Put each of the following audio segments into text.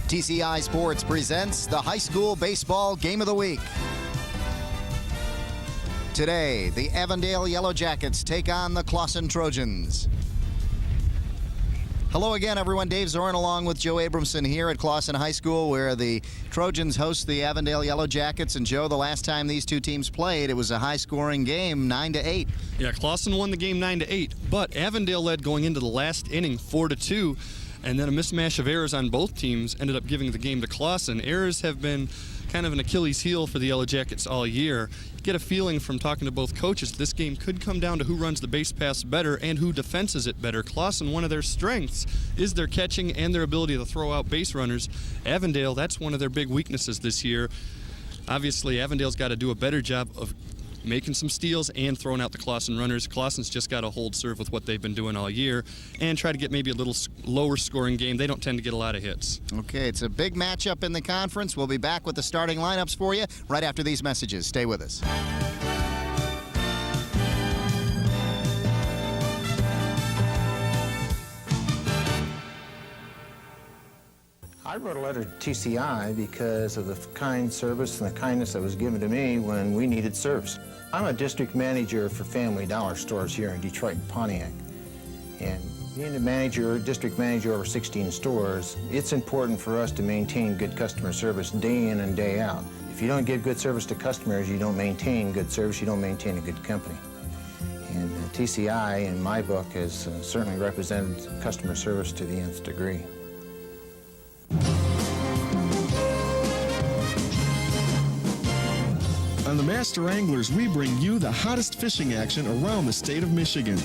TCI Sports presents the High School Baseball Game of the Week. Today, the Avondale Yellow Jackets take on the Clawson Trojans. Hello again, everyone. Dave Zorin along with Joe Abramson here at Clawson High School, where the Trojans host the Avondale Yellow Jackets. And Joe, the last time these two teams played, it was a high-scoring game, 9-8. Yeah, Clawson won the game 9-8, but Avondale led going into the last inning 4-2. And then a mismatch of errors on both teams ended up giving the game to Clawson. Errors have been kind of an Achilles heel for the Yellow Jackets all year. You get a feeling from talking to both coaches this game could come down to who runs the base pass better and who defenses it better. Clawson, one of their strengths is their catching and their ability to throw out base runners. Avondale, that's one of their big weaknesses this year. Obviously, Avondale's got to do a better job of making some steals and throwing out the Clawson runners. Clawson's just got to hold serve with what they've been doing all year and try to get maybe a little lower scoring game. They don't tend to get a lot of hits. Okay, it's a big matchup in the conference. We'll be back with the starting lineups for you right after these messages. Stay with us. I wrote a letter to TCI because of the kind service and the kindness that was given to me when we needed service. I'm a district manager for Family Dollar stores here in Detroit and Pontiac. And being a district manager over 16 stores, it's important for us to maintain good customer service day in and day out. If you don't give good service to customers, you don't maintain good service, you don't maintain a good company. And TCI, in my book, has certainly represented customer service to the nth degree. On the Master Anglers, we bring you the hottest fishing action around the state of Michigan.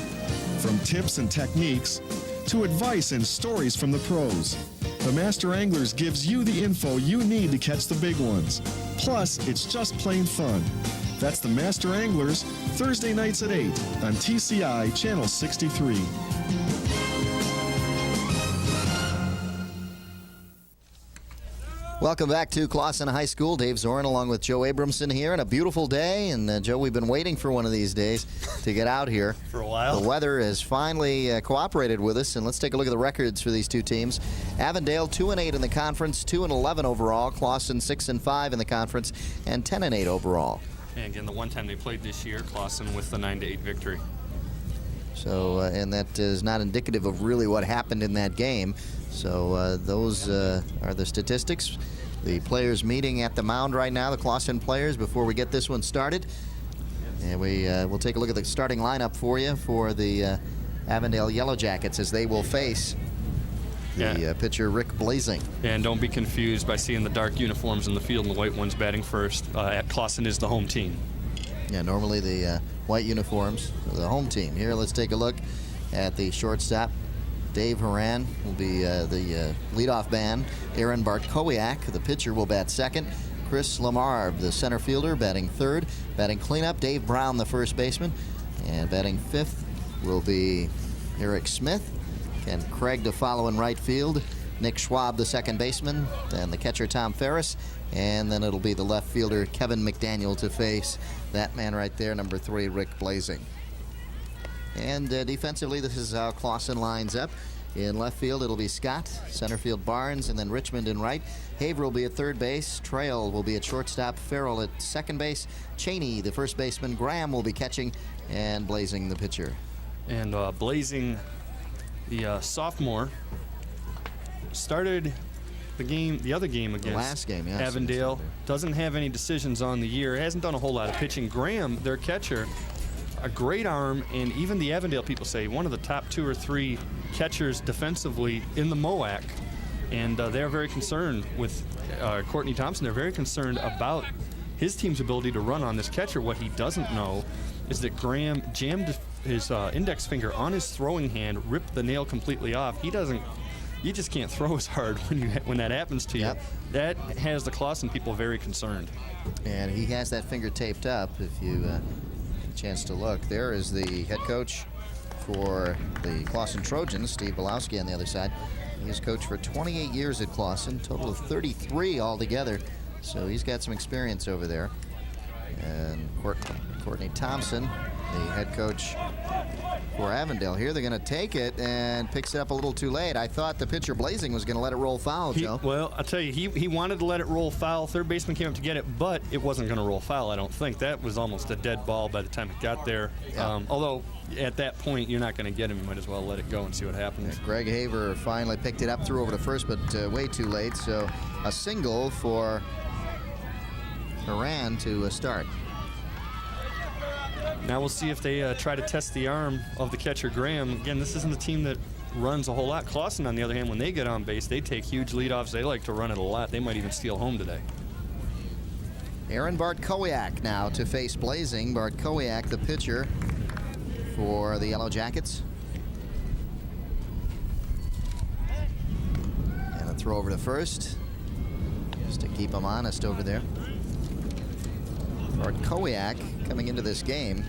From tips and techniques to advice and stories from the pros, the Master Anglers gives you the info you need to catch the big ones. Plus, it's just plain fun. That's the Master Anglers, Thursday nights at 8 on TCI Channel 63. Welcome back to Clawson High School. Dave Zorin along with Joe Abramson here, and a beautiful day. And Joe, we've been waiting for one of these days to get out here. For a while. The weather has finally cooperated with us, and let's take a look at the records for these two teams. Avondale 2-8 in the conference, 2-11 overall. Clawson 6-5 in the conference, and 10-8 overall. And again, the one time they played this year, Clawson with the 9-8 victory. So, and that is not indicative of really what happened in that game. So those are the statistics. The players meeting at the mound right now, the Clawson players, before we get this one started. And we'll take a look at the starting lineup for you for the Avondale Yellow Jackets as they will face the pitcher Rick Blazing. And don't be confused by seeing the dark uniforms in the field and the white ones batting first. Clawson is the home team. Yeah, normally the white uniforms are the home team. Here, let's take a look at the shortstop. Dave Horan will be the leadoff man. Aaron Bartkowiak, the pitcher, will bat second. Chris Lamarve, the center fielder, batting third. Batting cleanup, Dave Brown, the first baseman. And batting fifth will be Eric Smith. Ken Craig to follow in right field. Nick Schwab, the second baseman. Then the catcher, Tom Ferris. And then it'll be the left fielder, Kevin McDaniel, to face that man right there, number 3, Rick Blazing. And defensively, this is how Clawson lines up. In left field, it'll be Scott, center field Barnes, and then Richmond in right. Haver will be at third base. Trail will be at shortstop. Farrell at second base. Cheney, the first baseman. Graham will be catching, and Blazing the pitcher. And Blazing, the sophomore, started the other game against last game, yes, Avondale. Doesn't have any decisions on the year. Hasn't done a whole lot of pitching. Graham, their catcher, a great arm, and even the Avondale people say one of the top 2 or 3 catchers defensively in the MOAC. And they're very concerned with Courtney Thompson. They're very concerned about his team's ability to run on this catcher. What he doesn't know is that Graham jammed his index finger on his throwing hand, ripped the nail completely off. You just can't throw as hard when that happens to you. Yep. That has the Clawson people very concerned. And he has that finger taped up. If you get a chance to look, there is the head coach for the Clawson Trojans, Steve Belowski, on the other side. He's coached for 28 years at Clawson, total of 33 altogether. So he's got some experience over there. And Courtney Thompson the head coach for Avondale here. They're going to take it and picks it up a little too late. I thought the pitcher Blazing was going to let it roll foul, Joe. Well, I'll tell you, he wanted to let it roll foul. Third baseman came up to get it, but it wasn't going to roll foul, I don't think. That was almost a dead ball by the time it got there. Yeah. Although, at that point, you're not going to get him. You might as well let it go and see what happens. Greg Haver finally picked it up, threw over to first, but way too late. So a single for Haran to start. Now we'll see if they try to test the arm of the catcher, Graham. Again, this isn't a team that runs a whole lot. Clawson, on the other hand, when they get on base, they take huge leadoffs. They like to run it a lot. They might even steal home today. Aaron Bartkowiak now to face Blazing. Bartkowiak, the pitcher for the Yellow Jackets. And a throw over to first, just to keep him honest over there. Bartkowiak coming into this game,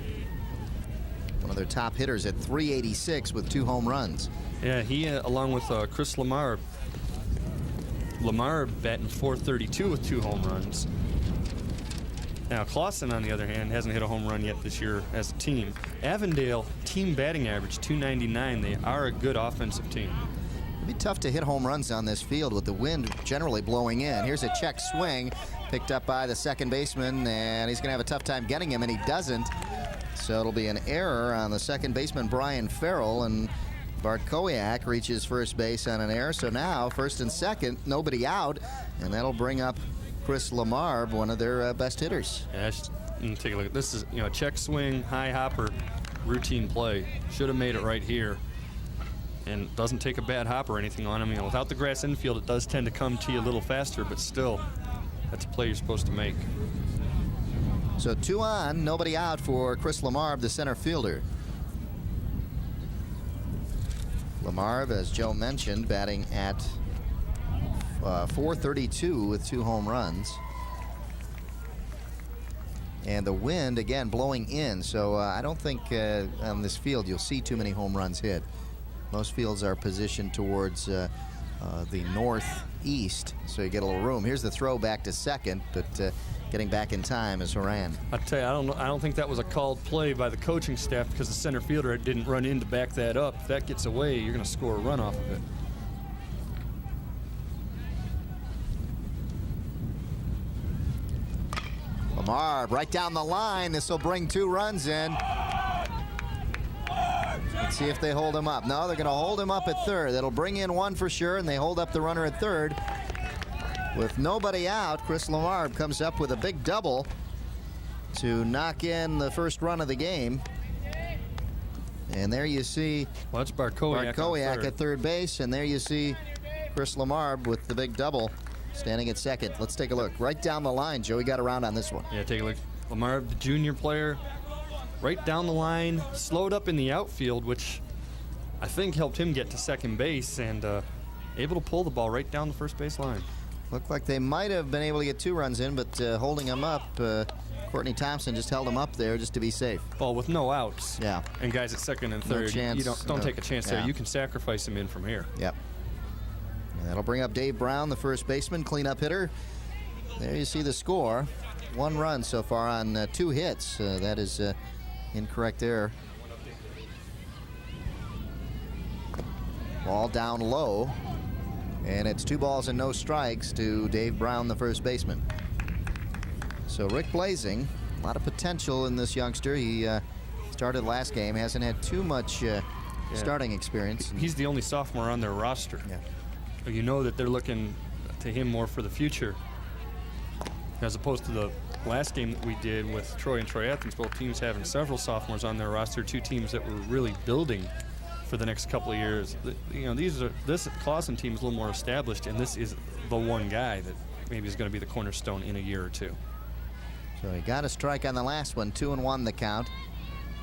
one of their top hitters at .386 with 2 home runs. Yeah, he along with Chris Lamar. Lamar batting .432 with 2 home runs. Now Clawson, on the other hand, hasn't hit a home run yet this year as a team. Avondale, team batting average .299. They are a good offensive team. It'd be tough to hit home runs on this field with the wind generally blowing in. Here's a check swing picked up by the second baseman, and he's going to have a tough time getting him, and he doesn't. So it'll be an error on the second baseman, Brian Farrell, and Bartkowiak reaches first base on an error. So now first and second, nobody out, and that'll bring up Chris Lamar, one of their best hitters. Yeah, take a look at this. Is check swing, high hopper, routine play. Should have made it right here. And doesn't take a bad hop or anything on him. Without the grass infield, it does tend to come to you a little faster, but still, that's a play you're supposed to make. So 2 on, nobody out for Chris Lamarve, the center fielder. Lamarve, as Joe mentioned, batting at .432 with 2 home runs. And the wind, again, blowing in. So I don't think on this field you'll see too many home runs hit. Most fields are positioned towards the northeast, so you get a little room. Here's the throw back to second, but getting back in time is Haran. I tell you, I don't think that was a called play by the coaching staff because the center fielder didn't run in to back that up. If that gets away, you're going to score a run off of it. Lamar right down the line. This will bring 2 runs in. Let's see if they hold him up. No, they're going to hold him up at third. That'll bring in 1 for sure, and they hold up the runner at third. With nobody out, Chris Lamar comes up with a big double to knock in the first run of the game. And there you see Bartkowiak at third base, and there you see Chris Lamar with the big double standing at second. Let's take a look. Right down the line, Joey got around on this one. Yeah, take a look. Lamar, the junior player, right down the line, slowed up in the outfield, which I think helped him get to second base, and able to pull the ball right down the first base line. Looked like they might have been able to get 2 runs in, but holding him up, Courtney Thompson just held him up there just to be safe. Ball with no outs. Yeah. And guys at second and third, no chance, you don't take a chance there. Yeah. You can sacrifice him in from here. Yep. And that'll bring up Dave Brown, the first baseman, cleanup hitter. There you see the score. 1 run so far on 2 hits. That is incorrect there. Ball down low. And it's 2 balls and no strikes to Dave Brown, the first baseman. So Rick Blazing, a lot of potential in this youngster. He started last game, hasn't had too much starting experience. He's the only sophomore on their roster. Yeah. But you know that they're looking to him more for the future, as opposed to the last game that we did with Troy and Troy Athens, both teams having several sophomores on their roster, 2 teams that were really building for the next couple of years. This Clawson team is a little more established, and this is the one guy that maybe is going to be the cornerstone in a year or 2. So he got a strike on the last one, 2-1 the count.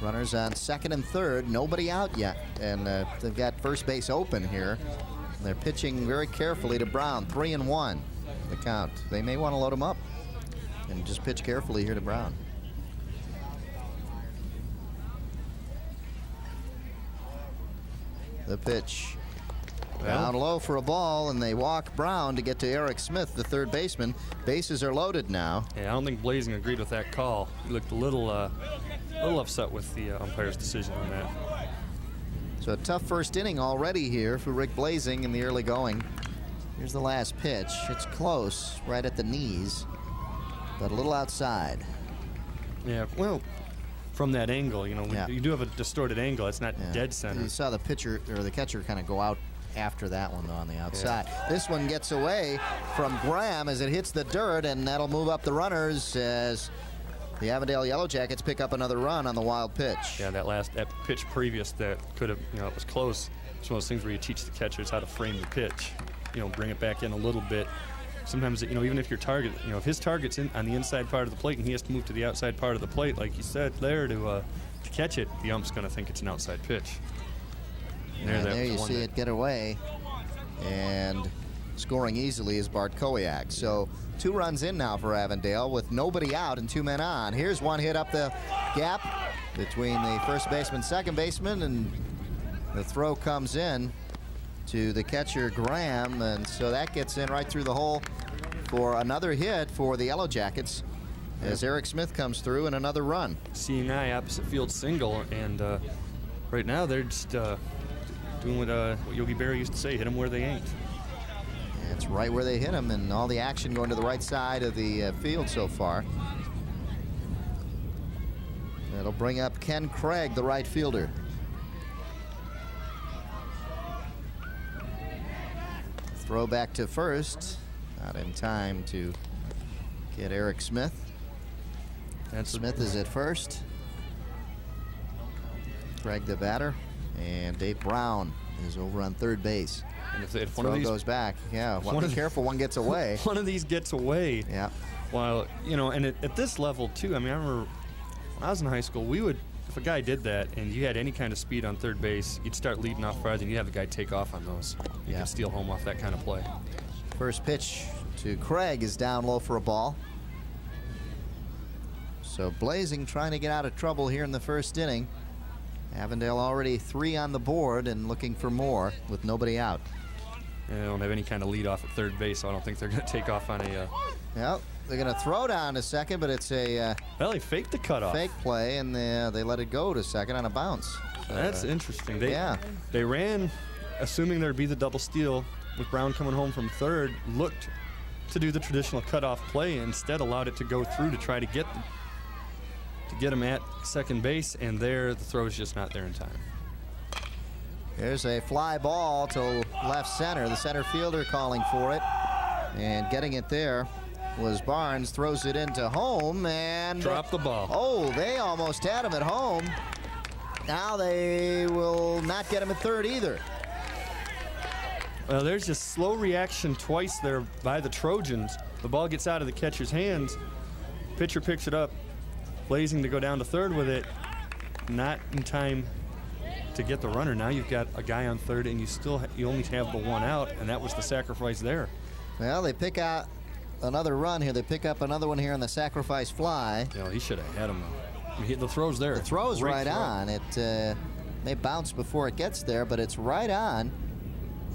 Runners on second and third, nobody out yet, and they've got first base open here. They're pitching very carefully to Brown, 3-1 the count. They may want to load him up and just pitch carefully here to Brown. The pitch. Down low for a ball, and they walk Brown to get to Eric Smith, the third baseman. Bases are loaded now. Yeah, I don't think Blazing agreed with that call. He looked a little a little upset with the umpire's decision on that. So a tough first inning already here for Rick Blazing in the early going. Here's the last pitch. It's close, right at the knees, but a little outside. Yeah, well, from that angle, you know, Yeah. you do have a distorted angle. It's not Yeah. dead center. You saw the pitcher or the catcher kind of go out after that one, though, on the outside. This one gets away from Graham as it hits the dirt, and that'll move up the runners as the Avondale Yellow Jackets pick up another run on the wild pitch. Yeah, that pitch previous that could have, you know, it was close. It's one of those things where you teach the catchers how to frame the pitch. You know, bring it back in a little bit. Sometimes, you know, even if your target, you know, if his target's on the inside part of the plate and he has to move to the outside part of the plate, like you said there, to catch it, the ump's going to think it's an outside pitch. And there you see it get away, and scoring easily is Bart Kowiak. So 2 runs in now for Avondale with nobody out and 2 men on. Here's one hit up the gap between the first baseman, second baseman, and the throw comes in to the catcher Graham, and so that gets in right through the hole for another hit for the Yellow Jackets as Eric Smith comes through and another run. Seeing eye opposite field single, and right now they're just doing what Yogi Berra used to say, hit them where they ain't. And it's right where they hit him, and all the action going to the right side of the field so far. That'll bring up Ken Craig, the right fielder. Throw back to first, not in time to get Eric Smith. Smith is at first. Craig the batter, and Dave Brown is over on third base. And if one Throw of these goes back, yeah. Be careful, one gets away. one of these gets away. Yeah. Well, you know, and at this level too. I mean, I remember when I was in high school, we would, if a guy did that and you had any kind of speed on third base, you'd start leading off farther and you'd have the guy take off on those. You could steal home off that kind of play. First pitch to Craig is down low for a ball. So Blazing trying to get out of trouble here in the first inning. Avondale already 3 on the board and looking for more with nobody out. And they don't have any kind of lead off at third base, so I don't think they're going to take off on a... Well, they're going to throw down to second, but it's a well, they faked the cutoff. fake play, and they let it go to second on a bounce. That's interesting. They ran, assuming there'd be the double steal, with Brown coming home from third, looked to do the traditional cutoff play, and instead allowed it to go through to try to get him at second base, and there the throw is just not there in time. There's a fly ball to left center. The center fielder calling for it, and getting it there was Barnes. Throws it into home and Drop the ball. Oh, they almost had him at home. Now they will not get him at third either. Well, there's just slow reaction twice there by the Trojans. The ball gets out of the catcher's hands. Pitcher picks it up, Blazing to go down to third with it. Not in time to get the runner. Now you've got a guy on third, and you only have the one out, and that was the sacrifice there. Well, they pick out another run here. They pick up another one here on the sacrifice fly. You know, he should have had him. I mean, the throw's there. The throw's Great right throw. on. It may bounce before it gets there, but it's right on,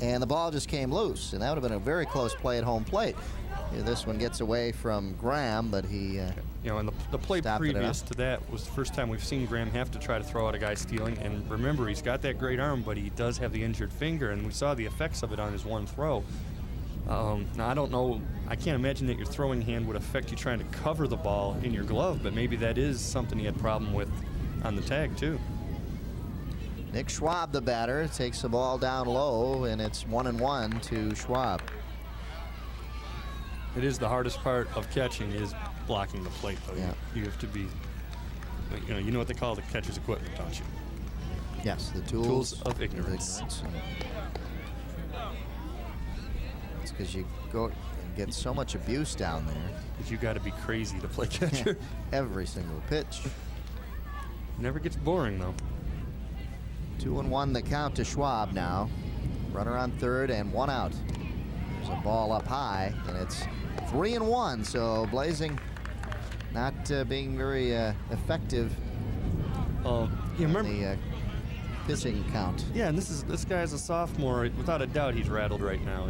and the ball just came loose, and that would have been a very close play at home plate. Here, this one gets away from Graham, but he you know, and the play stopped it previous to that was the first time we've seen Graham have to try to throw out a guy stealing. And remember, he's got that great arm, but he does have the injured finger, and we saw the effects of it on his one throw. Now, I don't know. I can't imagine that your throwing hand would affect you trying to cover the ball in your glove, but maybe that is something he had problem with on the tag, too. Nick Schwab, the batter, takes the ball down low, and it's 1-1 to Schwab. It is the hardest part of catching is blocking the plate, though. Yeah. You have to be, you know what they call the catcher's equipment, don't you? Yes, the tools of ignorance. It's because you go and get so much abuse down there. Because you got to be crazy to play catcher. Every single pitch. Never gets boring, though. 2-1 the count to Schwab now. Runner on third and one out. There's a ball up high, and it's 3-1. So Blazing not being very effective You remember the pitching count. Yeah, and this guy's a sophomore. Without a doubt, he's rattled right now.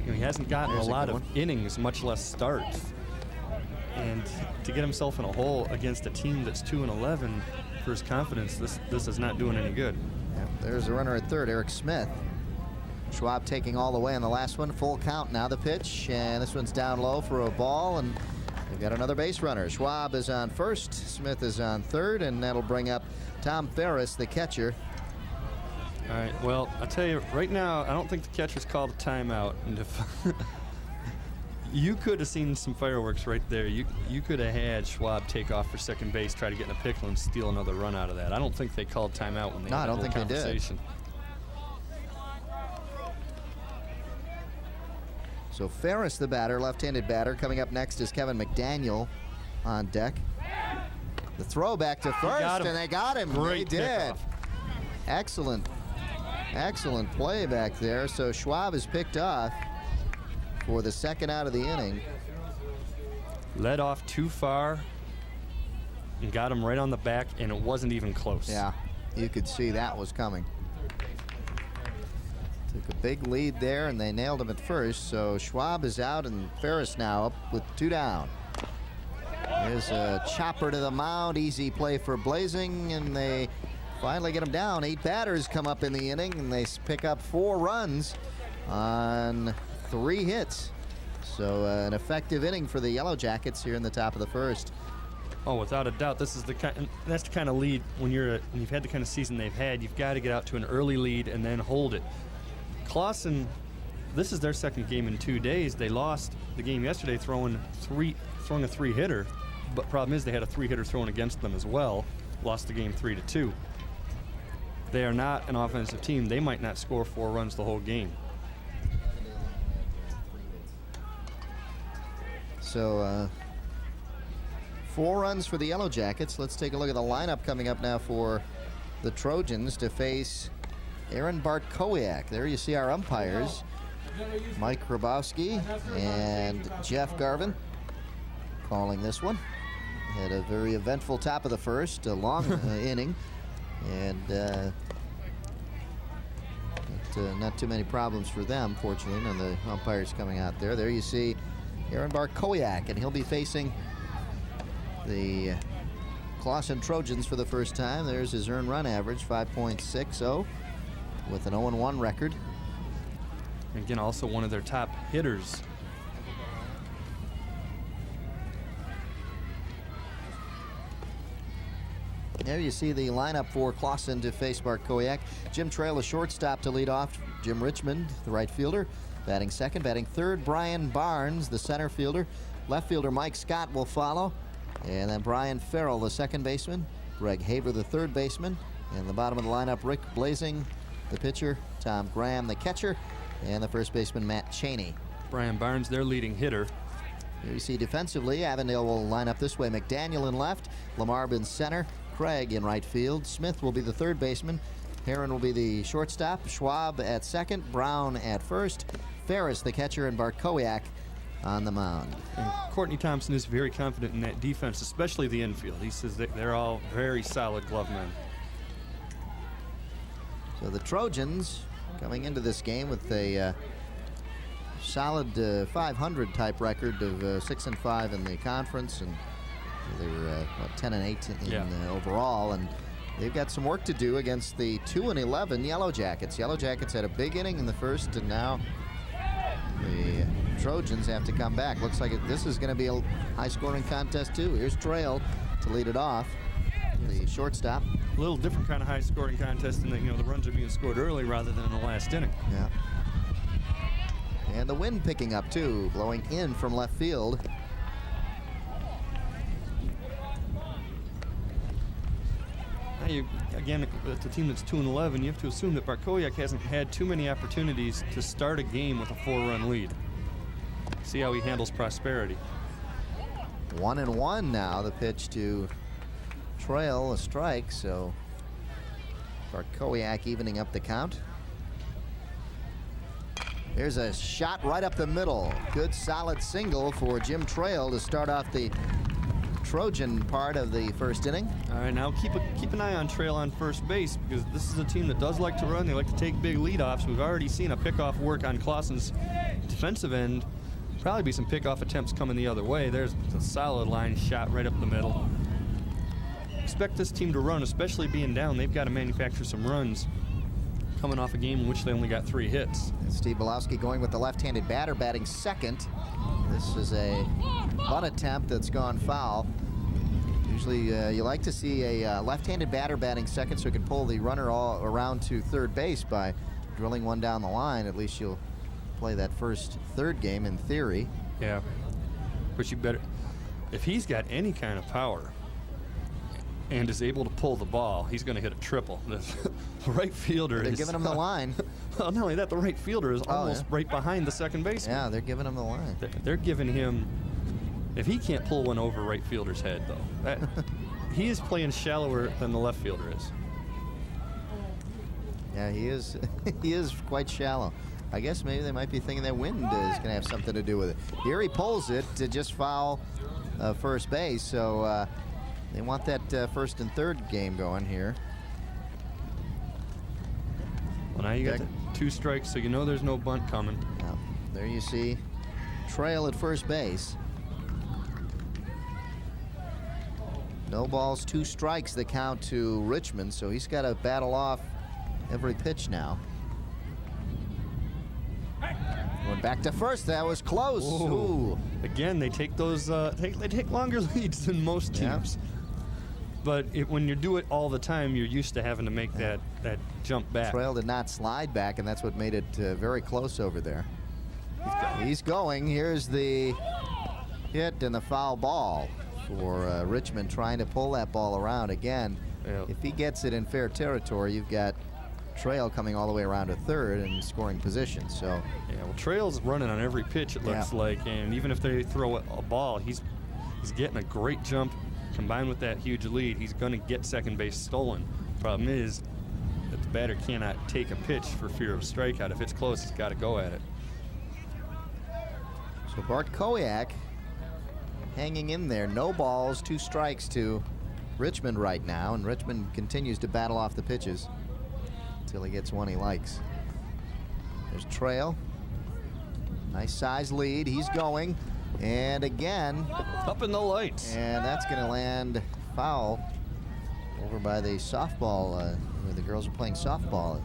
He hasn't gotten There's a a lot good of one. innings, much less starts. And to get himself in a hole against a team that's 2-11, for his confidence. This is not doing any good. Yep, there's the runner at third, Eric Smith. Schwab taking all the way on the last one. Full count now, the pitch, and this one's down low for a ball, and they've got another base runner. Schwab is on first, Smith is on third, and that'll bring up Tom Ferris, the catcher. All right, well, I'll tell you, right now, I don't think the catcher's called a timeout. And if you could have seen some fireworks right there. You could have had Schwab take off for second base, try to get in a pickle and steal another run out of that. I don't think they called timeout when they had I don't the think whole they did. conversation. So Ferris, the batter, left-handed batter. Coming up next is Kevin McDaniel on deck. The throw back to first, and they got him. Great They did. pickoff. Excellent play back there. So Schwab is picked off for the second out of the inning. Led off too far and got him right on the back, and it wasn't even close. Yeah, you could see that was coming. Took a big lead there, and they nailed him at first. So Schwab is out, and Ferris now up with 2 down. There's a chopper to the mound. Easy play for Blazing, and they finally get him down. 8 batters come up in the inning, and they pick up 4 runs on 3 hits. So an effective inning for the Yellow Jackets here in the top of the first. Oh, without a doubt, that's the kind of lead when you've had the kind of season they've had. You've got to get out to an early lead and then hold it. Clawson, this is their second game in 2 days. They lost the game yesterday throwing a 3-hitter, but problem is they had a 3-hitter thrown against them as well. Lost the game 3-2. They are not an offensive team. They might not score 4 runs the whole game. So 4 runs for the Yellow Jackets. Let's take a look at the lineup coming up now for the Trojans to face Aaron Bartkowiak. There you see our umpires, Mike Grabowski and Jeff Garvin calling this one. Had a very eventful top of the first, a long inning, and not too many problems for them, fortunately, and the umpires coming out there. There you see Aaron Bartkowiak, and he'll be facing the Clawson Trojans for the first time. There's his earned run average, 5.60, with an 0-1 record. Again, also one of their top hitters. There you see the lineup for Clawson to face Bartkowiak. Jim Trail, a shortstop to lead off. Jim Richmond, the right fielder, batting second. Batting third, Brian Barnes, the center fielder. Left fielder Mike Scott will follow. And then Brian Farrell, the second baseman. Greg Haber, the third baseman. And the bottom of the lineup, Rick Blazing, the pitcher. Tom Graham, the catcher. And the first baseman, Matt Cheney. Brian Barnes, their leading hitter. Here you see defensively, Avondale will line up this way. McDaniel in left, Lamarb in center, Craig in right field. Smith will be the third baseman. Heron will be the shortstop. Schwab at second, Brown at first. Ferris, the catcher, and Bartkowiak on the mound. And Courtney Thompson is very confident in that defense, especially the infield. He says that they're all very solid glove men. So the Trojans coming into this game with a solid 500 type record of 6-5 in the conference, and they were 10-8 in overall, and they've got some work to do against the 2-11 Yellow Jackets. Yellow Jackets had a big inning in the first, and now the Trojans have to come back. Looks like this is going to be a high-scoring contest too. Here's Trail to lead it off, the shortstop. A little different kind of high-scoring contest in that, the runs are being scored early rather than in the last inning. Yeah. And the wind picking up too, blowing in from left field. Now again, it's a team that's 2-11. You have to assume that Bartkowiak hasn't had too many opportunities to start a game with a 4-run lead. See how he handles Prosperity. 1-1 now. The pitch to Trail, a strike. So Bartkowiak evening up the count. There's a shot right up the middle. Good solid single for Jim Trail to start off the Trojan part of the first inning. All right, now keep an eye on Trail on first base, because this is a team that does like to run. They like to take big leadoffs. We've already seen a pickoff work on Clawson's defensive end. Probably be some pickoff attempts coming the other way. There's a solid line shot right up the middle. expect this team to run, especially being down. They've got to manufacture some runs coming off a game in which they only got 3 hits. Steve Belowski going with the left-handed batter, batting second. This is a bunt attempt that's gone foul. Usually you like to see a left-handed batter batting second so you can pull the runner all around to third base by drilling one down the line. At least you'll play that first third game in theory. Yeah, but you better, if he's got any kind of power and is able to pull the ball, he's going to hit a triple. The right fielder They're is giving him the line. Well, not only that, the right fielder is almost right behind the second baseman. Yeah, they're giving him the line. They're giving him, if he can't pull one over right fielder's head, though, he is playing shallower than the left fielder is. Yeah, he is. He is quite shallow. I guess maybe they might be thinking that wind is going to have something to do with it. Here he pulls it to just foul first base, so they want that first and third game going here. Well, now you got the 2 strikes, so you know there's no bunt coming. Now, there you see Trail at first base. No balls, 2 strikes the count to Richmond, so he's got to battle off every pitch now. Going back to first, that was close. Ooh. Again, they take those. They take longer leads than most teams. Yeah. But when you do it all the time, you're used to having to make that jump back. Trail did not slide back, and that's what made it very close over there. He's going. Here's the hit and the foul ball for Richmond, trying to pull that ball around again. Yeah. If he gets it in fair territory, you've got Trail coming all the way around to third and scoring position. So yeah, well, Trail's running on every pitch, it looks like, and even if they throw a ball, he's getting a great jump. Combined with that huge lead, he's going to get second base stolen. Problem is that the batter cannot take a pitch for fear of strikeout. If it's close, he's got to go at it. So Bart Kowiak hanging in there. No balls, 2 strikes to Richmond right now, and Richmond continues to battle off the pitches until he gets one he likes. There's Trail. Nice size lead. He's going. And again, up in the lights. And that's going to land foul over by the softball, where the girls are playing softball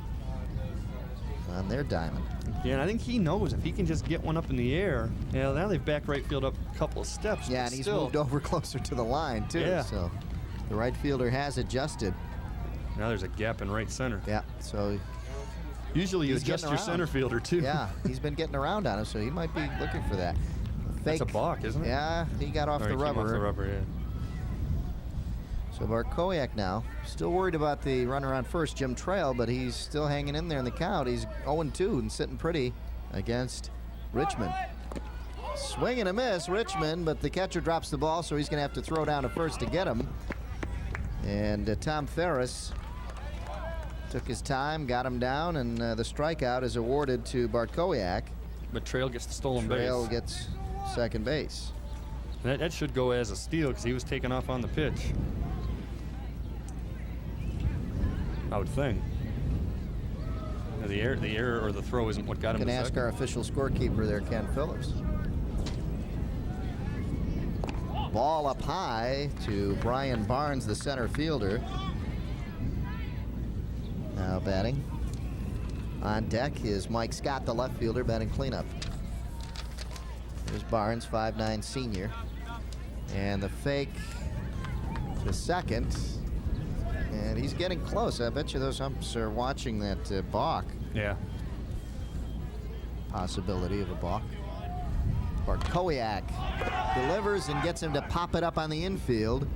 on their diamond. Yeah, and I think he knows if he can just get one up in the air. Yeah, now they've backed right field up a couple of steps. Yeah, and he's moved over closer to the line, too. Yeah. So the right fielder has adjusted. Now there's a gap in right center. Yeah, so usually you adjust your center fielder, too. Yeah, he's been getting around on him, so he might be looking for that. That's a balk, isn't it? Yeah, he got off the rubber. Off the rubber, yeah. So Barkowiak now, still worried about the runner on first, Jim Trail, but he's still hanging in there in the count. He's 0-2 and sitting pretty against Richmond. Swing and a miss, Richmond, but the catcher drops the ball, so he's going to have to throw down to first to get him. And Tom Ferris took his time, got him down, and the strikeout is awarded to Barkowiak. But Trail gets the stolen base. Trail gets second base. That should go as a steal because he was taken off on the pitch. I would think. The error or the throw isn't what got him. Can ask our official scorekeeper there, Ken Phillips. Ball up high to Brian Barnes, the center fielder. Now batting. On deck is Mike Scott, the left fielder, batting cleanup. There's Barnes, 5'9" senior. And the fake to second. And he's getting close. I bet you those umps are watching that balk. Yeah. Possibility of a balk. Barkowiak delivers and gets him to pop it up on the infield.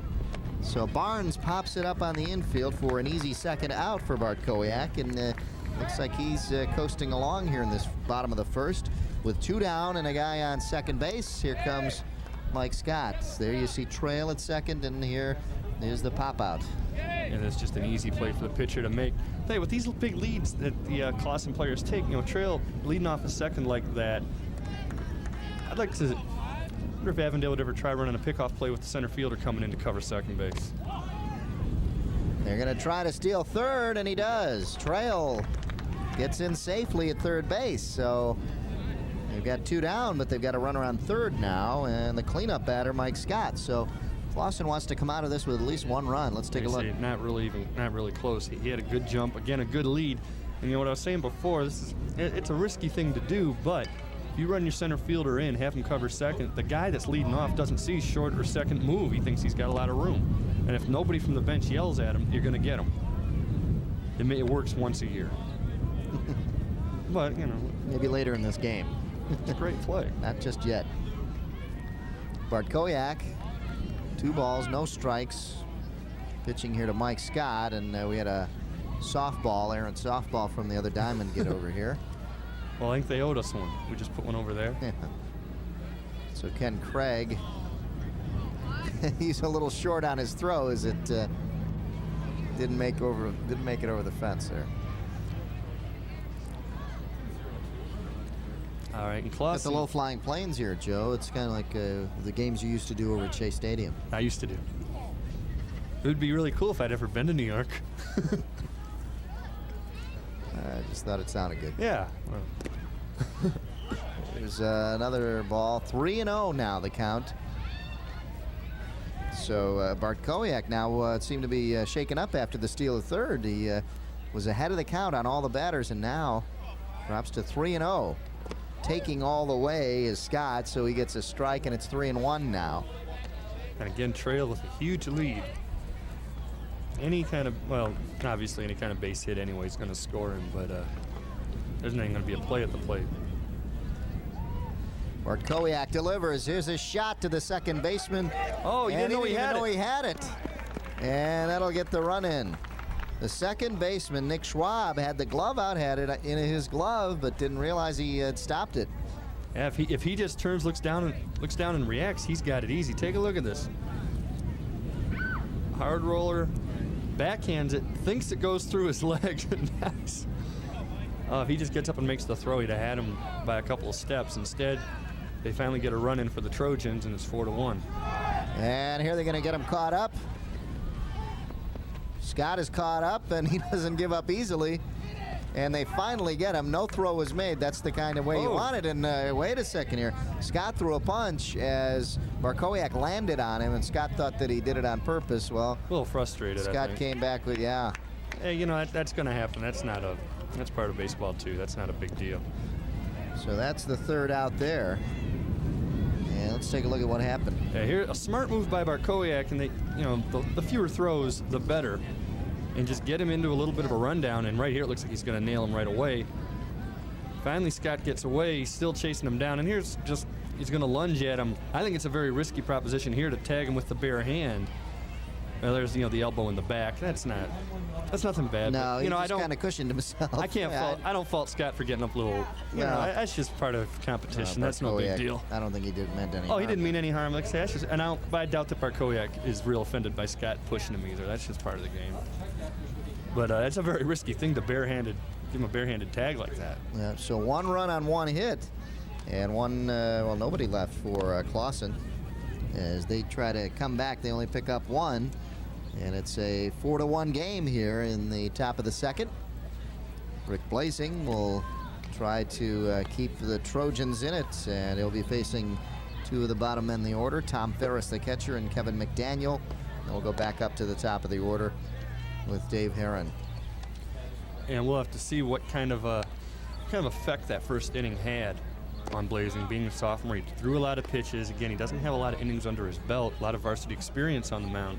So Barnes pops it up on the infield for an easy second out for Barkowiak. And looks like he's coasting along here in this bottom of the first. With 2 down and a guy on second base, here comes Mike Scott. There you see Trail at second, and here is the pop out. And it's just an easy play for the pitcher to make. Hey, with these big leads that the Clawson players take, Trail leading off a second like that, I'd like to wonder if Avondale would ever try running a pickoff play with the center fielder coming in to cover second base. They're going to try to steal third, and he does. Trail gets in safely at third base, so they've got 2 down, but they've got a runner on third now, and the cleanup batter, Mike Scott. So Clawson wants to come out of this with at least one run. Let's take a look. Not really close. He had a good jump, again, a good lead. And you know what I was saying before, it's a risky thing to do, but if you run your center fielder in, have him cover second, the guy that's leading off doesn't see short or second move. He thinks he's got a lot of room. And if nobody from the bench yells at him, you're going to get him. It works once a year. But, you know. Maybe later in this game. It's a great play. Not just yet. Bartkowiak, 2 balls, no strikes. Pitching here to Mike Scott, and we had a errant softball from the other diamond get over here. Well, I think they owed us one. We just put one over there. Yeah. So Ken Craig, he's a little short on his throw as it didn't make it over the fence there. All right, and Got Clawson. the low flying planes here, Joe. It's kind of like the games you used to do over at Chase Stadium. I used to do. It would be really cool if I'd ever been to New York. I just thought it sounded good. Yeah. Well. There's another ball. 3-0 now, the count. So Bartkowiak now seemed to be shaken up after the steal of third. He was ahead of the count on all the batters and now drops to 3-0. Taking all the way is Scott, so he gets a strike, and it's 3-1 now. And again, trail with a huge lead. Obviously any kind of base hit anyway is going to score him, but there's not even going to be a play at the plate. Bartkowiak delivers. Here's a shot to the second baseman. Oh, he didn't know he had it. And that'll get the run in. The second baseman, Nick Schwab, had the glove out, had it in his glove, but didn't realize he had stopped it. Yeah, if he just turns, looks down and reacts, he's got it easy. Take a look at this. Hard roller, backhands it, thinks it goes through his leg. Nice. If he just gets up and makes the throw, he'd have had him by a couple of steps. Instead, they finally get a run in for the Trojans, and it's 4-1. And here they're going to get him caught up. Scott is caught up, and he doesn't give up easily. And they finally get him. No throw was made. That's the kind of way you want it. And wait a second here. Scott threw a punch as Bartkowiak landed on him, and Scott thought that he did it on purpose. Well, a little frustrated. Scott came back with, yeah. Hey, you know, that's going to happen. That's part of baseball too. That's not a big deal. So that's the third out there. And let's take a look at what happened. Yeah, here a smart move by Bartkowiak, and the fewer throws, the better. And just get him into a little bit of a rundown, and right here it looks like he's going to nail him right away. Finally, Scott gets away. He's still chasing him down, and he's going to lunge at him. I think it's a very risky proposition here to tag him with the bare hand. Well, there's the elbow in the back. That's nothing bad. No, but, he just kind of cushioned himself. I don't fault Scott for getting up a little. That's just part of competition. That's no big deal. I don't think he meant any harm. He didn't mean any harm. Like I say, but I doubt that Bartkowiak is real offended by Scott pushing him either. That's just part of the game. But it's a very risky thing to give him a barehanded tag like that. Yeah. So 1 run on 1 hit, and nobody left for Clawson. As they try to come back, they only pick up 1. And it's a 4-1 game here in the top of the second. Rick Blasing will try to keep the Trojans in it, and he'll be facing 2 of the bottom men in the order, Tom Ferris, the catcher, and Kevin McDaniel. And we'll go back up to the top of the order with Dave Herron. And we'll have to see what kind of effect that first inning had on Blasing. Being a sophomore, he threw a lot of pitches. Again, he doesn't have a lot of innings under his belt, a lot of varsity experience on the mound.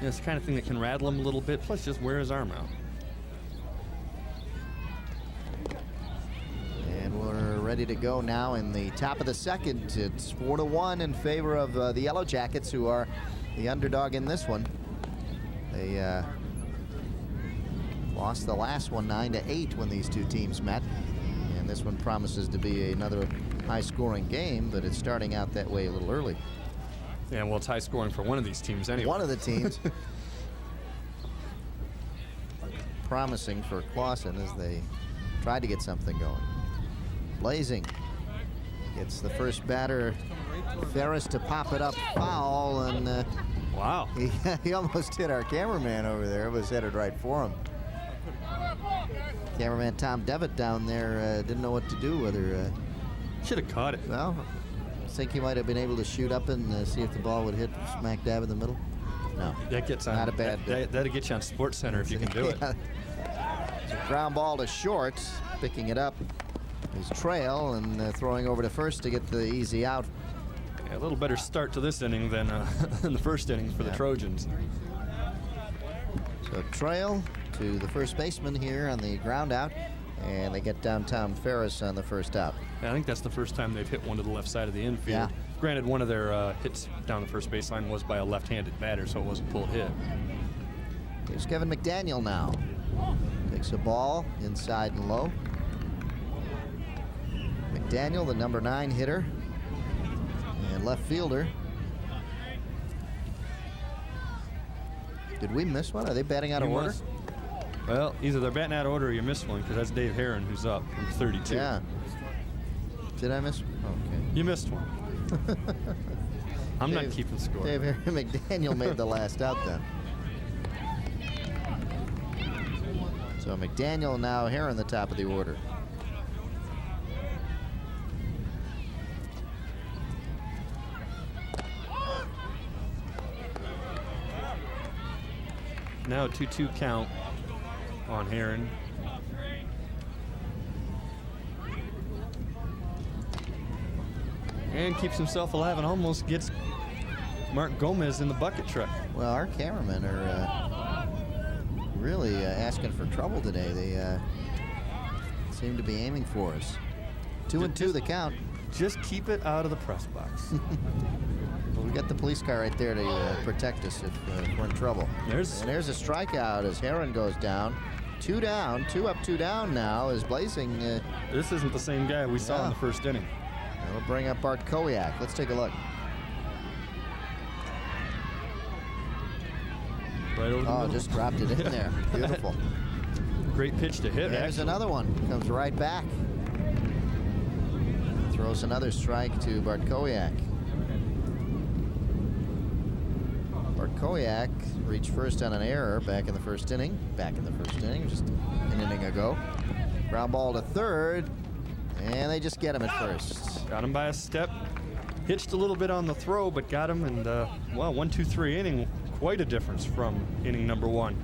It's the kind of thing that can rattle him a little bit, plus just wear his arm out. And we're ready to go now in the top of the second. It's 4-1 in favor of the Yellow Jackets, who are the underdog in this one. They lost the last one 9-8 when these two teams met. And this one promises to be another high-scoring game, but it's starting out that way a little early. Yeah, well, it's high scoring for one of these teams anyway. One of the teams. Promising for Clawson as they tried to get something going. Blasing gets the first batter, Ferris, to pop it up foul, and wow. He almost hit our cameraman over there. It was headed right for him. Cameraman Tom Devitt down there didn't know what to do, whether... Should have caught it. Well, think he might have been able to shoot up and see if the ball would hit smack dab in the middle? No. That gets on. Not a bad. That'll get you on Sports Center if you can do it. So ground ball to short, picking it up is Trail and throwing over to first to get the easy out. Yeah, a little better start to this inning than in the first inning for the Trojans. So Trail to the first baseman here on the ground out, and they get down Tom Ferris on the first out. I think that's the first time they've hit one to the left side of the infield. Yeah. Granted, one of their hits down the first baseline was by a left-handed batter, so it was a pulled hit. Here's Kevin McDaniel now. Takes a ball inside and low. McDaniel, the number 9 hitter and left fielder. Did we miss one? Are they batting out of order? Well, either they're batting out of order or you missed one, because that's Dave Herron who's up from 32. Yeah. Did I miss? Okay. You missed one. I'm not keeping score. Dave Herron McDaniel made the last out then. So McDaniel now Herron the top of the order. Now a 2-2 count on Herron. And keeps himself alive and almost gets Mark Gomez in the bucket truck. Well, our cameramen are really asking for trouble today. They seem to be aiming for us. 2-2 the count. Just keep it out of the press box. Well, we got the police car right there to protect us if we're in trouble. There's a strikeout as Herron goes down. 2 down, 2 up, 2 down now is Blazing. This isn't the same guy we saw in the first inning. We'll bring up Bart Kowiak. Let's take a look. Right over the middle. Just dropped it in there. Beautiful. Great pitch to hit. There's another one. Comes right back. Throws another strike to Bart Kowiak. Bart Kowiak reached first on an error back in the first inning. Just an inning ago. Ground ball to third. And they just get him at first. Got him by a step. Hitched a little bit on the throw, but got him. And, 1-2-3 inning. Quite a difference from inning number 1.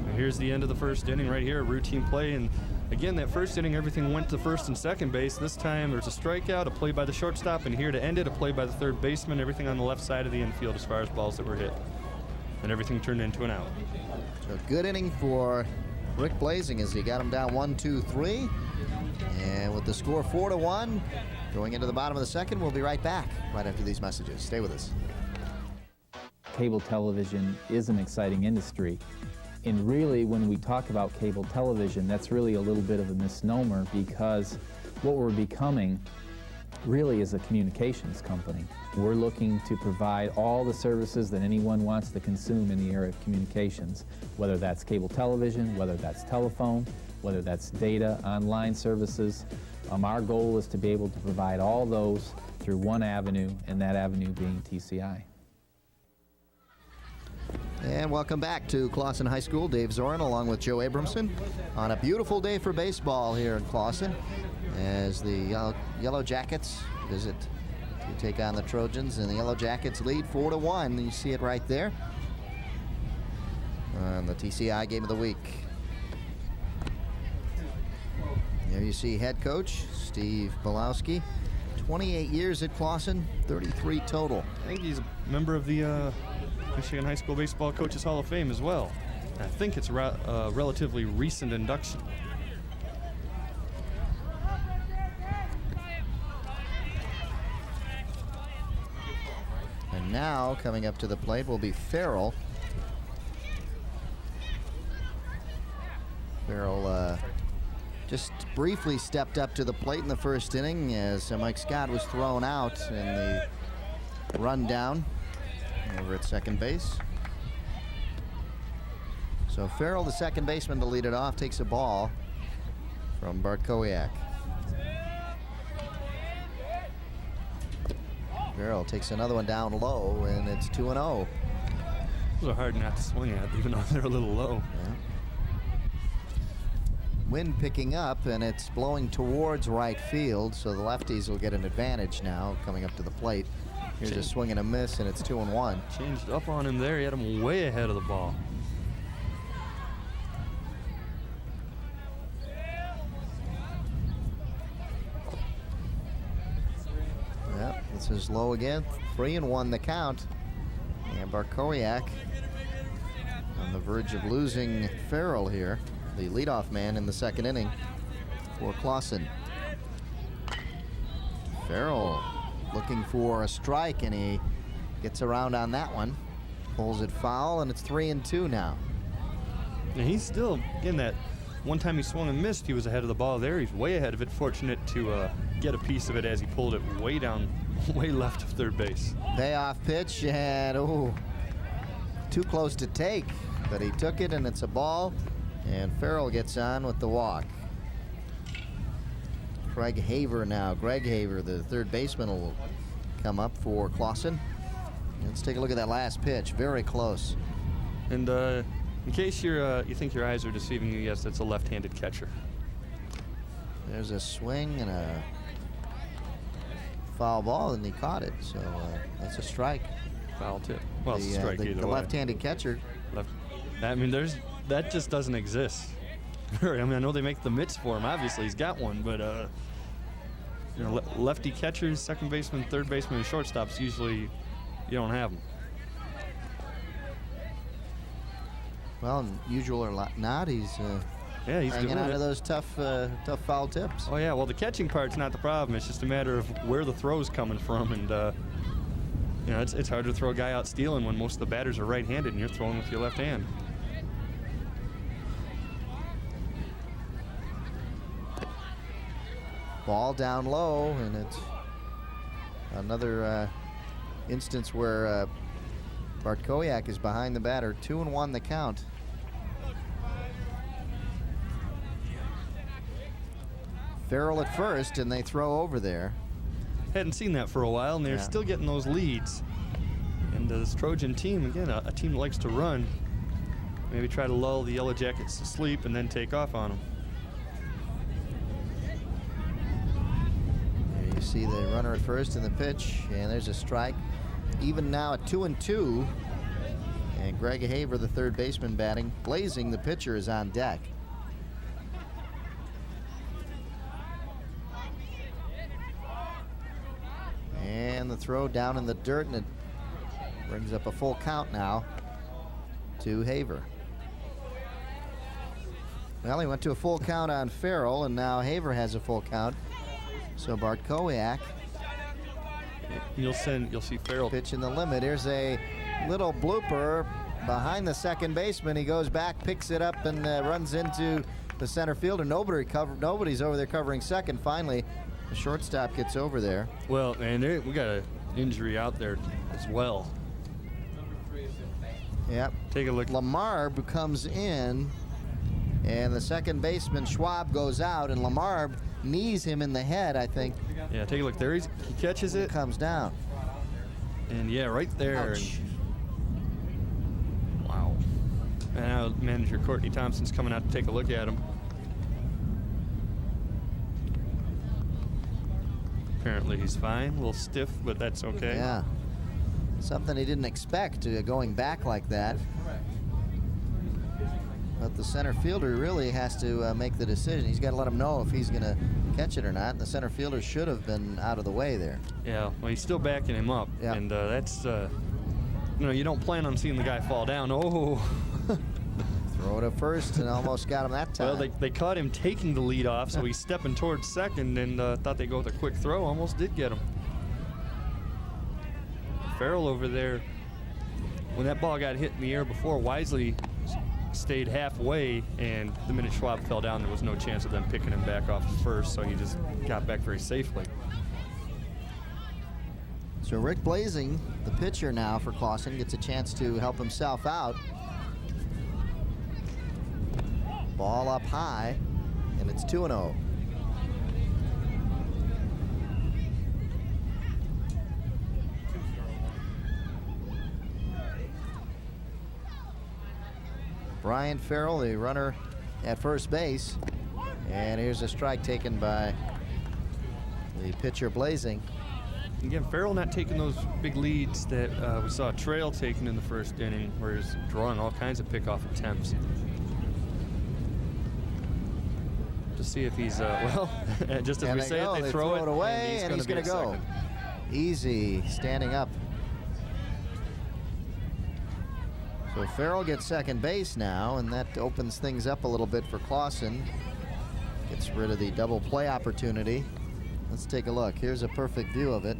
And here's the end of the first inning right here. Routine play. And, again, that first inning, everything went to first and second base. This time there's a strikeout, a play by the shortstop, and here to end it, a play by the third baseman. Everything on the left side of the infield as far as balls that were hit. And everything turned into an out. So good inning for Rick Blazing as he got him down 1-2-3. And with the score 4-1, going into the bottom of the second, we'll be right back right after these messages. Stay with us. Cable television is an exciting industry. And really, when we talk about cable television, that's really a little bit of a misnomer, because what we're becoming really is a communications company. We're looking to provide all the services that anyone wants to consume in the area of communications, whether that's cable television, whether that's telephone, whether that's data, online services. Our goal is to be able to provide all those through one avenue, and that avenue being TCI. And welcome back to Clawson High School. Dave Zorin along with Joe Abramson on a beautiful day for baseball here in Clawson as the Yellow Jackets visit to take on the Trojans, and the Yellow Jackets lead 4-1. You see it right there on the TCI Game of the Week. There you see head coach Steve Belowski, 28 years at Clawson, 33 total. I think he's a member of the Michigan High School Baseball Coaches Hall of Fame as well. I think it's a relatively recent induction. And now coming up to the plate will be Farrell. Farrell just briefly stepped up to the plate in the first inning as Mike Scott was thrown out in the rundown over at second base. So Farrell, the second baseman to lead it off, takes a ball from Bart Kowiak. Farrell takes another one down low, and it's 2-0. Those are hard not to swing at, even though they're a little low. Yeah. wind picking up, and it's blowing towards right field, so the lefties will get an advantage now coming up to the plate. Here's a swing and a miss, and it's 2-1. Changed up on him there. He had him way ahead of the ball. Yep, this is low again. 3-1 the count. And Bartkowiak on the verge of losing Farrell here, the leadoff man in the second inning for Clawson. Farrell looking for a strike, and he gets around on that one. Pulls it foul, and it's 3-2 now. And he's still in that. One time he swung and missed, he was ahead of the ball there. He's way ahead of it. Fortunate to get a piece of it as he pulled it way down, way left of third base. Payoff pitch, and too close to take, but he took it, and it's a ball, and Farrell gets on with the walk. Greg Haver now. Greg Haver, the third baseman, will come up for Clawson. Let's take a look at that last pitch. Very close. And in case you think your eyes are deceiving you, yes, that's a left-handed catcher. There's a swing and a foul ball, and he caught it. So that's a strike. Foul tip. Well, it's a strike either the way. left-handed catcher. I mean, that just doesn't exist. I mean, I know they make the mitts for him. Obviously, he's got one, but lefty catchers, second baseman, third baseman, and shortstops usually you don't have them. Well, usual or not, he's he's hanging on to those tough foul tips. Oh yeah, well the catching part's not the problem. It's just a matter of where the throw's coming from, and it's hard to throw a guy out stealing when most of the batters are right-handed and you're throwing with your left hand. Ball down low, and it's another instance where Bartkowiak is behind the batter. 2-1 the count. Farrell at first, and they throw over there. Hadn't seen that for a while, and they're still getting those leads. And this Trojan team, again, a team that likes to run, maybe try to lull the Yellow Jackets to sleep and then take off on them. There you see the runner at first in the pitch, and there's a strike. Even now at 2-2, and Greg Haver, the third baseman, batting. Blazing, the pitcher, is on deck. And the throw down in the dirt, and it brings up a full count now to Haver. Well, he went to a full count on Farrell, and now Haver has a full count. So Bartkowiak. You'll see Farrell Pitch in the limit. Here's a little blooper behind the second baseman. He goes back, picks it up, and runs into the center fielder. Nobody's over there covering second. Finally, the shortstop gets over there. Well, man, we got an injury out there as well. Yep. Take a look. Lamarb comes in, and the second baseman, Schwab, goes out, and Lamarb knees him in the head, I think. Yeah, take a look. There he catches it. Comes down. And yeah, right there. Ouch. And, wow. And now manager Courtney Thompson's coming out to take a look at him. Apparently he's fine. A little stiff, but that's okay. Yeah. Something he didn't expect, going back like that. But the center fielder really has to make the decision. He's got to let him know if he's going to catch it or not. The center fielder should have been out of the way there. Yeah, well, he's still backing him up. Yeah. And that's, you don't plan on seeing the guy fall down. Oh. Throw it at first and almost got him that time. Well, they caught him taking the lead off, so he's stepping towards second and thought they'd go with a quick throw. Almost did get him. Farrell over there, when that ball got hit in the air before, wisely stayed halfway, and the minute Schwab fell down, there was no chance of them picking him back off first, so he just got back very safely. So Rick Blazing, the pitcher now for Clawson, gets a chance to help himself out. Ball up high, and it's 2-0. Brian Farrell, the runner at first base. And here's a strike taken by the pitcher Blazing. Again, Farrell not taking those big leads that we saw Trail taking in the first inning, where he's drawing all kinds of pickoff attempts. To see if he's, well, just as And we say it, they throw it away, and he's going to go. Second. Easy, standing up. So Farrell gets second base now, and that opens things up a little bit for Clawson. Gets rid of the double play opportunity. Let's take a look. Here's a perfect view of it.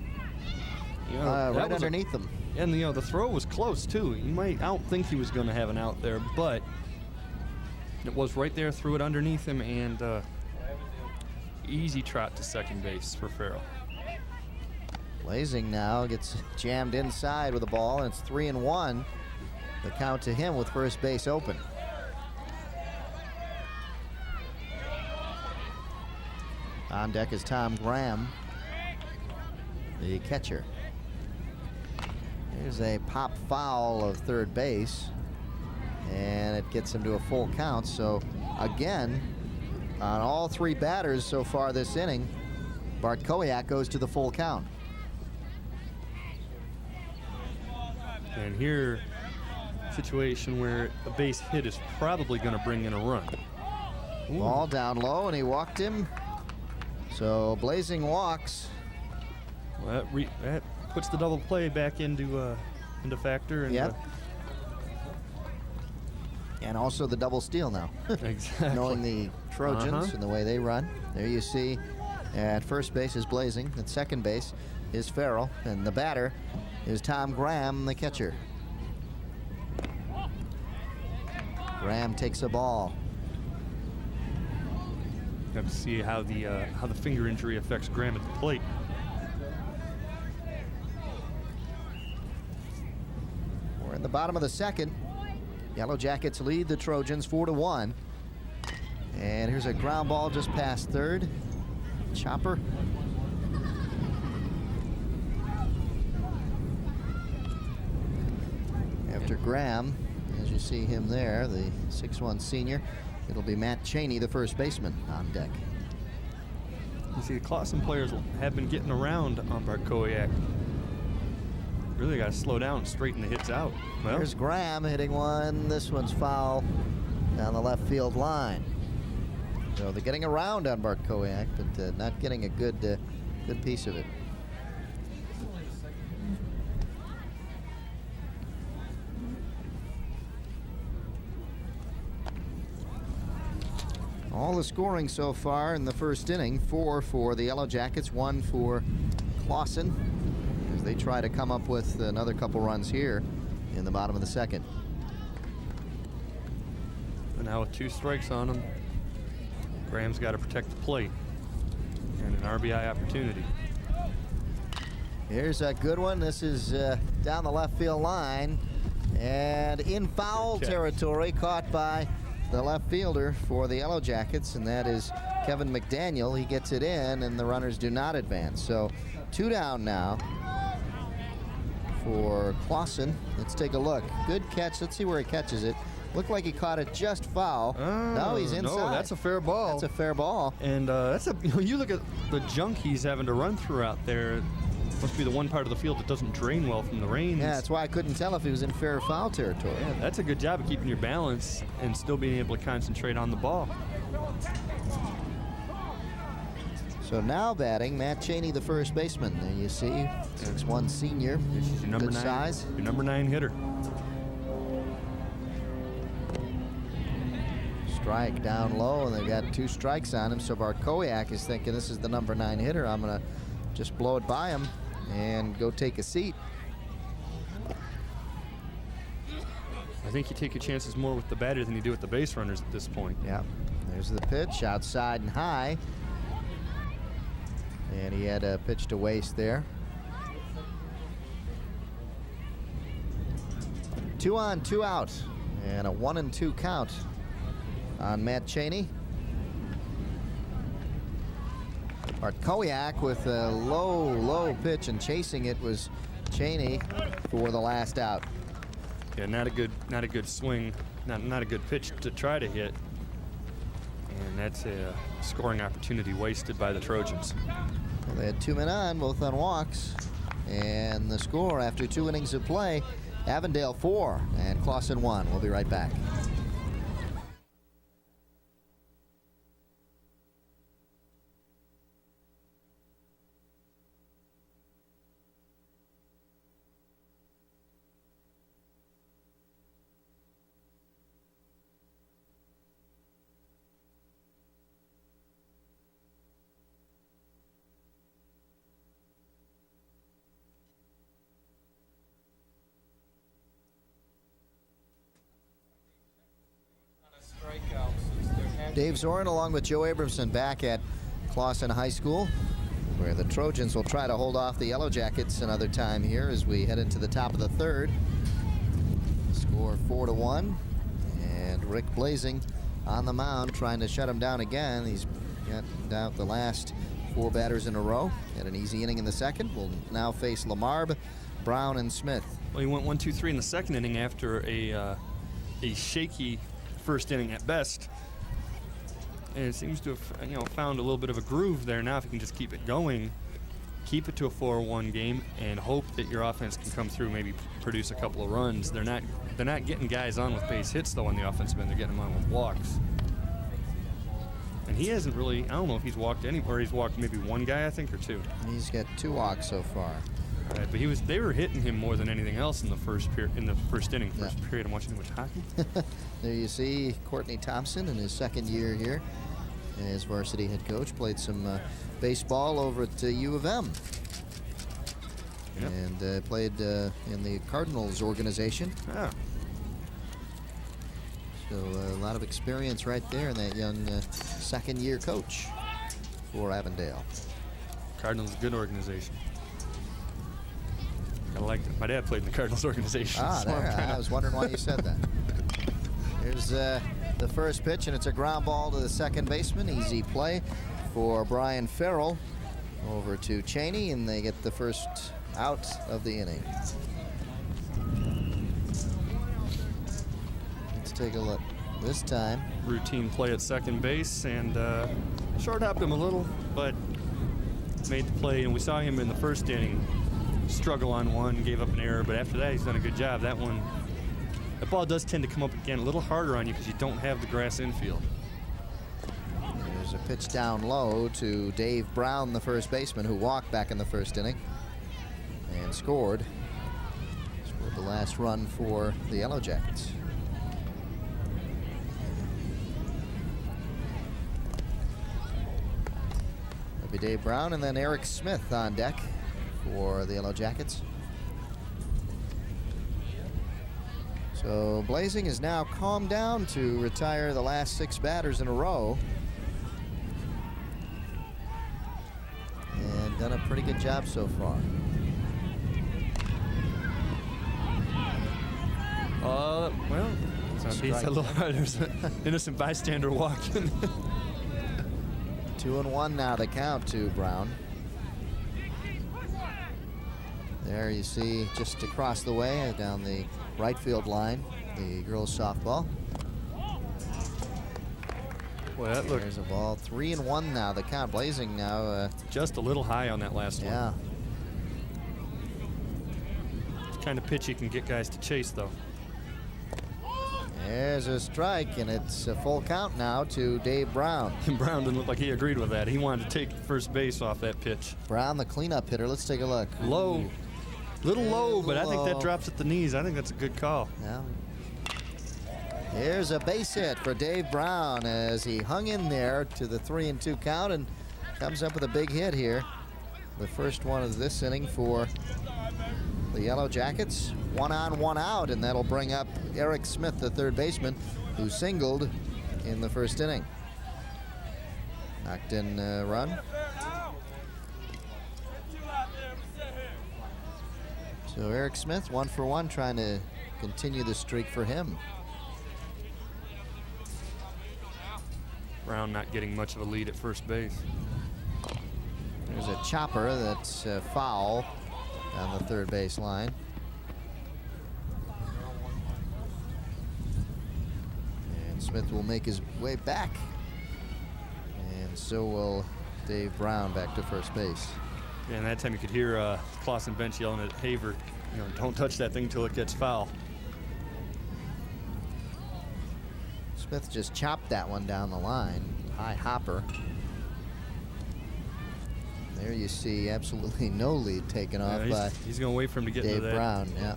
You know, Right underneath them. And the throw was close too. I don't think he was going to have an out there, but it was right there. Threw it underneath him, and easy trot to second base for Farrell. Blazing now gets jammed inside with the ball, and it's 3-1. The count to him with first base open. On deck is Tom Graham, the catcher. Here's a pop foul of third base, and it gets him to a full count. So again, on all three batters so far this inning, Bart Kowiak goes to the full count. And here, situation where a base hit is probably going to bring in a run. Ooh. Ball down low, and he walked him. So Blazing walks. Well, that puts the double play back into factor. And, Yep. And also the double steal now. Exactly. Knowing the Trojans and the way they run. There you see at first base is Blazing. At second base is Farrell. And the batter is Tom Graham, the catcher. Graham takes a ball. Have to see how the finger injury affects Graham at the plate. We're in the bottom of the second. Yellow Jackets lead the Trojans 4-1. And here's a ground ball just past third. Chopper. After Graham, as you see him there, the 6'1 senior, it'll be Matt Cheney, the first baseman, on deck. You see, the Clawson players have been getting around on Bart Kowiak. Really got to slow down and straighten the hits out. Well, Here's Graham hitting one. This one's foul down the left field line. So they're getting around on Bart Kowiak, but not getting a good piece of it. All the scoring so far in the first inning: 4 for the Yellow Jackets, 1 for Clawson, as they try to come up with another couple runs here in the bottom of the second. and now with 2 strikes on him, Graham's got to protect the plate and an RBI opportunity. Here's a good one. This is down the left field line and in foul territory, caught by the left fielder for the Yellow Jackets, and that is Kevin McDaniel. He gets it in, and the runners do not advance. So 2 down now for Clawson. Let's take a look. Good catch. Let's see where he catches it. Looked like he caught it just foul. No, he's inside. No, that's a fair ball. That's a fair ball. And that's a, you look at the junk he's having to run through out there. Must be the one part of the field that doesn't drain well from the rains. Yeah, that's why I couldn't tell if he was in fair or foul territory. Yeah, that's a good job of keeping your balance and still being able to concentrate on the ball. So now batting, Matt Cheney, the first baseman. There you see, 6'1 senior, This is your number good 9, size. your number 9 hitter. Strike down low, and they've got 2 strikes on him. So Bart Kowiak is thinking, this is the number 9 hitter. I'm going to just blow it by him and go take a seat. I think you take your chances more with the batter than you do with the base runners at this point. Yeah, there's the pitch, outside and high. And he had a pitch to waste there. 2 on, 2 out, and a 1-2 count on Matt Cheney. Bart Kowiak with a low pitch, and chasing it was Cheney for the last out. Yeah, not a good swing, not a good pitch to try to hit. And And that's a scoring opportunity wasted by the Trojans. Well, they had 2 men on, both on walks. And the score after 2 innings of play, Avondale 4 and Clawson 1. We'll be right back. Dave Zorin along with Joe Abramson back at Clawson High School, where the Trojans will try to hold off the Yellow Jackets another time here as we head into the top of the third. Score 4-1, and Rick Blazing on the mound trying to shut him down again. He's gotten out the last 4 batters in a row. Had an easy inning in the second. Will now face Lamarb, Brown, and Smith. Well, he went 1-2-3 in the second inning after a shaky first inning at best. And it seems to have, found a little bit of a groove there now. If you can just keep it going, keep it to a 4-1 game, and hope that your offense can come through, maybe produce a couple of runs. They're not getting guys on with base hits though on the offensive end. They're getting them on with walks. And he hasn't really. I don't know if he's walked anywhere. He's walked maybe 1 guy, I think, or 2. He's got 2 walks so far. Right, but they were hitting him more than anything else in the first inning. First period. I'm watching too much hockey. There you see Courtney Thompson in his second year here as varsity head coach. Played some baseball over at U of M. Yep. And played in the Cardinals organization. Yeah. So a lot of experience right there in that young second year coach for Avondale. Cardinals is a good organization. I liked it. My dad played in the Cardinals organization. So I was wondering why you said that. Here's the first pitch, and it's a ground ball to the second baseman. Easy play for Brian Farrell over to Cheney, and they get the first out of the inning. Let's take a look. This time, routine play at second base, and short-hopped him a little, but made the play. And we saw him in the first inning struggle on one, gave up an error, but after that he's done a good job. That ball does tend to come up again a little harder on you because you don't have the grass infield. There's a pitch down low to Dave Brown, the first baseman, who walked back in the first inning and scored the last run for the Yellow Jackets. That'll be Dave Brown, and then Eric Smith on deck for the Yellow Jackets. So Blazing is now calmed down to retire the last 6 batters in a row. And done a pretty good job so far. Well, there's an innocent bystander walking. 2-1 now the count to Brown. There you see just across the way down the right field line, the girls softball. Well, that looked. There's a ball. 3-1 now the count. Blazing now. Just a little high on that last one. Yeah. It's the kind of pitch you can get guys to chase, though. There's a strike, and it's a full count now to Dave Brown. Brown didn't look like he agreed with that. He wanted to take first base off that pitch. Brown, the cleanup hitter. Let's take a look. Low. Little low, but I think low. that drops at the knees. I think that's a good call. Yeah. Here's a base hit for Dave Brown as he hung in there to the 3-2 count and comes up with a big hit here. The first one of this inning for the Yellow Jackets. 1 on, 1 out, and that'll bring up Eric Smith, the third baseman, who singled in the first inning. Knocked in run. So Eric Smith, 1 for 1, trying to continue the streak for him. Brown not getting much of a lead at first base. There's a chopper that's foul on the third base line. And Smith will make his way back so will Dave Brown back to first base. Yeah, and that time you could hear Clawson bench yelling at Haver, don't touch that thing till it gets foul. Smith just chopped that one down the line. High hopper. There you see absolutely no lead taken off by he's going to wait for him to get Dave into that. Brown. Yeah.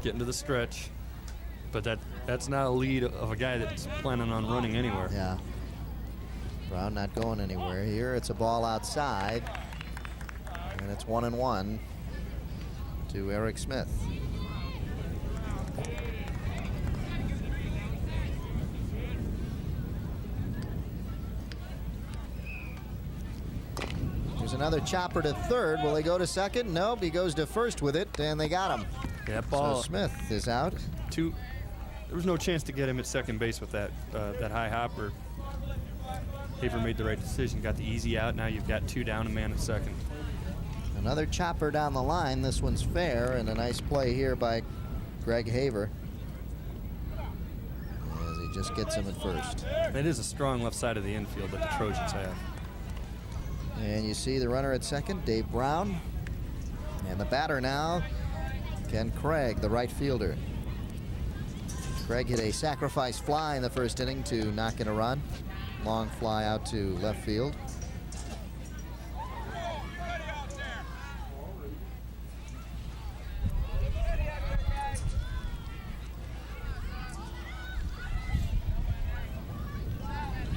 Get into the stretch. But that's not a lead of a guy that's planning on running anywhere. Yeah. Brown not going anywhere here. It's a ball outside. And it's 1-1 to Eric Smith. There's another chopper to third. Will he go to second? Nope, he goes to first with it, and they got him. Yeah, that ball. So Smith is out. There was no chance to get him at second base with that high hopper. Haver made the right decision, got the easy out. Now you've got 2 down, a man at second. Another chopper down the line. This one's fair, and a nice play here by Greg Haver as he just gets him at first. That is a strong left side of the infield that the Trojans have. And you see the runner at second, Dave Brown. And the batter now, Ken Craig, the right fielder. Craig hit a sacrifice fly in the first inning to knock in a run. Long fly out to left field.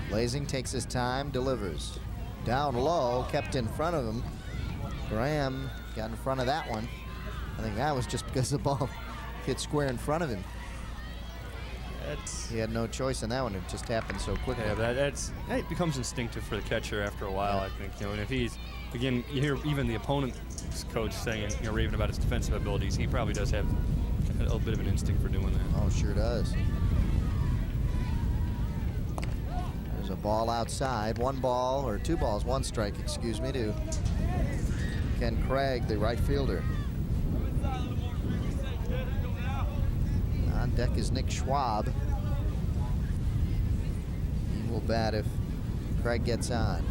Blazing takes his time, delivers. Down low, kept in front of him. Graham got in front of that one. I think that was just because the ball hit square in front of him. He had no choice in that one. It just happened so quickly. Yeah, it becomes instinctive for the catcher after a while, I think. And if he's, again, you hear even the opponent's coach saying, raving about his defensive abilities. He probably does have a little bit of an instinct for doing that. Oh, sure does. There's a ball outside. 2 balls, 1 strike, excuse me, to Ken Craig, the right fielder. On deck is Nick Schwab. He will bat if Craig gets on.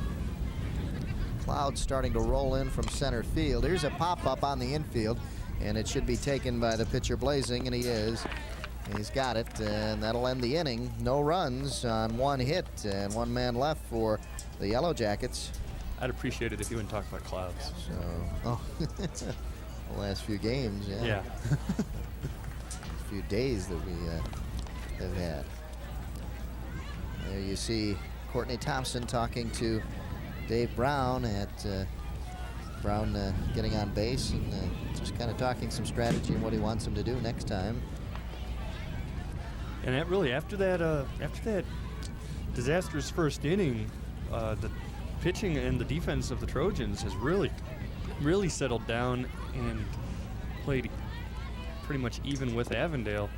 Cloud starting to roll in from center field. Here's a pop-up on the infield, and it should be taken by the pitcher Blazing, and he is. He's got it, and that'll end the inning. No runs on 1 hit, and 1 man left for the Yellow Jackets. I'd appreciate it if you wouldn't talk about Clouds. So, the last few games, yeah. Yeah. Few days that we have had. There you see Courtney Thompson talking to Dave Brown at Brown getting on base and just kind of talking some strategy and what he wants him to do next time. And that really, after that disastrous first inning, the pitching and the defense of the Trojans has really settled down and played pretty much even with Avondale.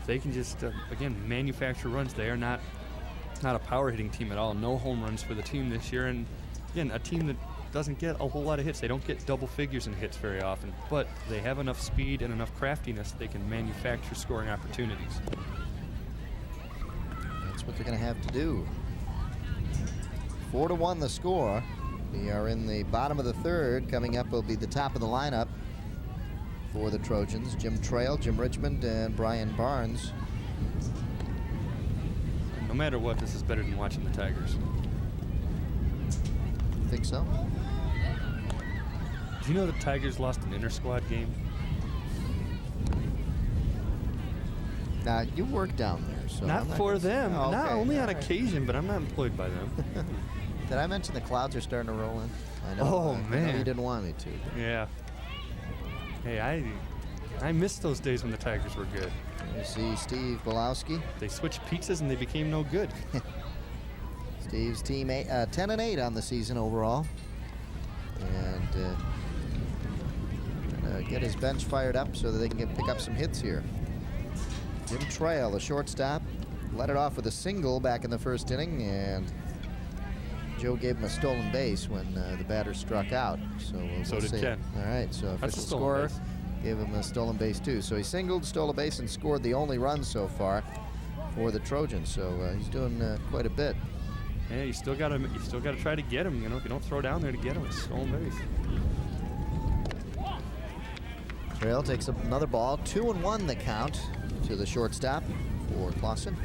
They can just again manufacture runs. They are not a power hitting team at all. No home runs for the team this year, and again a team that doesn't get a whole lot of hits. They don't get double figures in hits very often, but they have enough speed and enough craftiness they can manufacture scoring opportunities. That's what they're going to have to do. 4-1 the score. We are in the bottom of the third. Coming up will be the top of the lineup for the Trojans. Jim Trail, Jim Richmond, and Brian Barnes. No matter what, this is better than watching the Tigers. Think so? Do you know the Tigers lost an inter-squad game? Now, you work down there, so... Not for them. Oh, okay. Not only on occasion, but I'm not employed by them. Did I mention the Clouds are starting to roll in? I know. Oh, I know man. you didn't want me to. Yeah. Hey, I missed those days when the Tigers were good. You see Steve Belowski. They switched pizzas and they became no good. Steve's team 10-8 on the season overall. And get his bench fired up so that they can pick up some hits here. Jim Trail, the shortstop, led it off with a single back in the first inning, and Joe gave him a stolen base when the batter struck out. So we'll did see. Ken. All right, so That's official a stolen scorer base. gave him a stolen base too. So he singled, stole a base, and scored the only run so far for the Trojans. So he's doing quite a bit. Yeah, you still gotta try to get him. You know, if you don't throw down there to get him, it's stolen base. Trail takes up another ball. 2-1 the count to the shortstop for Clawson.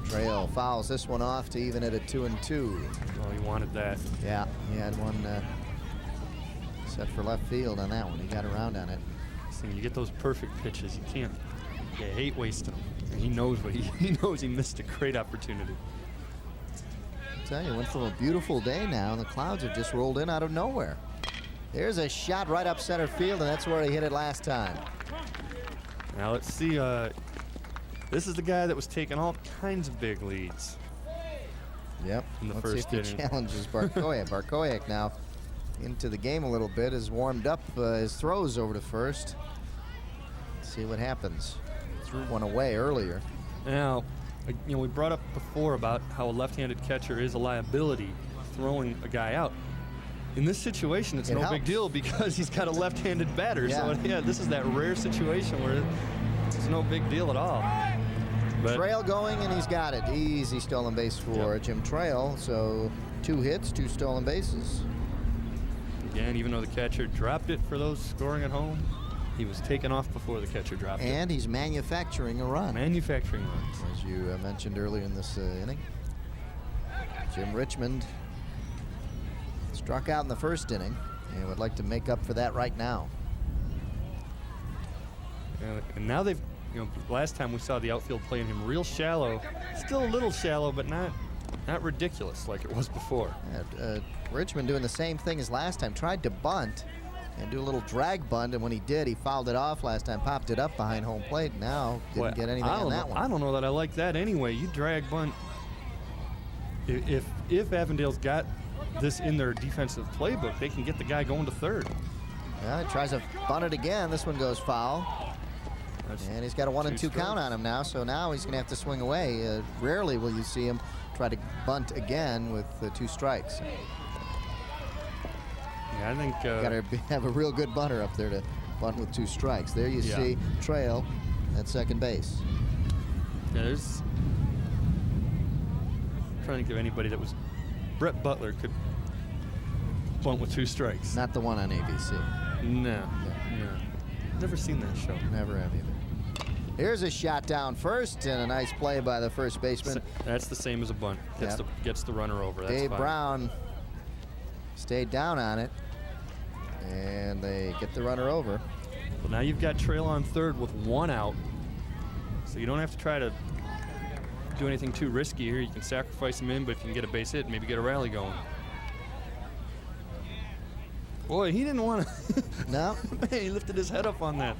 Trail fouls this one off to even it at 2-2. Oh, he wanted that. Yeah, he had one set for left field on that one. He got around on it. So you get those perfect pitches. You hate wasting them. And he knows he knows he missed a great opportunity. I tell you, went from a beautiful day now, and the clouds have just rolled in out of nowhere. There's a shot right up center field, and that's where he hit it last time. Now let's see. This is the guy that was taking all kinds of big leads. Yep. In the Let's first see if he inning. challenges Barkoyak. Barkoyak now into the game a little bit, has warmed up his throws over to first. Let's see what happens. Threw one away earlier. Now, you know, we brought up before about how a left-handed catcher is a liability throwing a guy out. In this situation, it's It no helps. big deal because he's got a left-handed batter. Yeah. So, yeah, this is that rare situation where it's no big deal at all. But Trail going, and he's got it. Easy stolen base for Jim Trail. So 2 hits, 2 stolen bases. again, even though the catcher dropped it for those scoring at home, he was taken off before the catcher dropped it. And he's manufacturing a run. Manufacturing runs. As you mentioned earlier in this inning, Jim Richmond struck out in the first inning and would like to make up for that right now. And now they've, you know, last time we saw the outfield playing him real shallow, still a little shallow, but not ridiculous like it was before. Richmond doing the same thing as last time, tried to bunt and do a little drag bunt, and when he did, he fouled it off last time, popped it up behind home plate. Now didn't get anything on that one. I don't know that I like that anyway. You drag bunt. If Avondale's got this in their defensive playbook, they can get the guy going to third. Yeah, he tries to bunt it again. This one goes foul. And he's got a 1-2 count on him now, so now he's going to have to swing away. Rarely will you see him try to bunt again with 2 strikes. Yeah, I think Got to have a real good bunter up there to bunt with 2 strikes. There you see Trail at second base. yeah, there's. I'm trying to think of anybody that was. Brett Butler could bunt with 2 strikes. Not the one on ABC. No. Never seen that show. Never have either. Here's a shot down first, and a nice play by the first baseman. That's the same as a bunt. Gets the runner over. That's Dave fine. Brown stayed down on it, and they get the runner over. Well, now you've got Trail on third with 1 out, so you don't have to try to do anything too risky here. You can sacrifice him in, but if you can get a base hit, maybe get a rally going. Boy, he didn't want to. No. He lifted his head up on that.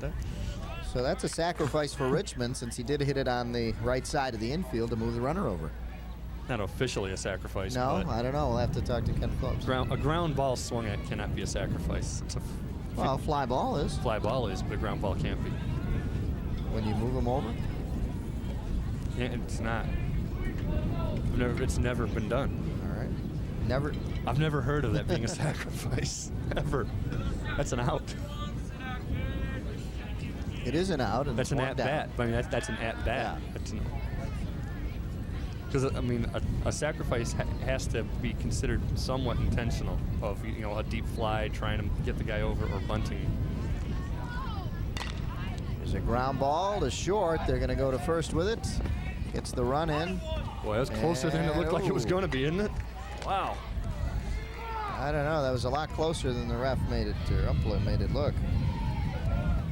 So that's a sacrifice for Richmond, since he did hit it on the right side of the infield to move the runner over. Not officially a sacrifice. No, but I don't know. We'll have to talk to Ken Phillips. a ground ball swung at cannot be a sacrifice. It's a Well, fly ball is. fly ball is, but a ground ball can't be. When you move him over? Yeah, it's not. It's never been done. All right. Never. I've never heard of that being a sacrifice, ever. That's an out. It is an out, and That's it's an one at down. bat. I mean, that's an at bat. Yeah. Because I mean, a sacrifice has to be considered somewhat intentional. Of a deep fly, trying to get the guy over, or bunting. There's a ground ball to short. They're going to go to first with it. Gets the run in. Boy, that was closer than it looked like it was Ooh. going to be, isn't it? Wow. I don't know. That was a lot closer than the ref made it, or umpire made it look.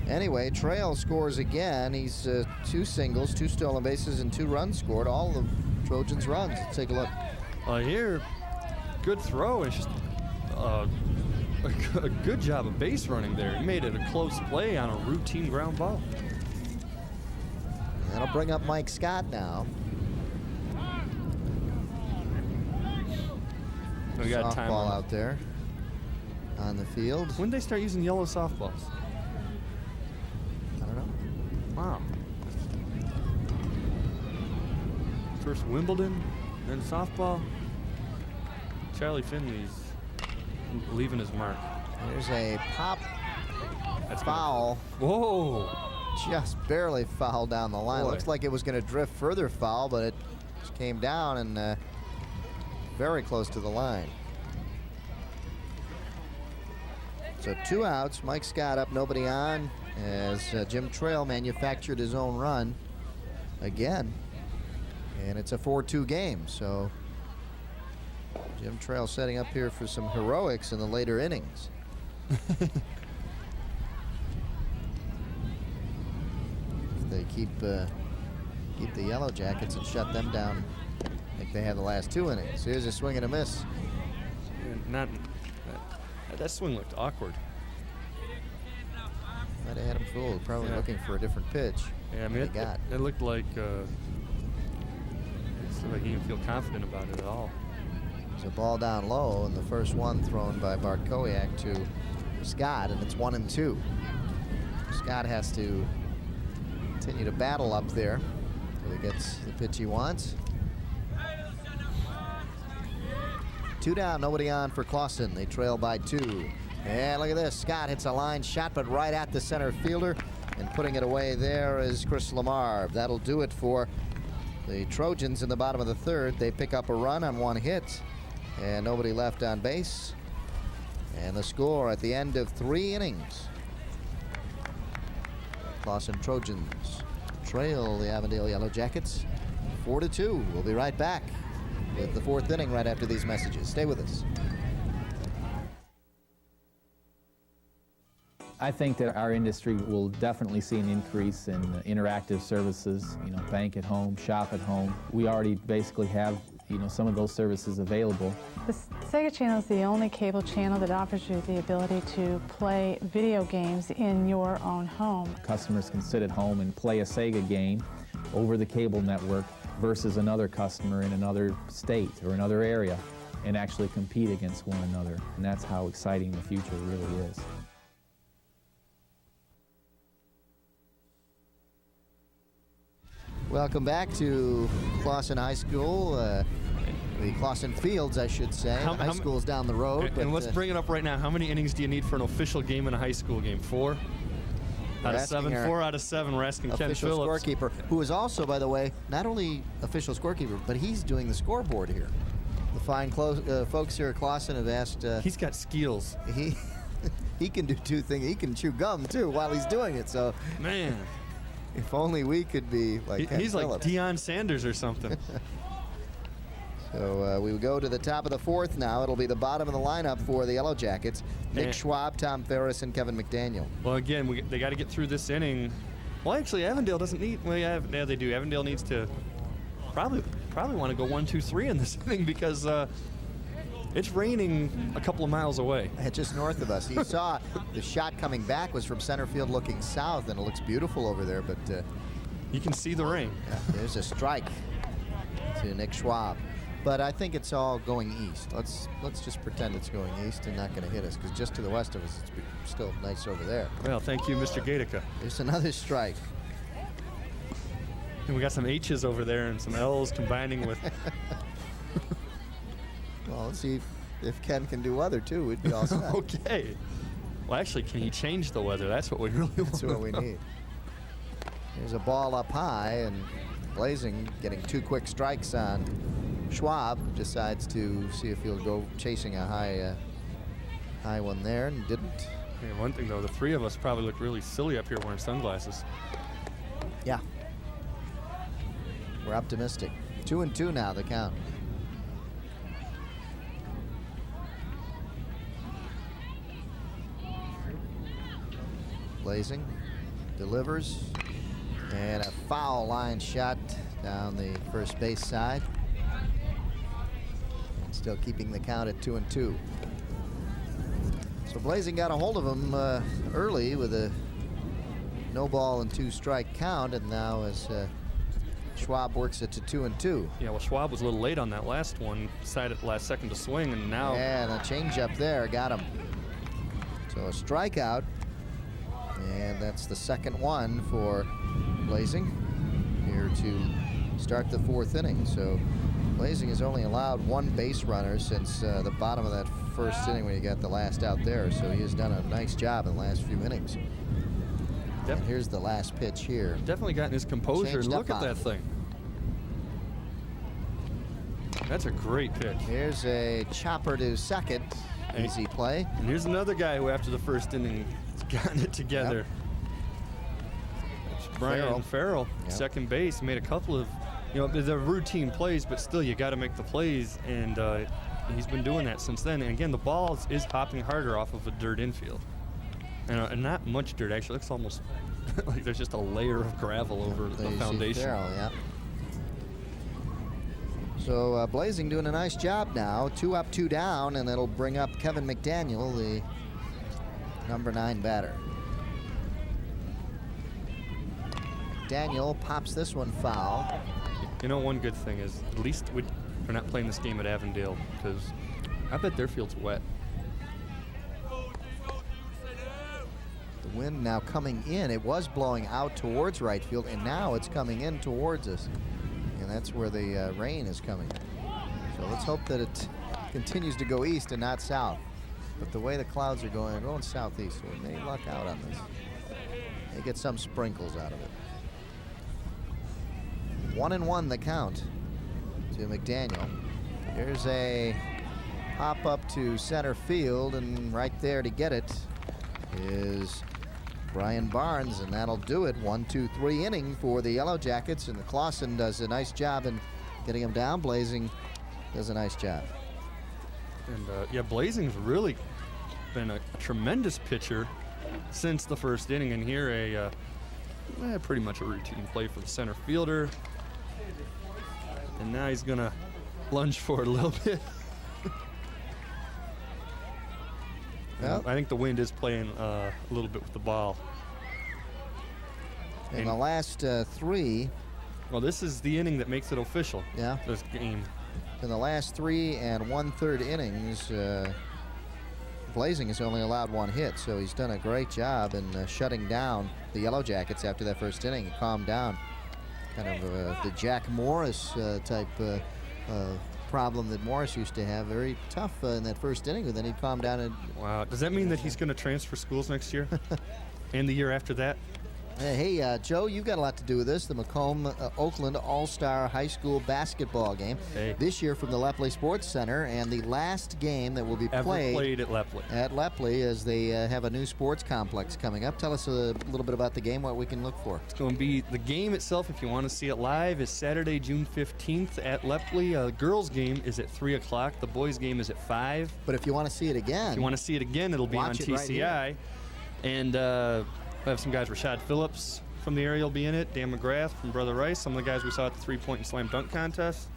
Anyway, Trail scores again. He's 2 singles, 2 stolen bases, and 2 runs scored. All the Trojans' runs. Let's take a look. Here, good throw. It's just a good job of base running there. He made it a close play on a routine ground ball. That'll bring up Mike Scott now. We got time Softball out there on the field. When did they start using yellow softballs? I don't know. Wow. First Wimbledon, then softball. Charlie Finley's leaving his mark. There's a pop That's foul. Whoa. Just barely foul down the line. Boy. Looks like it was going to drift further foul, but it just came down and very close to the line. So 2 outs. Mike Scott up, nobody on, as Jim Trail manufactured his own run again. And it's a 4-2 game. So Jim Trail setting up here for some heroics in the later innings. If they keep the Yellow Jackets and shut them down like they had the last 2 innings. Here's a swing and a miss. That swing looked awkward. Might have had him fooled. Probably looking for a different pitch. Yeah, I mean, it looked like he didn't feel confident about it at all. There's a ball down low, and the first one thrown by Bart Kowiak to Scott, and it's 1-2. Scott has to continue to battle up there until he gets the pitch he wants. 2 down, nobody on for Clawson. They trail by 2. And look at this. Scott hits a line shot, but right at the center fielder. And putting it away there is Chris Lamar. That'll do it for the Trojans in the bottom of the 3rd. They pick up a run on 1 hit. And nobody left on base. And the score at the end of 3 innings. Clawson Trojans trail the Avondale Yellow Jackets 4-2. We'll be right back with the 4th inning right after these messages. Stay with us. I think that our industry will definitely see an increase in interactive services, bank at home, shop at home. We already basically have, some of those services available. The Sega Channel is the only cable channel that offers you the ability to play video games in your own home. Customers can sit at home and play a Sega game over the cable network versus another customer in another state or another area and actually compete against one another. And that's how exciting the future really is. Welcome back to Clawson High School. The Clawson Fields, I should say. High school's down the road. And let's bring it up right now. How many innings do you need for an official game in a high school game? 4? Out of 7, 4 out of 7. We're asking Ken Phillips. Official scorekeeper, who is also, by the way, not only official scorekeeper, but he's doing the scoreboard here. The fine folks here at Clawson have asked. He's got skills. He can do 2 things. He can chew gum too while he's doing it. So, man, if only we could be like Ken he's Phillips. like Deion Sanders or something. So we go to the top of the 4th now. It'll be the bottom of the lineup for the Yellow Jackets. Nick Schwab, Tom Ferris, and Kevin McDaniel. Well, again, they got to get through this inning. Well, actually, Avondale doesn't need. Well, yeah, they do. Avondale needs to probably want to go 1-2-3 in this inning because it's raining a couple of miles away. Just north of us. You saw the shot coming back was from center field looking south, and it looks beautiful over there. But you can see the rain. Yeah, there's a strike to Nick Schwab. But I think it's all going east. Let's just pretend it's going east and not going to hit us, because just to the west of us, it's still nice over there. Well, thank you, Mr. Gatica. There's another strike. And we got some H's over there and some L's combining with. Well, let's see if Ken can do weather too. We'd be all set. Okay. Well, actually, can he change the weather? That's what we really want. That's what we need. There's a ball up high, and Blazing getting 2 quick strikes on Schwab. Decides to see if he'll go chasing a high one there, and didn't. Yeah, one thing though, the 3 of us probably look really silly up here wearing sunglasses. Yeah. We're optimistic. 2-2 now, the count. Blazing delivers, and a foul line shot down the first base side. And still keeping the count at 2-2. So Blazing got a hold of him early with a no ball and 2 strike count, and now as Schwab works it to 2-2. Yeah, well, Schwab was a little late on that last one, decided at the last second to swing, and now. Yeah, and a change up there got him. So a strikeout. And that's the second one for Blazing here to start the 4th inning. So Blazing has only allowed 1 base runner since the bottom of that first inning when he got the last out there, so he has done a nice job in the last few innings. And here's the last pitch here. Definitely gotten his composure. Changed Look up at on that it. thing. That's a great pitch. Here's a chopper to second. Easy play. And here's another guy who, after the first inning, has gotten it together. It's Brian Farrell, second base, made a couple of, they're routine plays, but still, you got to make the plays, and he's been doing that since then. And again, the ball is hopping harder off of a dirt infield, and not much dirt actually. It's almost like there's just a layer of gravel over the foundation. Farrell, yeah. So Blazing doing a nice job now. 2 up, 2 down, and it'll bring up Kevin McDaniel, the number 9 batter. McDaniel pops this one foul. One good thing is at least we're not playing this game at Avondale, because I bet their field's wet. The wind now coming in. It was blowing out towards right field, and now it's coming in towards us. And that's where the rain is coming. So let's hope that it continues to go east and not south. But the way the clouds are going, they're going southeast, so we may luck out on this. May get some sprinkles out of it. 1-1 the count to McDaniel. Here's a hop up to center field, and right there to get it is Brian Barnes, and that'll do it. 1-2-3 inning for the Yellow Jackets, and the Clawson does a nice job in getting him down. Blazing does a nice job. And Blazing's really been a tremendous pitcher since the first inning, and here pretty much a routine play for the center fielder. And now he's gonna lunge for it a little bit. Well, I think the wind is playing a little bit with the ball. In the last 3. Well, this is the inning that makes it official. Yeah. This game. In the last 3 1/3 innings, Blazing has only allowed 1 hit, so he's done a great job in shutting down the Yellow Jackets after that first inning. He calmed down. Kind of the Jack Morris type problem that Morris used to have. Very tough in that first inning, but then he'd calm down. And wow. Does that mean that he's going to transfer schools next year? And the year after that? Hey, Joe, you've got a lot to do with this. The Macomb-Oakland All-Star High School basketball game. This year from the Lepley Sports Center, and the last game that will be played at Lepley. At Lepley, as they have a new sports complex coming up. Tell us a little bit about the game, what we can look for. It's going to be the game itself, if you want to see it live, is Saturday, June 15th at Lepley. The girls' game is at 3 o'clock. The boys' game is at 5. But if you want to see it again, it'll be on TCI. Right, and we have some guys. Rashad Phillips from the area will be in it. Dan McGrath from Brother Rice. Some of the guys we saw at the 3-point and slam dunk contest.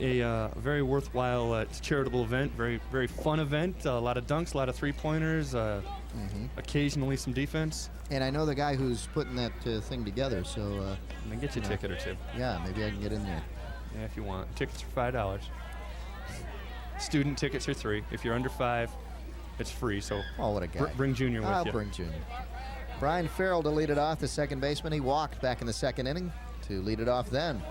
A very worthwhile it's a charitable event. Very, very fun event. A lot of dunks, a lot of 3-pointers. Occasionally some defense. And I know the guy who's putting that thing together. So and then get you a ticket or two. Yeah, maybe I can get in there. Yeah, if you want. Tickets are $5. Student tickets are $3. If you're under 5, it's free. So what a guy. Bring Junior with you. I'll bring Junior. Brian Farrell to lead it off, the second baseman. He walked back in the second inning to lead it off then.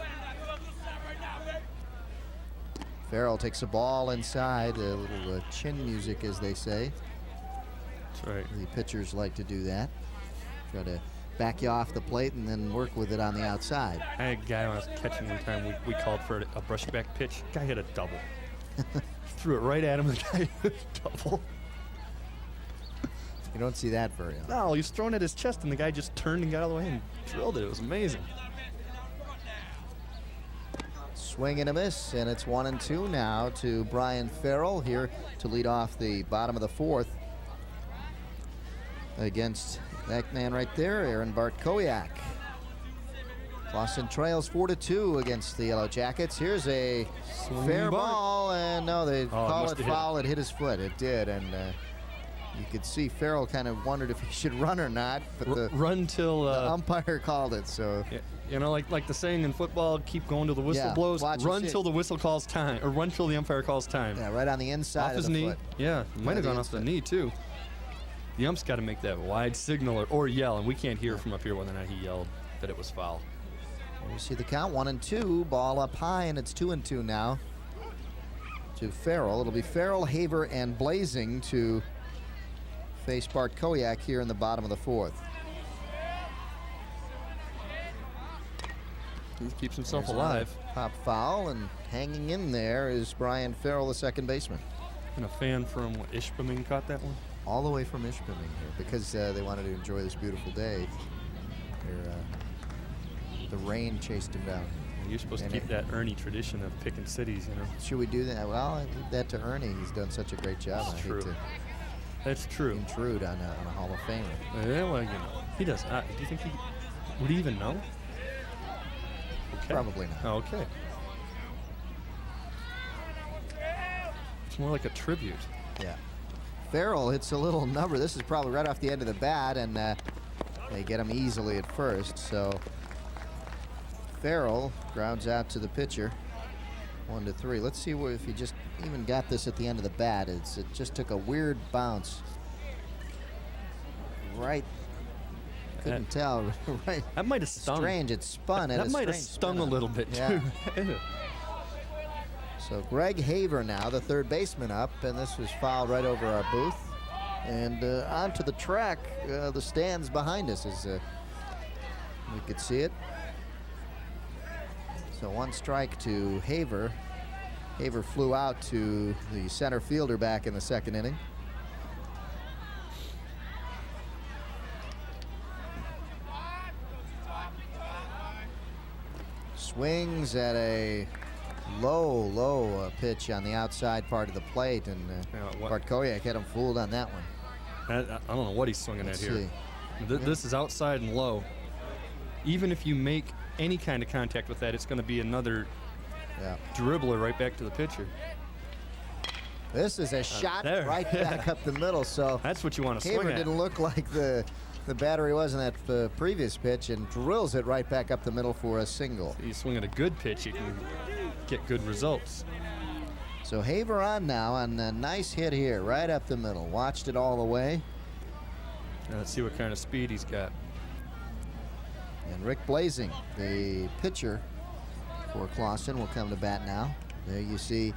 Farrell takes a ball inside, a little chin music, as they say. That's right. The pitchers like to do that. Try to back you off the plate and then work with it on the outside. I had a guy when I was catching one time, we called for a brushback pitch. Guy hit a double. Threw it right at him, the guy hit a double. You don't see that very often. No, he was thrown at his chest, and the guy just turned and got out of the way and drilled it. It was amazing. Swing and a miss, and it's 1-2 now to Brian Farrell here to lead off the bottom of the 4th against that man right there, Aaron Bartkowiak. Clawson trails 4-2 against the Yellow Jackets. Here's a fair ball, and no, they call it foul. It hit his foot. It did, and you could see Farrell kind of wondered if he should run or not, but run till the umpire called it. So like the saying in football, keep going till the whistle blows. Run till the whistle calls time, or run till the umpire calls time. Yeah, right on the inside off his of the knee. Foot. Yeah, might have gone off the knee too. The ump's got to make that wide signal or yell, and we can't hear from up here whether or not he yelled that it was foul. You see the count, 1-2, ball up high, and it's 2-2 now. to Farrell. It'll be Farrell, Haver, and Blazing to face Bart Kowiak here in the bottom of the 4th. He keeps himself There's alive. another pop foul, and hanging in there is Brian Farrell, the second baseman. And a fan from Ishpeming caught that one. All the way from Ishpeming here because they wanted to enjoy this beautiful day. The rain chased him down. You're supposed to keep that Ernie tradition of picking cities, you know. Should we do that? Well, I leave that to Ernie. He's done such a great job. That's I true. hate to That's true. intrude on a Hall of Famer. Yeah, well, you know, he does not. Do you think would he even know? Okay. Probably not. Oh, okay. It's more like a tribute. Yeah. Farrell hits a little number. This is probably right off the end of the bat, and they get him easily at first. So Farrell grounds out to the pitcher. 1-3. Let's see if he just even got this at the end of the bat. It just took a weird bounce. Right. Couldn't tell. Right. That might have stung. Strange. It spun. That might have stung a little bit, yeah. too. So Greg Haver now, the third baseman up, and this was fouled right over our booth. And onto the track, the stands behind us, as we could see it. So 1 strike to Haver. Haver flew out to the center fielder back in the second inning. Swings at a low pitch on the outside part of the plate, and Bart Kowiak had him fooled on that one. I don't know what he's swinging Let's at here. see. This is outside and low. Even if you make any kind of contact with that, it's going to be another dribbler right back to the pitcher. This is a shot there. right back up the middle. So that's what you want to swing Haver at. didn't look like the battery was in that previous pitch, and drills it right back up the middle for a single. You swing at a good pitch, you can get good results. So Haver on now on a nice hit here, right up the middle. Watched it all the way. Now let's see what kind of speed he's got. And Rick Blazing, the pitcher for Clawson, will come to bat now. There you see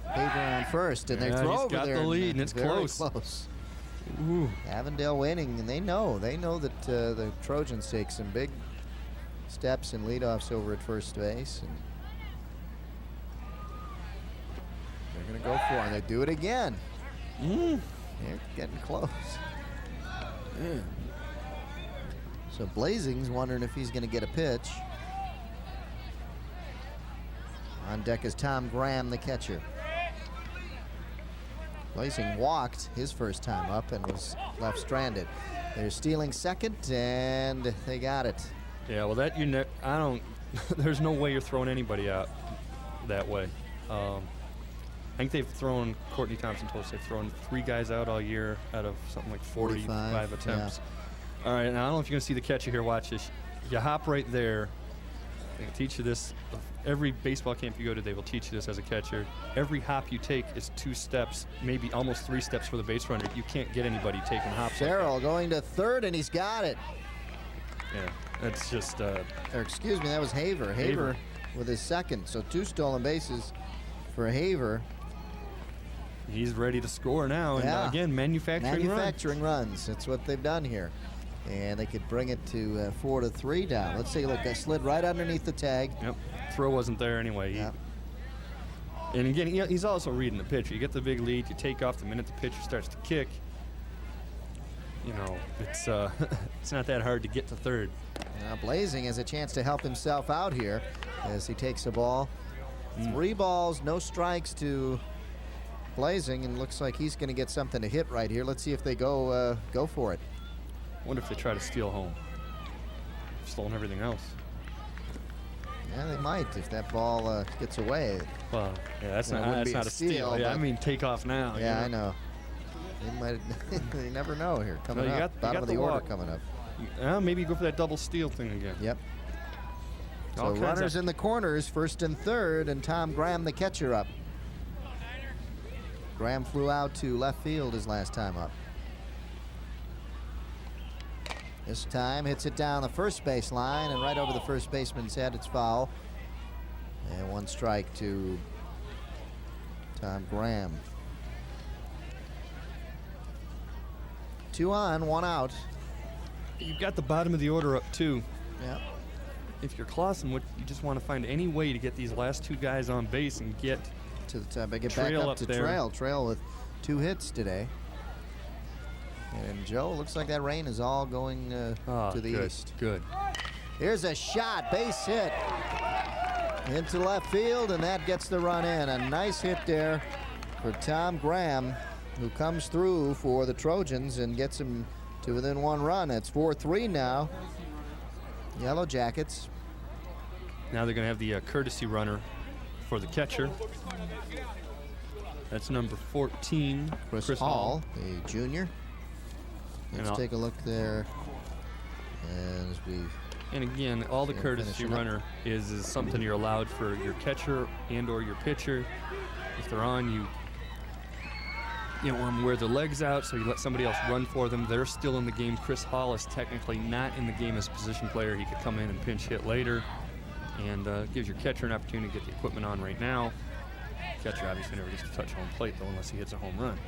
Haver on first, and they throw he's over got there. The lead, and it's very close. Ooh. Avondale winning, and they know that the Trojans take some big steps and leadoffs over at first base, and they're going to go for it. And they do it again. They're getting close. So Blazing's wondering if he's going to get a pitch. On deck is Tom Graham, the catcher. Blazing walked his first time up and was left stranded. They're stealing second, and they got it. Yeah, well, I don't. There's no way you're throwing anybody out that way. I think they've thrown, Courtney Thompson told us they've thrown 3 guys out all year out of something like 45 attempts. Yeah. All right, now I don't know if you're going to see the catcher here. Watch this. You hop right there. They can teach you this. Every baseball camp you go to, they will teach you this as a catcher. Every hop you take is 2 steps, maybe almost 3 steps for the base runner. You can't get anybody taking hops. Farrell going to third, and he's got it. Yeah, that's just... or excuse me, that was Haver. Haver with his second. So 2 stolen bases for Haver. He's ready to score now. And again, manufacturing runs. That's what they've done here. And they could bring it to 4-3 down. Let's take a look. That slid right underneath the tag. Yep. Throw wasn't there anyway. Yep. And again, he's also reading the pitcher. You get the big lead, you take off the minute the pitcher starts to kick. You know, it's it's not that hard to get to third. Now Blazing has a chance to help himself out here as he takes the ball. 3 balls, no strikes to Blazing, and looks like he's going to get something to hit right here. Let's see if they go for it. Wonder if they try to steal home. Stolen everything else. Yeah, they might if that ball gets away. Well, yeah, that's not a steal. Yeah, I mean take off now. Yeah, I know. They might. They never know here. Coming up, bottom of the order coming up. Maybe you go for that double steal thing again. Yep. So runners in the corners, first and third, and Tom Graham, the catcher, up. Graham flew out to left field his last time up. This time hits it down the first base line and right over the first baseman's head. It's foul. And 1 strike to Tom Graham. 2 on, 1 out. You've got the bottom of the order up, too. Yep. If you're Clawson, you just want to find any way to get these last 2 guys on base and get To the top. I get Trail back up up to there. Trail. Trail with 2 hits today. And Joe, looks like that rain is all going to the east. Good. Here's a shot, base hit into left field, and that gets the run in. A nice hit there for Tom Graham, who comes through for the Trojans and gets him to within 1 run. It's 4-3 now. Yellow Jackets. Now they're going to have the courtesy runner for the catcher. That's number 14, Chris Hall, a junior. Let's And take a look there as we. And again, all the Yeah, courtesy finishing up. runner is something you're allowed for your catcher and or your pitcher. If they're on, you don't want them to wear their legs out, so you let somebody else run for them. They're still in the game. Chris Hall is technically not in the game as a position player. He could come in and pinch hit later, and gives your catcher an opportunity to get the equipment on right now. Catcher obviously never gets to touch home plate, though, unless he hits a home run.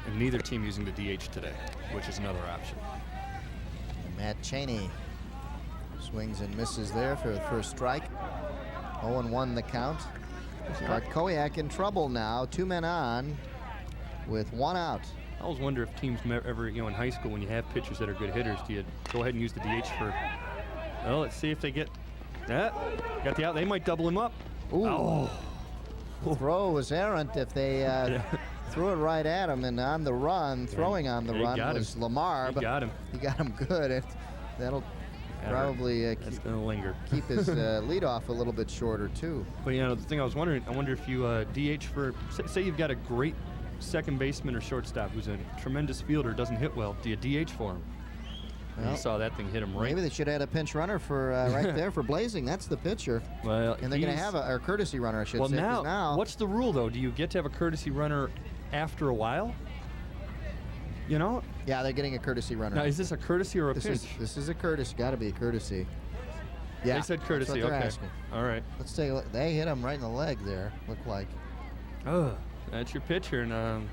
And neither team using the DH today, which is another option. Matt Cheney swings and misses there for the first strike. 0-1 the count. Bartkowiak in trouble now. 2 men on with 1 out. I always wonder if teams ever, in high school, when you have pitchers that are good hitters, do you go ahead and use the DH for, well, let's see if they get that. Got the out. They might double him up. Ooh. Oh. Throw was errant if they threw it right at him, and on the run, throwing on the He run got was him. Lamar. He but got him. He got him good. That'll probably That's going to linger. keep his leadoff a little bit shorter, too. But, the thing I was wondering, I wonder if you DH for, say you've got a great second baseman or shortstop who's a tremendous fielder, doesn't hit well, do you DH for him? And Well, you saw that thing hit him right. Maybe they should add a pinch runner for right there for Blazing. That's the pitcher. Well, And they're going to have a courtesy runner, I should well, say. 'cause now what's the rule, though? Do you get to have a courtesy runner after a while? Yeah, they're getting a courtesy runner. Now, is this a courtesy or a this pinch? is a courtesy. Got to be a courtesy. Yeah, They said courtesy. That's what they're Okay. asking. All right. Let's take a look. They hit him right in the leg there. Looked like. Oh, that's your pitcher, and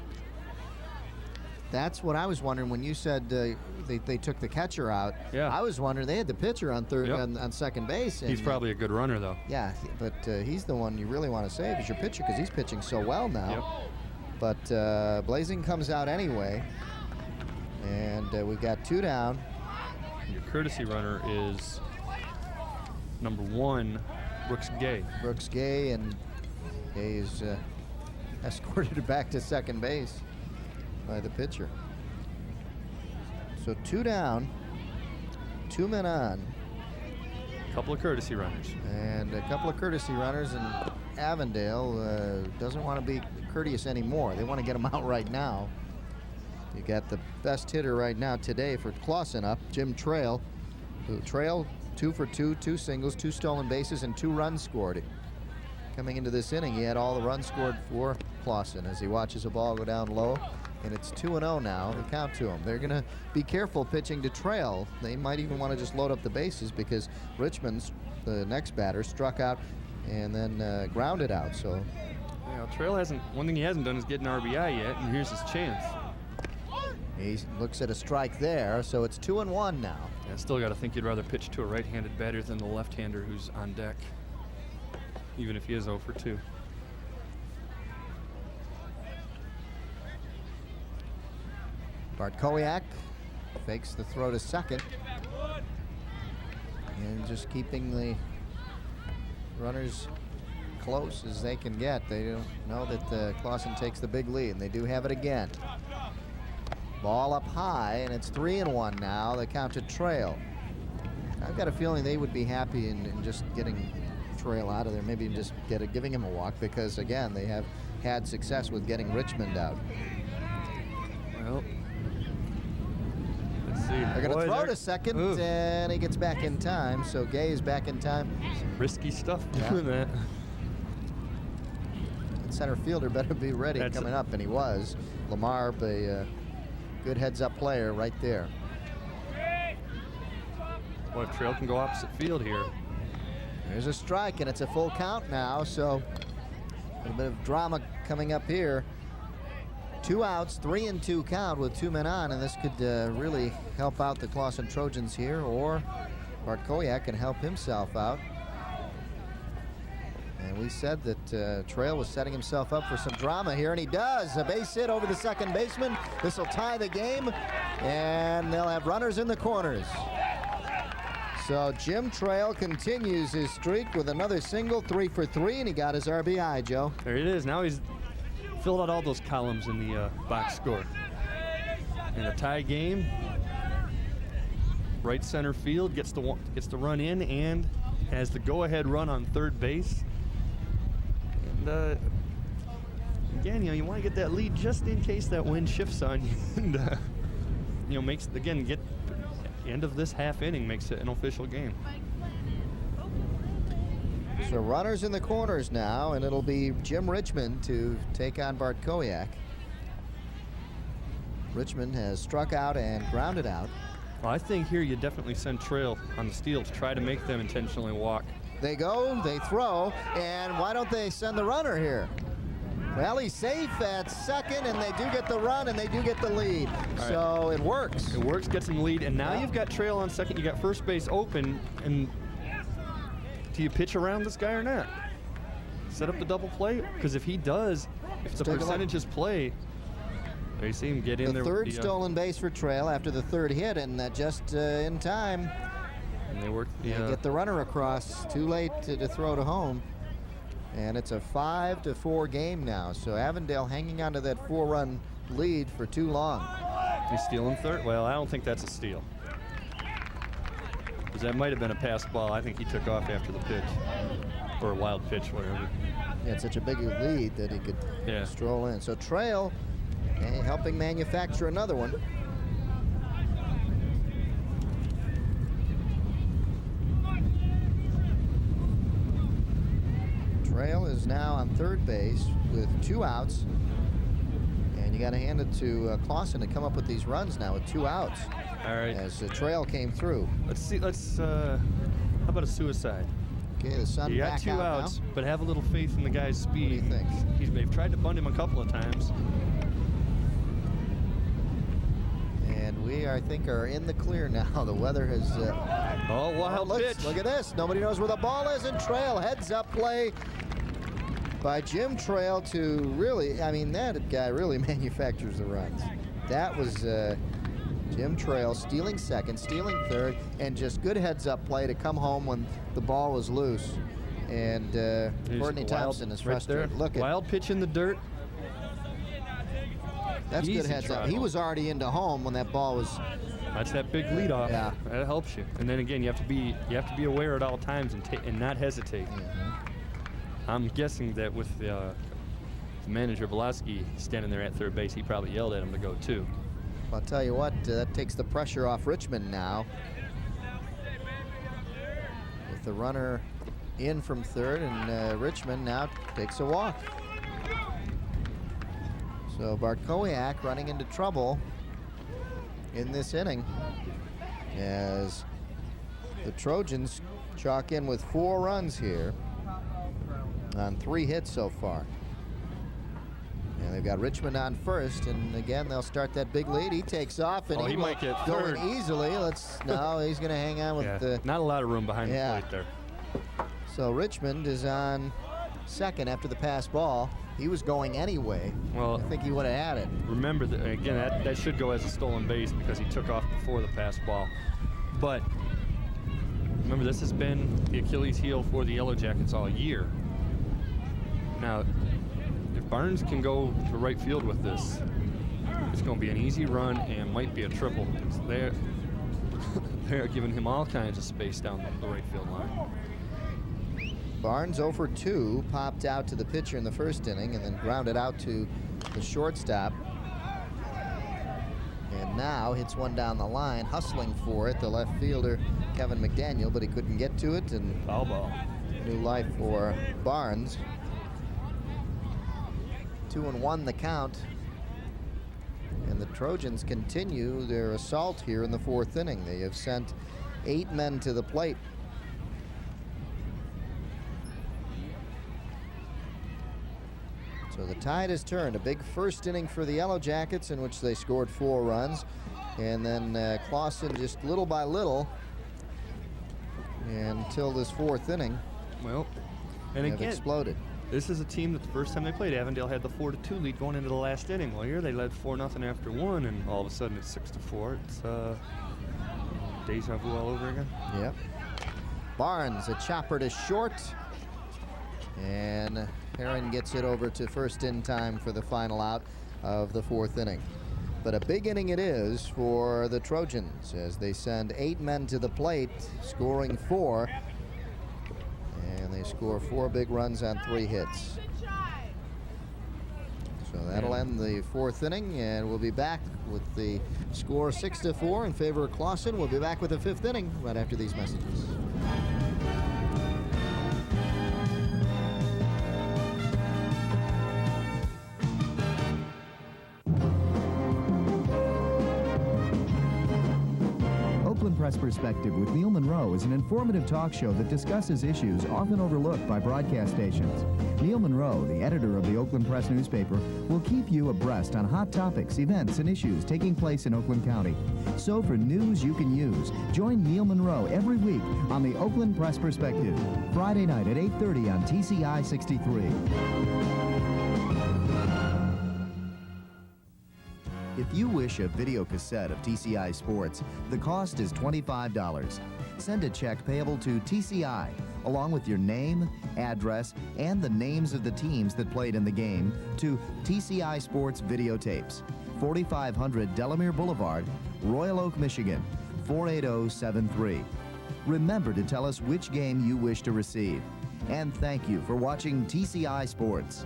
That's what I was wondering when you said they took the catcher out. Yeah. I was wondering they had the pitcher on third Yep. on second base. And, he's probably a good runner, though. Yeah, but he's the one you really want to save is your pitcher because he's pitching so well now. Yep. But Blazing comes out anyway, and we got 2 down. Your courtesy runner is number 1, Brooks Gay. Brooks Gay, and Gay is escorted back to second base by the pitcher. So 2 down, 2 men on, A couple of courtesy runners. and a couple of courtesy runners, and Avondale doesn't want to be courteous anymore. They want to get him out right now. You got the best hitter right now today for Clawson up, Jim Trail. Trail 2 for 2, 2 singles, 2 stolen bases, and 2 runs scored. Coming into this inning, he had all the runs scored for Clawson as he watches a ball go down low. And it's 2-0 now, the count to him. They're going to be careful pitching to Trail. They might even want to just load up the bases because Richmond's, the next batter, struck out and then grounded out. So Trail one thing he hasn't done is get an RBI yet, and here's his chance. he looks at a strike there, so it's 2-1 now. I still got to think you'd rather pitch to a right-handed batter than the left-hander who's on deck, even if he is 0 for 2. Bartkowiak fakes the throw to second. And just keeping the runners close as they can get. They don't know that Clawson takes the big lead, and they do have it again. Ball up high, and it's 3-1 now. The count to Trail. I've got a feeling they would be happy in just getting Trail out of there, maybe just giving him a walk, because again, they have had success with getting Richmond out. Well, let's see. They're going to throw to second, Ooh. and he gets back in time. So Gay is back in time. Risky stuff Yeah. doing that. And center fielder better be ready That's coming up, and he was. Lamar, a good heads-up player right there. Boy, if Trail can go opposite field here. There's a strike, and it's a full count now. So a little bit of drama coming up here. 2 outs, 3-2 count with 2 men on, and this could really help out the Clawson Trojans here, or Bart Kowiak can help himself out. And we said that Trail was setting himself up for some drama here, and he does. A base hit over the second baseman. This will tie the game, and they'll have runners in the corners. So Jim Trail continues his streak with another single, 3 for 3, and he got his RBI, Joe. There it is. Now he's filled out all those columns in the box score. In a tie game, right center field gets the run in and has the go-ahead run on third base. And again, you want to get that lead just in case that wind shifts on you, and makes again get end of this half inning makes it an official game. So runners in the corners now, and it'll be Jim Richmond to take on Bart Kowiak. Richmond has struck out and grounded out. Well, I think here you definitely send Trail on the steal to try to make them intentionally walk. They go, they throw, and why don't they send the runner here? Well, he's safe at second, and they do get the run, and they do get the lead. So it works. It works, gets him the lead, and now you've got Trail on second, you got first base open, and do you pitch around this guy or not? Set up the double play? Because if he does, if the percentages play, there you see him get in there. The third stolen base for Trail after the third hit, and just in time. And they work. They get the runner across. Too late to throw to home. And it's a 5-4 game now. So Avondale hanging on to that 4-run lead for too long. He's stealing third? Well, I don't think that's a steal. Because that might have been a pass ball. I think he took off after the pitch. Or a wild pitch, whatever. Yeah, it's such a big lead that he could stroll in. So Trail helping manufacture another one. Trail is now on third base with 2 outs. And you got to hand it to Clawson to come up with these runs now with 2 outs. All right. As the Trail came through. Let's see. How about a suicide? Okay, the sun You back got 2 out outs, now. but have a little faith in the guy's speed. What do you think? They've tried to bunt him a couple of times. And we, I think, are in the clear now. The weather has... wild pitch. Look at this. Nobody knows where the ball is, and Trail heads-up play by Jim Trail to really... I mean, that guy really manufactures the runs. That was Jim Trail stealing second, stealing third, and just good heads-up play to come home when the ball was loose. And Courtney Thompson is frustrated. Right Look at wild pitch in the dirt. That's Easy good heads up. try. He was already into home when that ball was... That's that big leadoff. Yeah. That helps you. And then again, you have to be aware at all times and not hesitate. Mm-hmm. I'm guessing that with the manager Velosky standing there at third base, he probably yelled at him to go too. I'll tell you what, that takes the pressure off Richmond now. With the runner in from third, and Richmond now takes a walk. So Bart Kowiak running into trouble in this inning as the Trojans chalk in with 4 runs here on 3 hits so far. And they've got Richmond on first, and again they'll start that big lead. He takes off, and he might get third. Going easily. No, he's going to hang on with the... Not a lot of room behind the plate there. So Richmond is on second after the pass ball. He was going anyway. Well, I think he would have had it. Remember that again. That should go as a stolen base because he took off before the pass ball. But remember, this has been the Achilles heel for the Yellow Jackets all year. Now, if Barnes can go to right field with this, it's going to be an easy run and might be a triple. They're giving him all kinds of space down the right field line. Barnes 0 for 2, popped out to the pitcher in the first inning and then grounded out to the shortstop. And now hits one down the line, hustling for it, the left fielder, Kevin McDaniel, but he couldn't get to it, and foul ball. New life for Barnes. 2-1 the count. And the Trojans continue their assault here in the 4th inning. They have sent 8 men to the plate. So the tide has turned. A big first inning for the Yellow Jackets in which they scored 4 runs. And then Clawson just little by little until this 4th inning. Well, and have again, exploded. this is a team that the first time they played, Avondale had the 4-2 lead going into the last inning. Well, here they led 4-0 after 1, and all of a sudden it's 6-4. It's deja vu all over again. Yep. Barnes, a chopper to short. And Heron gets it over to first in time for the final out of the 4th inning. But a big inning it is for the Trojans as they send 8 men to the plate, scoring 4. And they score 4 big runs on 3 hits. So that'll end the 4th inning, and we'll be back with the score 6-4 in favor of Clawson. We'll be back with the 5th inning right after these messages. Oakland Press Perspective with Neil Monroe is an informative talk show that discusses issues often overlooked by broadcast stations. Neil Monroe, the editor of the Oakland Press newspaper, will keep you abreast on hot topics, events, and issues taking place in Oakland County. So for news you can use, join Neil Monroe every week on the Oakland Press Perspective, Friday night at 8:30 on TCI 63. If you wish a video cassette of TCI Sports, the cost is $25. Send a check payable to TCI, along with your name, address, and the names of the teams that played in the game, to TCI Sports Videotapes, 4500 Delamere Boulevard, Royal Oak, Michigan, 48073. Remember to tell us which game you wish to receive. And thank you for watching TCI Sports.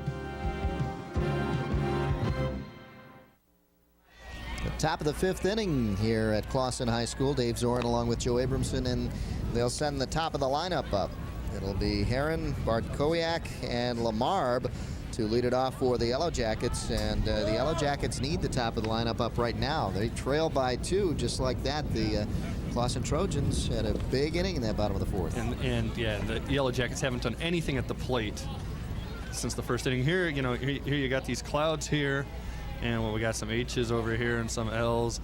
Top of the 5th inning here at Clawson High School. Dave Zorin along with Joe Abramson, and they'll send the top of the lineup up. It'll be Heron, Bartkowiak, and Lamarb to lead it off for the Yellow Jackets, and the Yellow Jackets need the top of the lineup up right now. They trail by 2, just like that. The Clawson Trojans had a big inning in that bottom of the 4th. And yeah, the Yellow Jackets haven't done anything at the plate since the first inning. Here, you know, here you got these clouds here. And well, we got some H's over here and some L's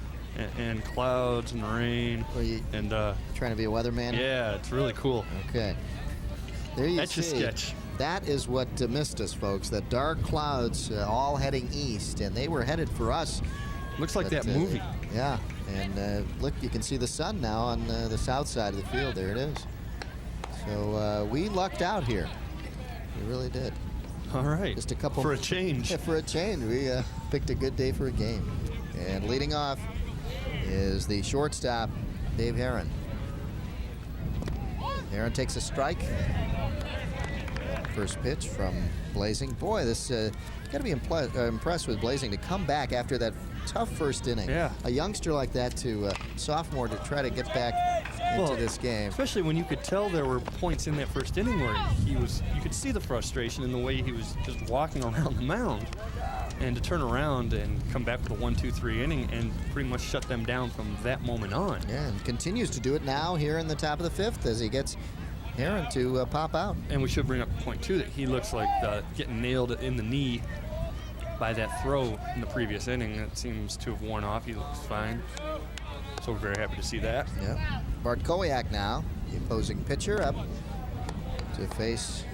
and clouds and rain. And trying to be a weatherman? Yeah, it's really cool. Okay. There you That's see. your sketch. That is what missed us, folks. The dark clouds all heading east, and they were headed for us. Looks like that movie. Yeah, and look, you can see the sun now on the south side of the field. There it is. So we lucked out here. We really did. All right. Just a couple for a change. Yeah, for a change. We picked a good day for a game. And leading off is the shortstop, Dave Heron. Heron takes a strike. First pitch from Blazing. Boy, this got to be impressed with Blazing to come back after that tough first inning. Yeah. A youngster like that to sophomore to try to get back into this game. Especially when you could tell there were points in that first inning where you could see the frustration in the way he was just walking around the mound. And to turn around and come back with a 1-2-3 inning and pretty much shut them down from that moment on. Yeah, and continues to do it now here in the top of the 5th as he gets Heron to pop out. And we should bring up a point, too, that he looks like getting nailed in the knee by that throw in the previous inning. That seems to have worn off. He looks fine. So we're very happy to see that. Yeah. Bartkowiak now, the opposing pitcher, up to face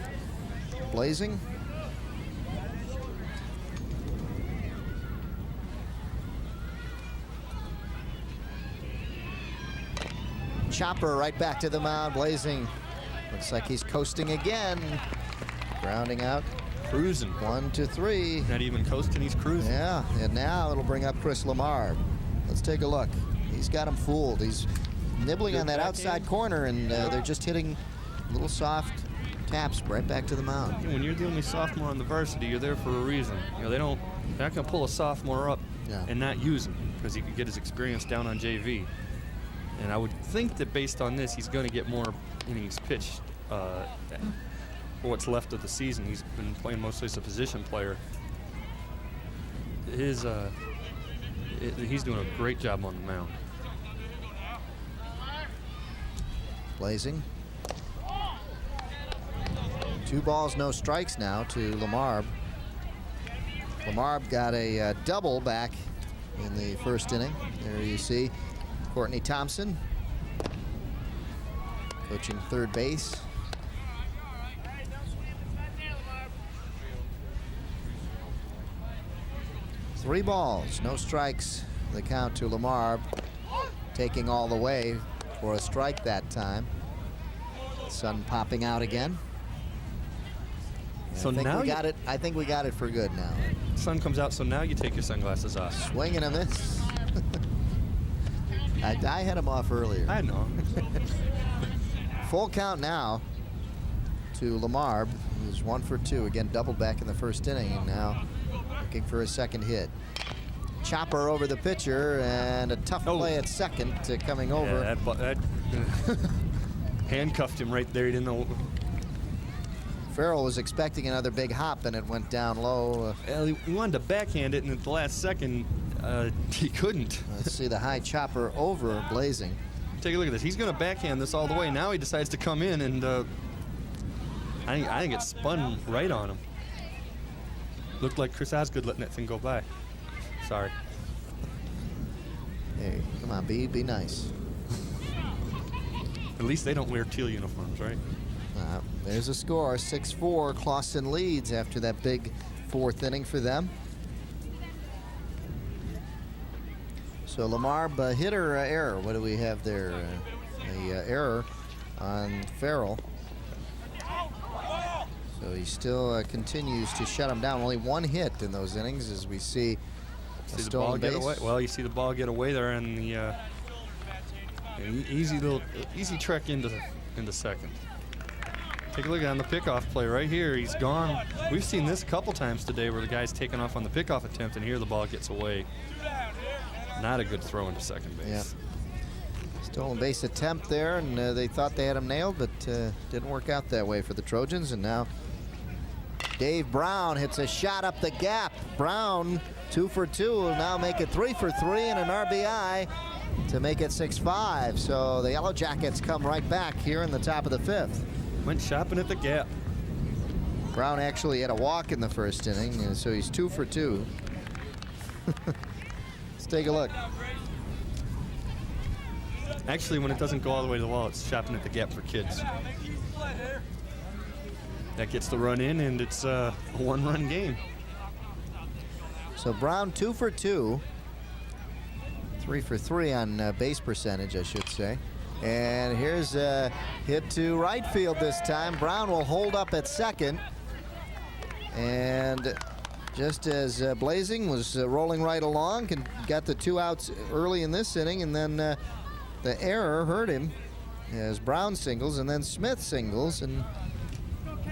Blazing. Chopper right back to the mound. Blazing looks like he's coasting again. Grounding out. Cruising. 1-3. Not even coasting, he's cruising. Yeah, and now it'll bring up Chris Lamar. Let's take a look. He's got him fooled. He's nibbling on that outside corner, and they're just hitting little soft taps right back to the mound. When you're the only sophomore on the varsity, you're there for a reason. You know, they're not going to pull a sophomore up and not use him because he could get his experience down on JV. And I would think that based on this, he's going to get more innings pitched for what's left of the season. He's been playing mostly as a position player. He's doing a great job on the mound. Blazing. 2 balls, no strikes now to Lamar. Lamar got a double back in the first inning. There you see Courtney Thompson coaching third base. Three balls, no strikes. The count to Lamar, taking all the way for a strike that time. Sun popping out again. So I think now we got it. I think we got it for good now. Sun comes out, so now you take your sunglasses off. Swing and a miss. I had him off earlier. I know. Full count now to Lamar, who's 1 for 2. Again, doubled back in the first inning, and now looking for his second hit. Chopper over the pitcher, and a tough play at second coming over. Yeah, that handcuffed him right there. He didn't know. Farrell was expecting another big hop, and it went down low. Well, he wanted to backhand it, and at the last second, he couldn't. Let's see the high chopper over Blazing. Take a look at this. He's going to backhand this all the way. Now he decides to come in, and I think it spun right on him. Looked like Chris Osgood letting that thing go by. Sorry. Hey, come on, be nice. At least they don't wear teal uniforms, right? There's a score, 6-4. Clawson leads after that big fourth inning for them. So Lamar, hit or error? What do we have there? A error on Farrell. So he still continues to shut him down. Only one hit in those innings, as we see. See the ball get away. Well, you see the ball get away there, and the easy trek into second. Take a look on the pickoff play right here. He's gone. We've seen this a couple times today where the guy's taken off on the pickoff attempt, and here the ball gets away. Not a good throw into second base. Yeah. Stolen base attempt there, and they thought they had him nailed, but didn't work out that way for the Trojans. And now Dave Brown hits a shot up the gap. Brown, 2 for 2, will now make it 3 for 3 and an RBI to make it 6-5. So the Yellow Jackets come right back here in the top of the 5th. Went shopping at the gap. Brown actually had a walk in the first inning, and so he's 2 for 2. Let's take a look. Actually, when it doesn't go all the way to the wall, it's shopping at the gap for kids. That gets the run in, and it's a one-run game. So Brown 2 for 2. 3 for 3 on base percentage, I should say. And here's a hit to right field this time. Brown will hold up at second. And just as Blazing was rolling right along, got the 2 outs early in this inning, and then the error hurt him as Brown singles, and then Smith singles, and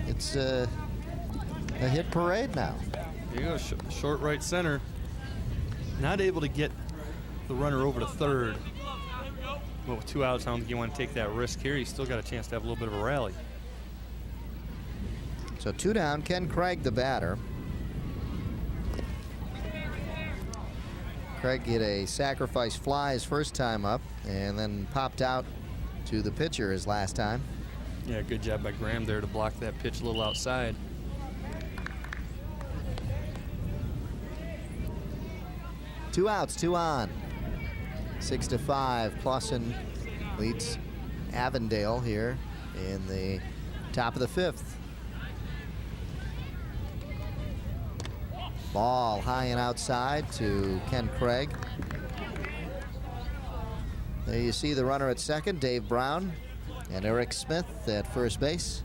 it's a hit parade now. Here you go, short right center. Not able to get the runner over to third. Well, with 2 outs, I don't think you want to take that risk here. He's still got a chance to have a little bit of a rally. So 2 down, Ken Craig the batter. Craig hit a sacrifice fly his first time up, and then popped out to the pitcher his last time. Yeah, good job by Graham there to block that pitch a little outside. Two outs, 2 on. 6-5. Clawson leads Avondale here in the top of the 5th. Ball high and outside to Ken Craig. There you see the runner at second, Dave Brown, and Eric Smith at first base.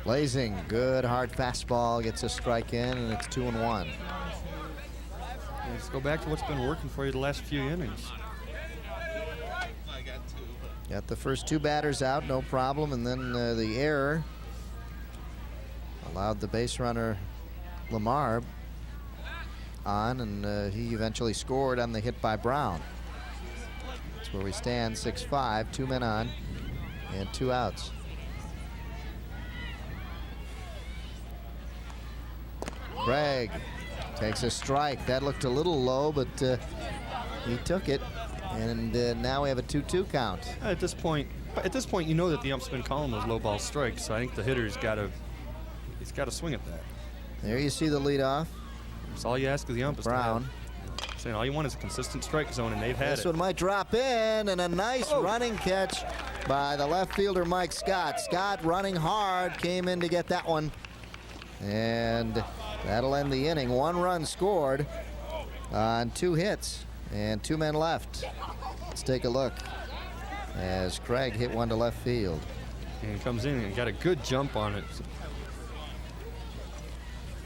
Blazing, good hard fastball, gets a strike in, and it's 2-1. Let's go back to what's been working for you the last few innings. Got the first 2 batters out, no problem, and then the error allowed the base runner Lamar on, and he eventually scored on the hit by Brown. That's where we stand, 6-5, 2 men on, and 2 outs. Craig takes a strike. That looked a little low, but he took it. And now we have a 2-2 count. At this point, you know that the ump's been calling those low ball strikes, so I think the hitter's got to swing at that. There you see the leadoff. That's all you ask of the ump is Brown. Saying all you want is a consistent strike zone, and they've had This it. one might drop in, and a nice running catch by the left fielder, Mike Scott. Scott running hard, came in to get that one. And that'll end the inning. 1 run scored on 2 hits, and 2 men left. Let's take a look as Craig hit one to left field. And he comes in and got a good jump on it.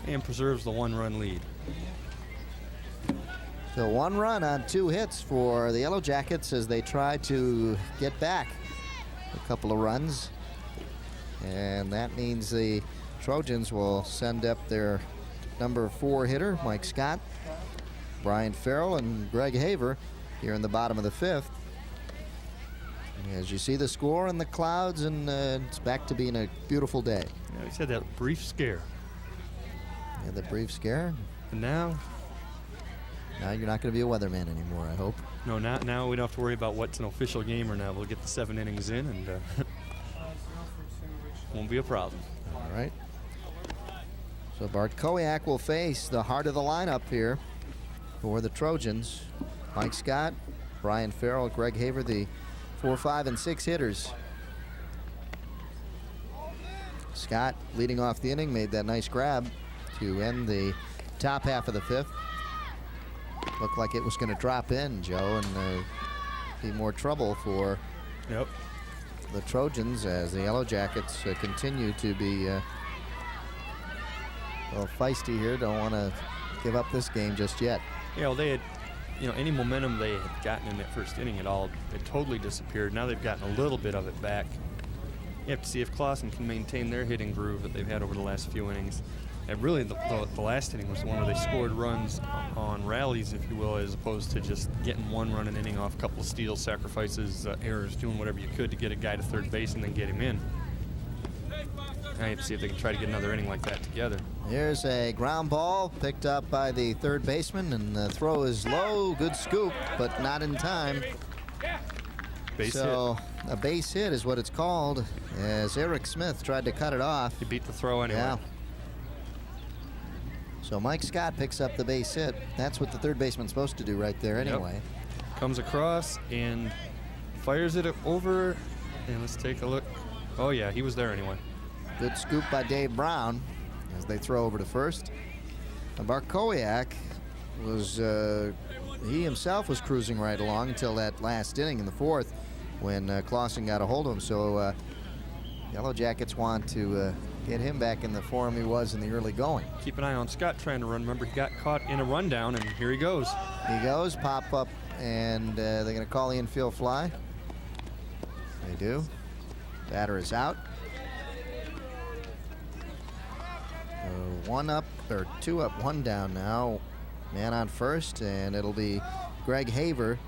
And preserves the 1-run lead. So 1 run on 2 hits for the Yellow Jackets as they try to get back a couple of runs. And that means the Trojans will send up their number 4 hitter, Mike Scott, Brian Farrell, and Greg Haver here in the bottom of the 5th. As you see the score in the clouds, and it's back to being a beautiful day. Yeah, he's had that brief scare. Yeah, the brief scare. And now you're not going to be a weatherman anymore, I hope. No, now we don't have to worry about what's an official game or not. We'll get the 7 innings in, and won't be a problem. All right. So Bartkowiak will face the heart of the lineup here for the Trojans. Mike Scott, Brian Farrell, Greg Haver, the 4, 5, and 6 hitters. Scott leading off the inning, made that nice grab to end the top half of the 5th. Looked like it was going to drop in, Joe, and be more trouble for the Trojans as the Yellow Jackets continue to be a little feisty here. Don't want to give up this game just yet. Yeah, well, they had, any momentum they had gotten in that first inning, it totally disappeared. Now they've gotten a little bit of it back. You have to see if Clawson can maintain their hitting groove that they've had over the last few innings. And really, the last inning was the one where they scored runs on rallies, if you will, as opposed to just getting 1 run an inning off a couple of steals, sacrifices, errors, doing whatever you could to get a guy to third base and then get him in. Now you have to see if they can try to get another inning like that together. Here's a ground ball picked up by the third baseman, and the throw is low. Good scoop, but not in time. Base hit. A base hit is what it's called, as Eric Smith tried to cut it off. He beat the throw anyway. Yeah. So Mike Scott picks up the base hit. That's what the third baseman's supposed to do right there anyway. Yep. Comes across and fires it over. And let's take a look. Oh, yeah, he was there anyway. Good scoop by Dave Brown as they throw over to first. And Bartkowiak was, he himself was cruising right along until that last inning in the 4th when Clawson got a hold of him. So Yellow Jackets want to get him back in the form he was in the early going. Keep an eye on Scott trying to run. Remember, he got caught in a rundown, and here he goes. He goes, pop up, and they're going to call the infield fly. They do. Batter is out. 1 up, or 2 up, 1 down now. Man on first, and it'll be Greg Haver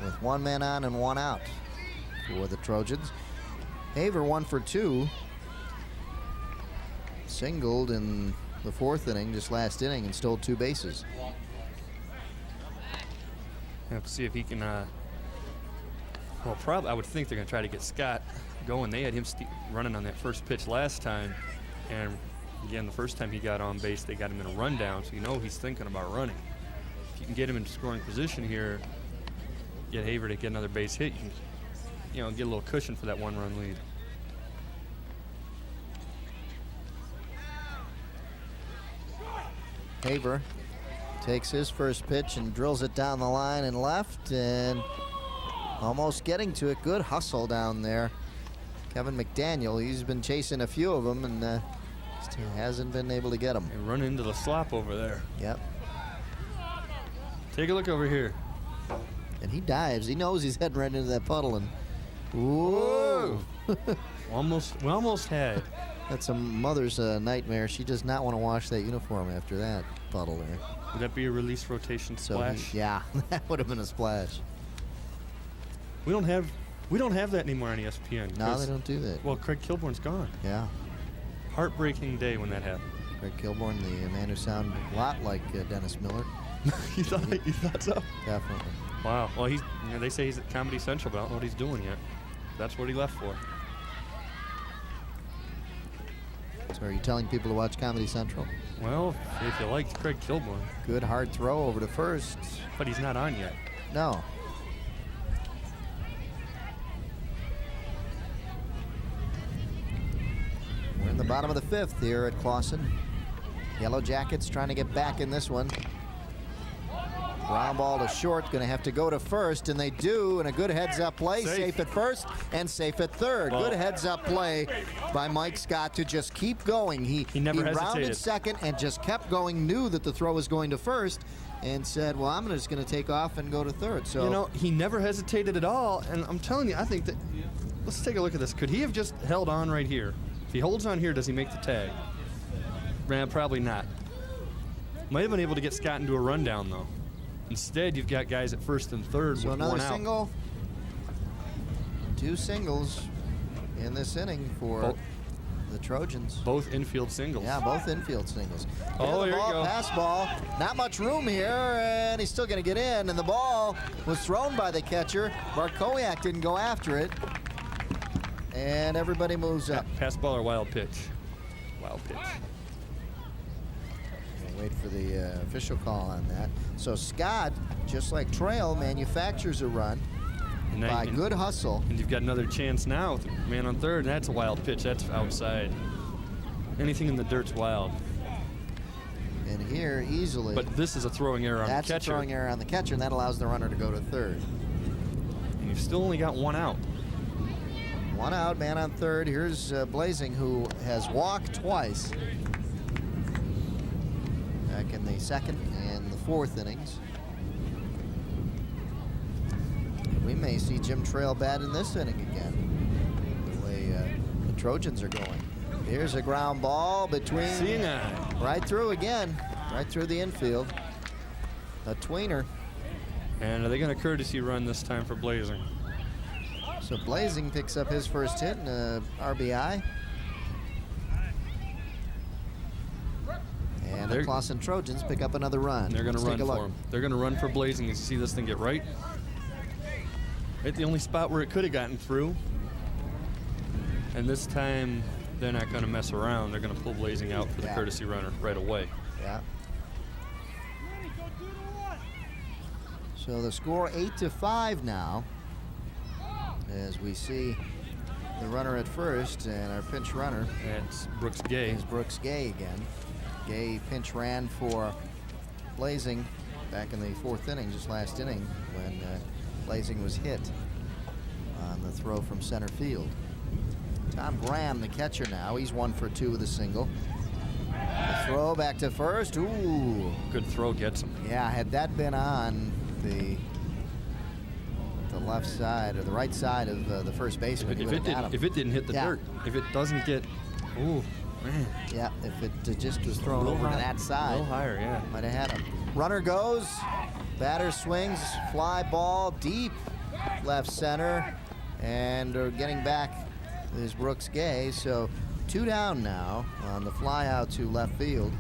with 1 man on and 1 out for the Trojans. Haver 1 for 2. Singled in the 4th inning, just last inning, and stole 2 bases. Have to see if he can, well, probably, I would think they're going to try to get Scott going. They had him running on that first pitch last time, and again, the first time he got on base, they got him in a rundown, so he's thinking about running. If you can get him in scoring position here, get Haver to get another base hit, you can get a little cushion for that 1-run lead. Haver takes his first pitch and drills it down the line and left, and almost getting to it. Good hustle down there. Kevin McDaniel, he's been chasing a few of them, and just hasn't been able to get them. They run into the slop over there. Yep. Take a look over here. And he dives. He knows he's heading right into that puddle, and whoa! We almost had. That's a mother's nightmare. She does not want to wash that uniform after that puddle there. Would that be a release rotation splash? Yeah, that would have been a splash. We don't have that anymore on ESPN. No, they don't do that. Well, Craig Kilborn's gone. Yeah. Heartbreaking day when that happened. Craig Kilborn, the man who sounded a lot like Dennis Miller. You thought so? Definitely. Wow. Well, they say he's at Comedy Central, but I don't know what he's doing yet. That's what he left for. So are you telling people to watch Comedy Central? Well, if you liked Craig Kilborn. Good hard throw over to first. But he's not on yet. No. We're in the bottom of the fifth here at Clawson. Yellow Jackets trying to get back in this one. Ground ball to short, going to have to go to first, and they do, and a good heads-up play. Safe at first and safe at third. Good heads-up play by Mike Scott to just keep going. He never hesitated. Rounded second and just kept going, knew that the throw was going to first, and said, well, I'm just going to take off and go to third. So, you know, he never hesitated at all, and I'm telling you, I think that, let's take a look at this. Could he have just held on right here? If he holds on here, does he make the tag? Probably not. Might have been able to get Scott into a rundown, though. Instead, you've got guys at first and third so with another one out. single. Two singles in this inning for the Trojans. Both infield singles. Yeah, both infield singles. Oh, here you go. Pass ball. Not much room here, and he's still going to get in. And the ball was thrown by the catcher. Bartkowiak didn't go after it. And everybody moves up. Pass ball or wild pitch? Wild pitch. Wait for the official call on that. So Scott, just like Trail, manufactures a run by good hustle. And you've got another chance now with the man on third. That's a wild pitch. That's outside. Anything in the dirt's wild. And here, easily. But this is a throwing error on the catcher. That's a throwing error on the catcher, and that allows the runner to go to third. And you've still only got one out. One out, man on third. Here's Blazing, who has walked twice. Back in the second and the fourth innings. We may see Jim Trail bat in this inning again, the way the Trojans are going. Here's a ground ball between, right through again, right through the infield. A tweener. And are they going to courtesy run this time for Blazing? So Blazing picks up his first hit in RBI. And the Clawson Trojans pick up another run. They're going to run for him. They're going to run for Blazing. You see this thing get right at the only spot where it could have gotten through. And this time, they're not going to mess around. They're going to pull Blazing out for the courtesy runner right away. Yeah. So the score 8-5 now, as we see the runner at first and our pinch runner. That's Brooks Gay. Is Brooks Gay again. Gay pinch ran for Blazing back in the fourth inning, just last inning, when Blazing was hit on the throw from center field. Tom Graham, the catcher now. He's 1 for 2 with a single. The throw back to first. Ooh. Good throw gets him. Yeah, had that been on the left side or the right side of the first baseman, if it didn't hit the dirt, if it doesn't get, ooh, man. Yeah, if it just was thrown over to that side. A little higher, yeah. Might have had him. Runner goes, batter swings, fly ball deep left center, and getting back is Brooks Gay. So 2 down now on the fly out to left field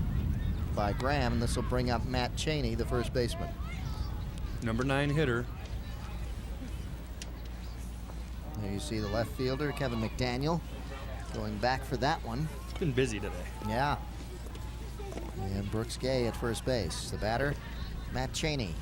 by Graham, and this will bring up Matt Cheney, the first baseman. Number 9 hitter. There you see the left fielder, Kevin McDaniel, going back for that one. It's been busy today. Yeah. And Brooks Gay at first base. The batter, Matt Cheney.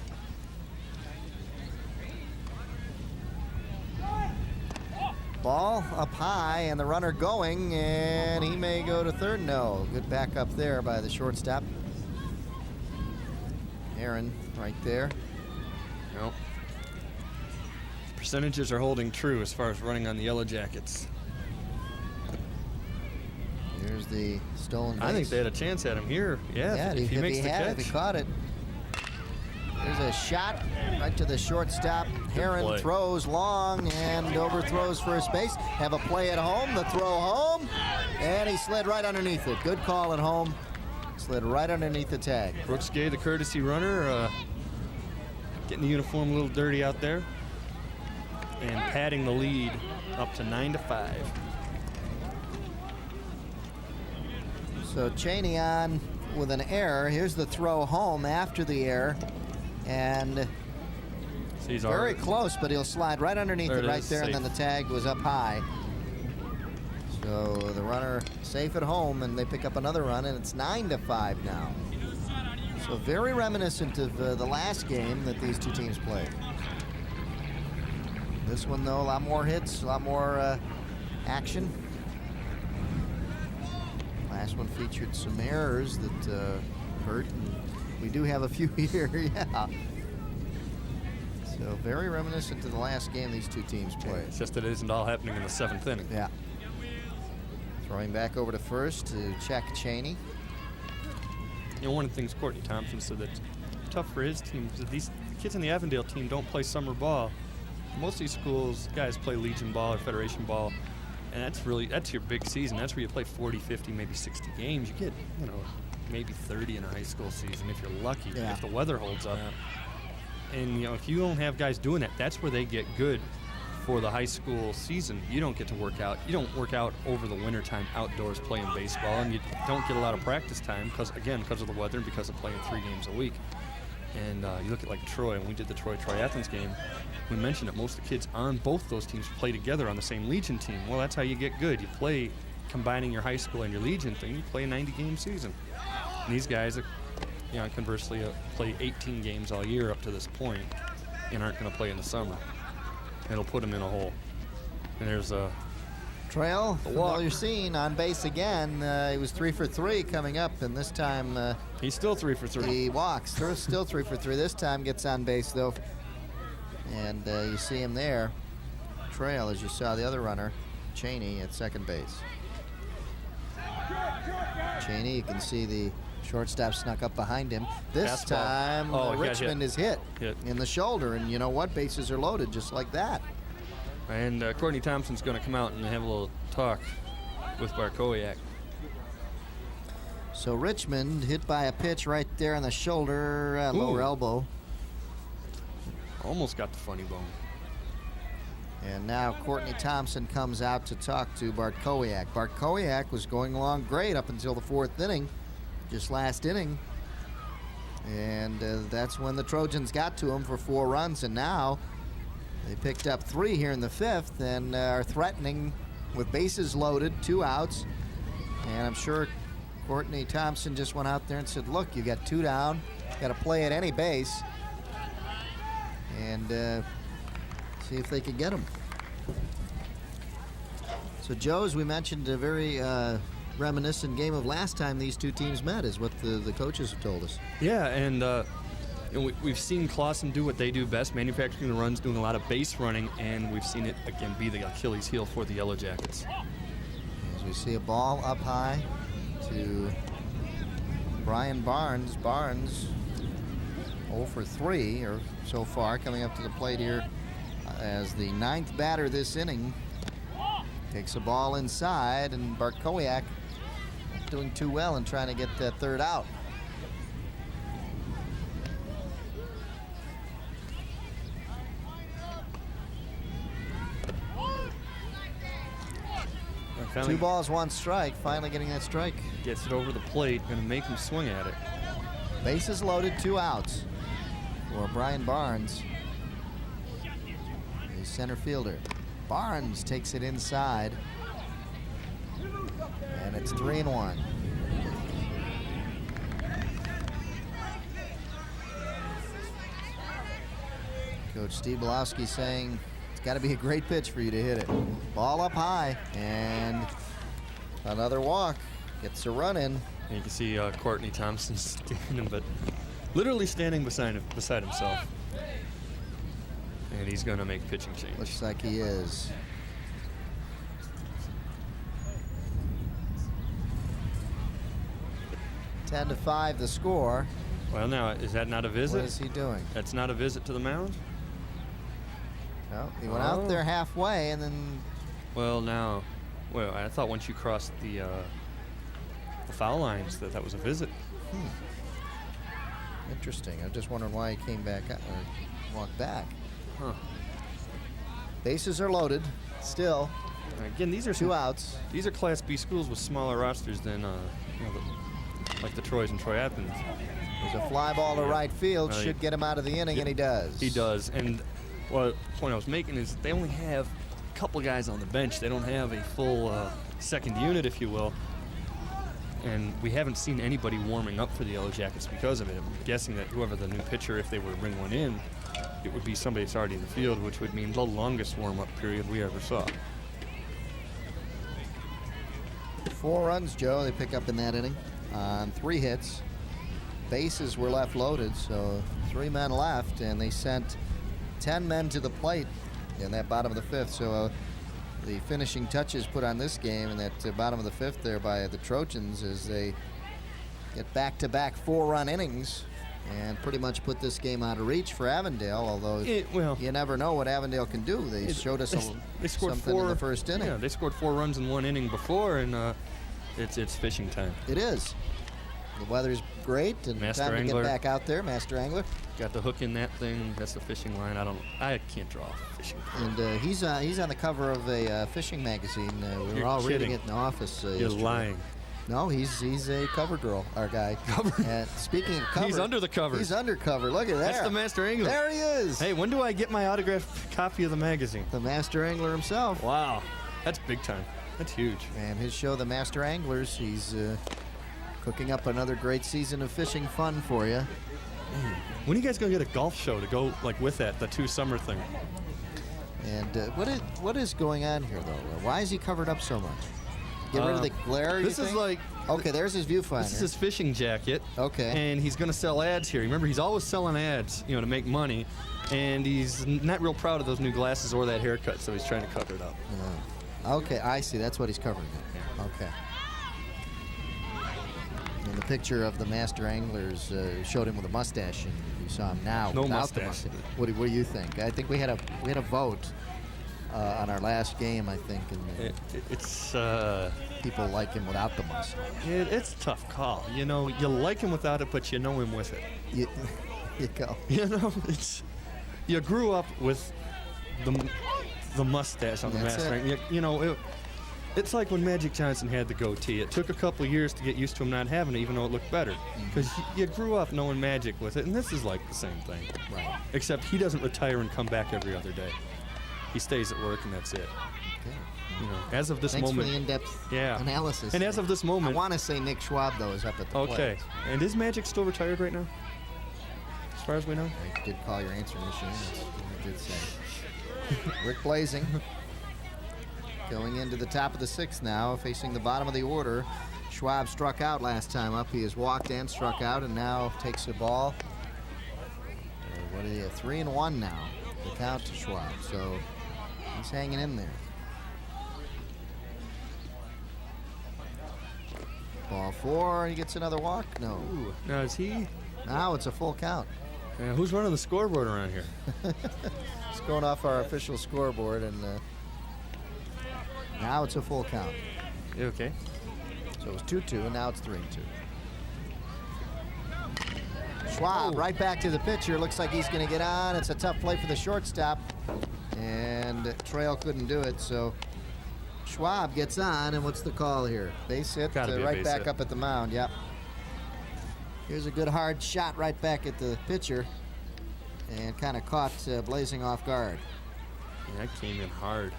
Ball up high, and the runner going, and he may go to third. No, good back up there by the shortstop. Aaron right there. Nope. Percentages are holding true as far as running on the Yellow Jackets. Here's the stolen base. I think they had a chance at him here. Yeah, if he makes the catch. If he caught it. There's a shot right to the shortstop. Heron throws long and overthrows first base. Have a play at home. The throw home, and he slid right underneath it. Good call at home. Slid right underneath the tag. Brooks Gay, the courtesy runner, getting the uniform a little dirty out there, and padding the lead up to 9-5. So Cheney on with an error. Here's the throw home after the error. And He's very close, but he'll slide right underneath it right there, and then the tag was up high. So the runner safe at home, and they pick up another run, and it's 9-5 now. So very reminiscent of the last game that these two teams played. This one, though, a lot more hits, a lot more action. Last one featured some errors that hurt, and we do have a few here, yeah. So very reminiscent to the last game these two teams played. It's just that it isn't all happening in the 7th inning. Yeah. Throwing back over to first to check Cheney. You know, one of the things Courtney Thompson said that's tough for his team is that these kids in the Avondale team don't play summer ball. Most of these schools, guys play Legion ball or Federation ball, and that's your big season. That's where you play 40, 50, maybe 60 games. You get, maybe 30 in a high school season if you're lucky, if the weather holds up. And, if you don't have guys doing that, that's where they get good for the high school season. You don't get to work out. You don't work out over the wintertime outdoors playing baseball, and you don't get a lot of practice time because of the weather and because of playing 3 games a week. And you look at like Troy, when we did the Troy-Athens game, we mentioned that most of the kids on both those teams play together on the same Legion team. Well, that's how you get good. You play, combining your high school and your Legion thing, you play a 90-game season. And these guys, conversely, play 18 games all year up to this point and aren't going to play in the summer. It'll put them in a hole. And there's a trail. Well, you're seeing on base again. He was 3 for 3 coming up, and this time he's still 3 for 3. He walks. Still 3 for 3. This time gets on base though, and you see him there. Trail, as you saw the other runner, Cheney at second base. Cheney, you can see the shortstop snuck up behind him. This time, Richmond is hit in the shoulder, and you know what? Bases are loaded just like that. And Courtney Thompson's going to come out and have a little talk with Barkowiak. So Richmond hit by a pitch right there on the shoulder, lower elbow. Almost got the funny bone. And now Courtney Thompson comes out to talk to Barkowiak. Barkowiak was going along great up until the 4th inning. Just last inning, and that's when the Trojans got to him for 4 runs, and now they picked up 3 here in the 5th and are threatening with bases loaded, 2 outs, and I'm sure Courtney Thompson just went out there and said, look, you got 2 down, got to play at any base and see if they could get him. So Joe, as we mentioned, a very reminiscent game of last time these two teams met is what the coaches have told us. Yeah, and we've seen Clawson do what they do best, manufacturing the runs, doing a lot of base running, and we've seen it again be the Achilles heel for the Yellow Jackets. As we see a ball up high to Brian Barnes. Barnes 0 for 3 or so far, coming up to the plate here as the 9th batter this inning. Takes a ball inside, and Barkowiak not doing too well in trying to get that 3rd out. Finally, 2 balls, 1 strike. Finally getting that strike. Gets it over the plate, going to make him swing at it. Bases loaded, 2 outs for Brian Barnes, the center fielder. Barnes takes it inside, and it's 3-1. Coach Steve Belowski saying it's got to be a great pitch for you to hit it. Ball up high, and another walk. Gets a run in. And you can see Courtney Thompson standing, but literally standing beside himself. And he's going to make pitching change. Looks like he is. (10-5) the score. Well, now, is that not a visit? What is he doing? That's not a visit to the mound? No, he went out there halfway and then... Well, I thought once you crossed the foul lines that was a visit. Interesting. I just wondered why he came back or walked back. Huh. Bases are loaded still. Again, these are 2 outs. These are Class B schools with smaller rosters than like the Troys and Troy Athens. There's a fly ball to right field. Right. Should get him out of the inning, and he does. He does. And the point I was making is they only have a couple guys on the bench. They don't have a full second unit, if you will. And we haven't seen anybody warming up for the Yellow Jackets because of it. I'm guessing that whoever the new pitcher, if they were to bring one in, it would be somebody that's already in the field, which would mean the longest warm-up period we ever saw. 4 runs, Joe, they pick up in that inning on 3 hits. Bases were left loaded, so 3 men left, and they sent 10 men to the plate in that bottom of the 5th. So the finishing touches put on this game in that bottom of the 5th there by the Trojans as they get back-to-back 4-run innings and pretty much put this game out of reach for Avondale, although you never know what Avondale can do. They showed us they scored something 4 in the first inning. Yeah, they scored 4 runs in 1 inning before, and it's fishing time. It is. The weather's great, and Master time Angler. to get back out there. Master Angler. Got the hook in that thing. That's the fishing line. I can't draw a fishing line. And he's on the cover of a fishing magazine. We were You're all kidding. reading it in the office. You're yesterday. lying. No, he's a cover girl, our guy. Speaking of cover, He's under the cover. He's undercover. Look at that. That's the Master Angler. There he is. Hey, when do I get my autographed copy of the magazine? The Master Angler himself. Wow, that's big time. That's huge. And his show, The Master Anglers, he's cooking up another great season of fishing fun for you. When are you guys gonna get a golf show to go like with that, the 2 summer thing? And what is going on here, though? Why is he covered up so much? Get rid of the glare, This you is think? like... Okay, there's his viewfinder. This is his fishing jacket. Okay. And he's going to sell ads here. Remember, he's always selling ads, to make money. And he's not real proud of those new glasses or that haircut, so he's trying to cover it up. Okay, I see. That's what he's covering it. Okay. And the picture of the Master Anglers showed him with a mustache, and you saw him now No without the mustache. What do you think? I think we had a vote on our last game, I think, and It's people like him without the mustache. it's a tough call. You like him without it, but you know him with it. You go. It's you grew up with the mustache on the That's Master it. Angler. It's like when Magic Johnson had the goatee. It took a couple of years to get used to him not having it, even though it looked better. Because you grew up knowing Magic with it, and this is like the same thing. Right. Except he doesn't retire and come back every other day. He stays at work, and that's it. Okay. As of this Thanks moment. for the in-depth Yeah. analysis. And as of this moment. I want to say Nick Schwab, though, is up at the Okay. plate. And is Magic still retired right now? As far as we know? I did call your answering machine. That's what I did say. Rick Blazing going into the top of the 6th now, facing the bottom of the order. Schwab struck out last time up. He has walked and struck out, and now takes the ball. What do you have? 3-1 now. The count to Schwab. So he's hanging in there. Ball 4. He gets another walk. No. Ooh. Now is he? Now it's a full count. Who's running the scoreboard around here? It's going off our official scoreboard, and now it's a full count. Okay. So it was 2-2, and now it's 3-2. Schwab right back to the pitcher. Looks like he's going to get on. It's a tough play for the shortstop, and Trail couldn't do it. So Schwab gets on, and what's the call here? Base hit, Gotta be a right base back hit. up at the mound. Yep. Here's a good hard shot right back at the pitcher, and kind of caught Blazing off guard. Yeah, that came in hard.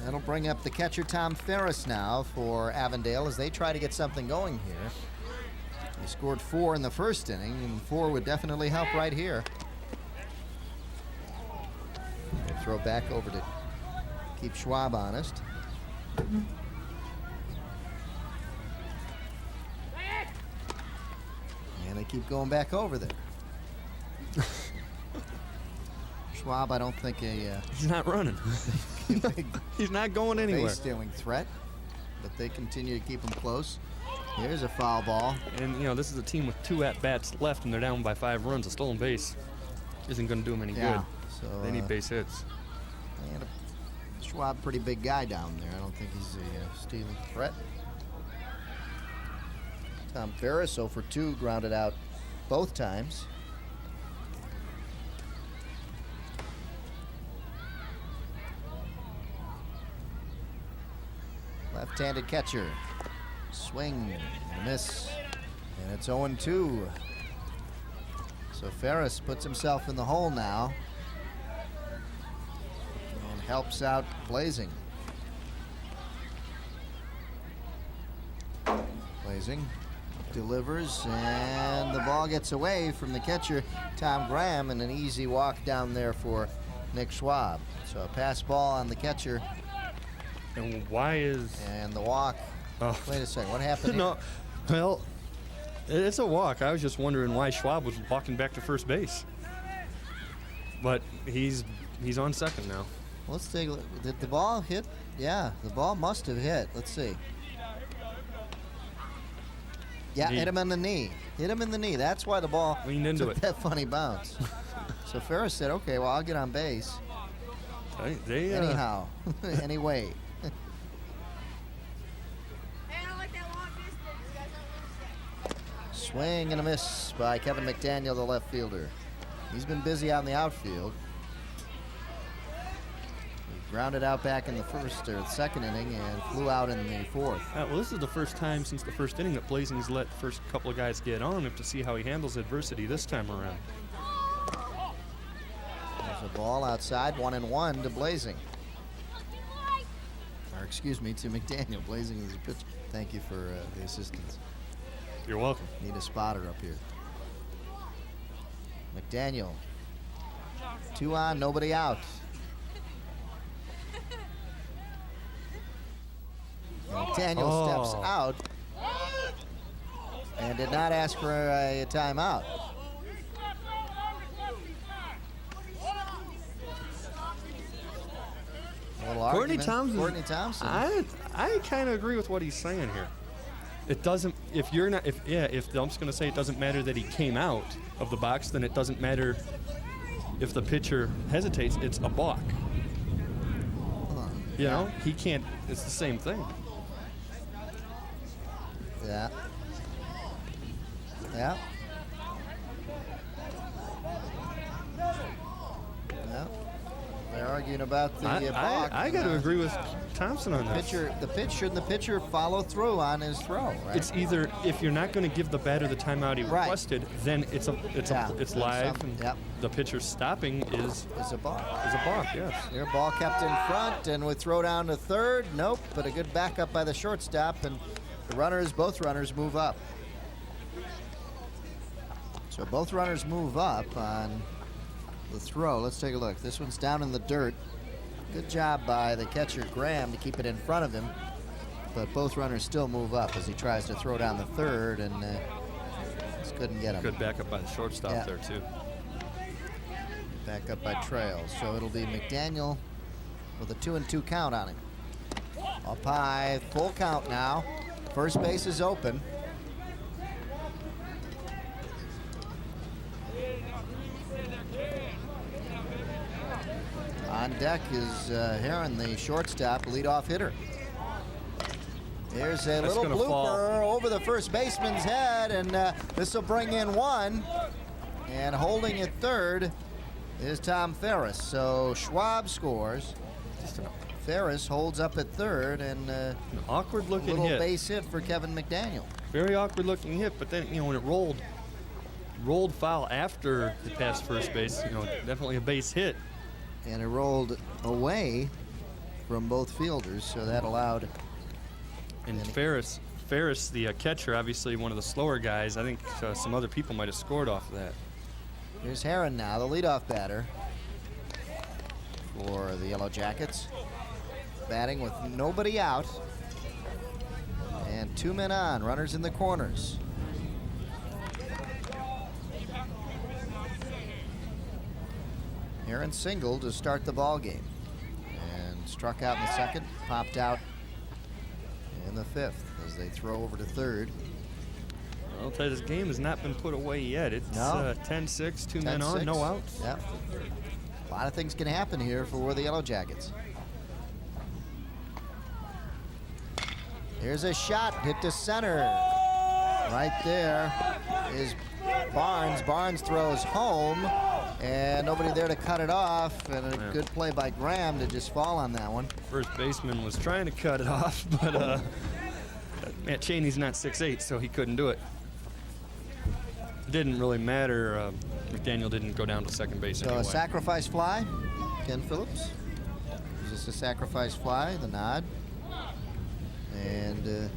That'll bring up the catcher Tom Ferris now for Avondale as they try to get something going here. They scored 4 in the first inning, and 4 would definitely help right here. We'll throw back over to keep Schwab honest. And they keep going back over there. Schwab, I don't think He's not running. He's not going anywhere. base stealing threat, but they continue to keep him close. Here's a foul ball. And, this is a team with 2 at-bats left, and they're down by 5 runs. A stolen base isn't going to do them any Yeah, good. so They need base hits. and Schwab, pretty big guy down there. I don't think he's a stealing threat. Tom Ferris, 0 for 2, grounded out both times. Left-handed catcher. Swing and a miss. And it's 0-2. So Ferris puts himself in the hole now. And helps out Blazing. Blazing delivers, and the ball gets away from the catcher, Tom Graham, and an easy walk down there for Nick Schwab. So a pass ball on the catcher. And why is... And the walk. Oh. Wait a second, what happened No, well, it's a walk. I was just wondering why Schwab was walking back to first base. But he's on second now. Let's take a look. Did the ball hit? Yeah, the ball must have hit. Let's see. Yeah, hit him in the knee. Hit him in the knee. That's why the ball leaned into took it. That funny bounce. So Ferris said, okay, well, I'll get on base. Anyhow, anyway. Swing and a miss by Kevin McDaniel, the left fielder. He's been busy out in the outfield. He grounded out back in the first or second inning and flew out in the fourth. Well, this is the first time since the first inning that Blazing's let the first couple of guys get on him to see how he handles adversity this time around. There's a ball outside, 1-1 to Blazing. Or excuse me, to McDaniel. Blazing is a pitcher. Thank you for the assistance. You're welcome. Need a spotter up here. McDaniel. 2 on, nobody out. McDaniel steps out and did not ask for a timeout. Courtney Thompson. I kind of agree with what he's saying here. It doesn't. If I'm just going to say it doesn't matter that he came out of the box, then it doesn't matter if the pitcher hesitates. It's a balk. You know, he can't. It's the same thing. Yeah. Yeah. Yeah. They're arguing about the balk. I got to agree with Thompson on that. The pitcher follow through on his throw. Right? It's either if you're not going to give the batter the timeout he requested, then it's live. And the pitcher stopping is a balk. Is a balk, yes. Their ball kept in front and would throw down to third. Nope, but a good backup by the shortstop, and both runners move up. So both runners move up on the throw. Let's take a look. This one's down in the dirt. Good job by the catcher, Graham, to keep it in front of him. But both runners still move up as he tries to throw down the third, and just couldn't get him. Good backup by the shortstop there, too. Back up by Trail. So it'll be McDaniel with a 2-2 count on him. Up high, full count now. First base is open. On deck is Heron, the shortstop, leadoff hitter. There's a little blooper over the first baseman's head, and this will bring in one. And holding at third is Tom Ferris. So Schwab scores. Ferris holds up at third, and an awkward-looking little base hit for Kevin McDaniel. Very awkward-looking hit, but then when it rolled foul after it passed first base, definitely a base hit. And it rolled away from both fielders, so that allowed. And Ferris, the catcher, obviously one of the slower guys. I think some other people might have scored off of that. Here's Heron now, the leadoff batter for the Yellow Jackets. Batting with nobody out. And 2 men on, runners in the corners. Heron singled to start the ball game and struck out in the second, popped out in the fifth as they throw over to third. I'll tell you, this game has not been put away yet. It's 10-6, 2 men on, no outs. Yep. A lot of things can happen here for the Yellow Jackets. Here's a shot, hit to center. Right there is Barnes. Barnes throws home. And nobody there to cut it off, and a good play by Graham to just fall on that one. First baseman was trying to cut it off, but Matt Cheney's not 6'8", so he couldn't do it. It didn't really matter. McDaniel didn't go down to second base anyway. So a sacrifice fly, Ken Phillips. Is this a sacrifice fly? The nod. And the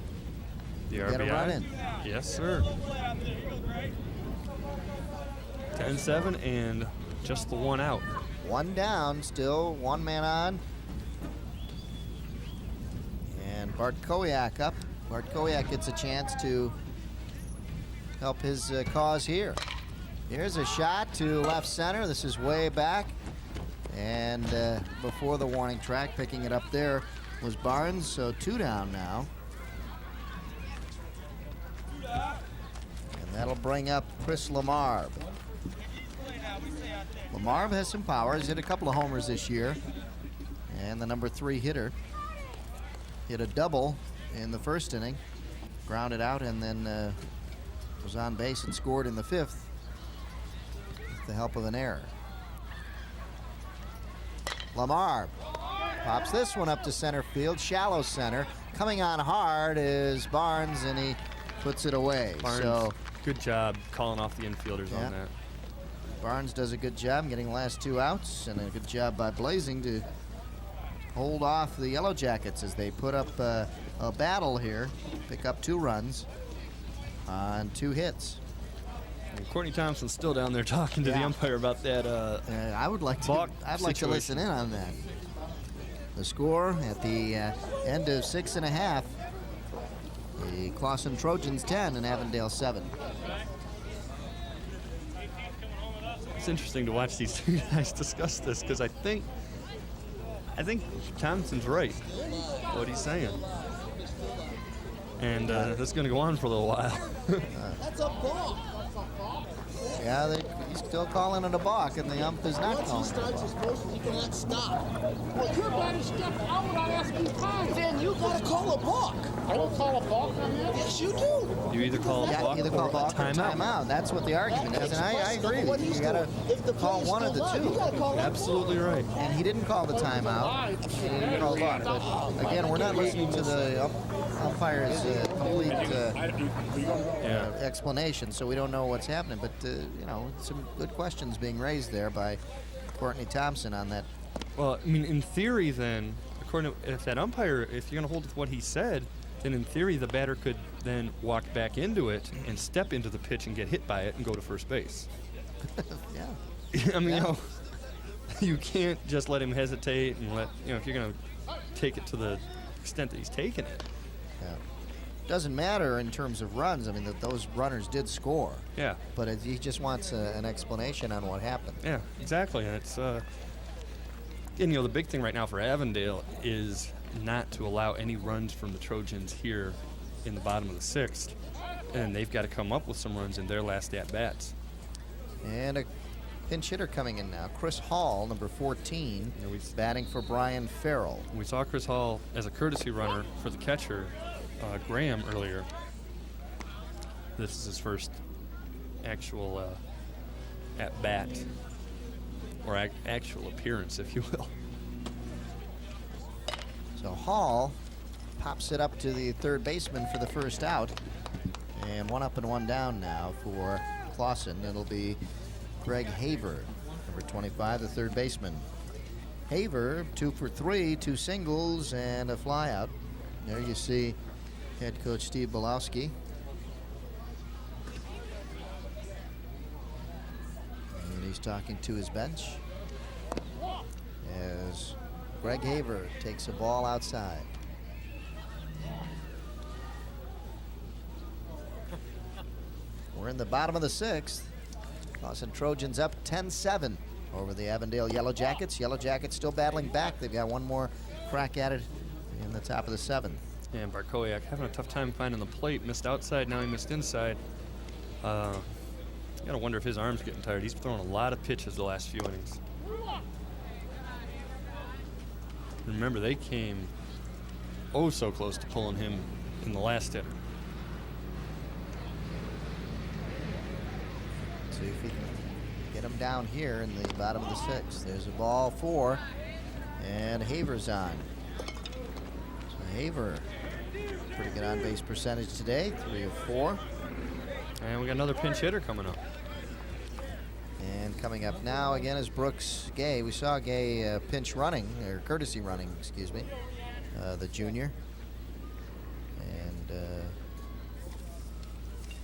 RBI. get a run in. Yes, sir. 10-7 and just the one out. One down, still one man on. And Bart Kowiak up. Bart Kowiak gets a chance to help his cause here. Here's a shot to left center. This is way back. And before the warning track, picking it up there was Barnes, so 2 down now. And that'll bring up Chris Lamarve. Lamarve has some power. He's hit a couple of homers this year. And the number 3 hitter hit a double in the first inning, grounded out, and then was on base and scored in the 5th with the help of an error. Lamarve pops this one up to center field, shallow center. Coming on hard is Barnes, and he puts it away. Barnes, so good job calling off the infielders on that. Barnes does a good job getting the last 2 outs, and a good job by Blazing to hold off the Yellow Jackets as they put up a battle here, pick up 2 runs on 2 hits. And Courtney Thompson's still down there talking to the umpire about that. I would like to. I'd like to listen in on that. The score at the end of 6 1/2. The Clawson Trojans 10 and Avondale 7. It's interesting to watch these 2 guys discuss this, because I think Thompson's right, what he's saying. And this is going to go on for a little while. That's a balk. Yeah, he's still calling it a balk, and the ump is not calling it a Once he starts his balk. motion, you cannot stop. Well, your body stepped out without asking time. Then you gotta call a balk. I don't call a balk on that? Yes, you do. You either call a balk Either call or balk a or timeout. timeout. That's what the argument is, and I agree with you. You got to call one of the 2. Absolutely right. And he didn't call the timeout. He didn't call the balk. But again, we're not listening to the umpire's complete explanation, so we don't know what's happening. But you know, some good questions being raised there by Courtney Thompson on that. Well, I mean, in theory, then, according to if that umpire, if you're going to hold with what he said, then in theory the batter could then walk back into it and step into the pitch and get hit by it and go to first base. Yeah. I mean, you know, you can't just let him hesitate and if you're going to take it to the extent that he's taken it. Yeah. Doesn't matter in terms of runs. I mean, those runners did score. Yeah. But he just wants an explanation on what happened. Yeah, exactly. And it's and the big thing right now for Avondale is not to allow any runs from the Trojans here in the bottom of the 6th, and they've got to come up with some runs in their last at-bats. And a pinch hitter coming in now, Chris Hall, number 14, batting for Brian Farrell. We saw Chris Hall as a courtesy runner for the catcher, Graham, earlier. This is his first actual at-bat, or actual appearance, if you will. So Hall pops it up to the third baseman for the first out. And 1 up and 1 down now for Clawson. It'll be Greg Haver, number 25, the third baseman. Haver, 2 for 3, 2 singles and a fly out. There you see head coach Steve Belowski. And he's talking to his bench as Greg Haver takes a ball outside. We're in the bottom of the 6th. Clawson Trojans up 10-7 over the Avondale Yellow Jackets. Yellow Jackets still battling back. They've got one more crack at it in the top of the 7th. And Barkowiak having a tough time finding the plate. Missed outside, now he missed inside. You gotta wonder if his arm's getting tired. He's thrown a lot of pitches the last few innings. Remember, they came so close to pulling him in the last hitter. See if he can get get him down here in the bottom of the 6th. There's a ball 4, and Haver's on. So Haver, pretty good on-base percentage today, 3 of 4. And we got another pinch hitter coming up. And coming up now again is Brooks Gay. We saw Gay pinch running, or courtesy running, excuse me, the junior. And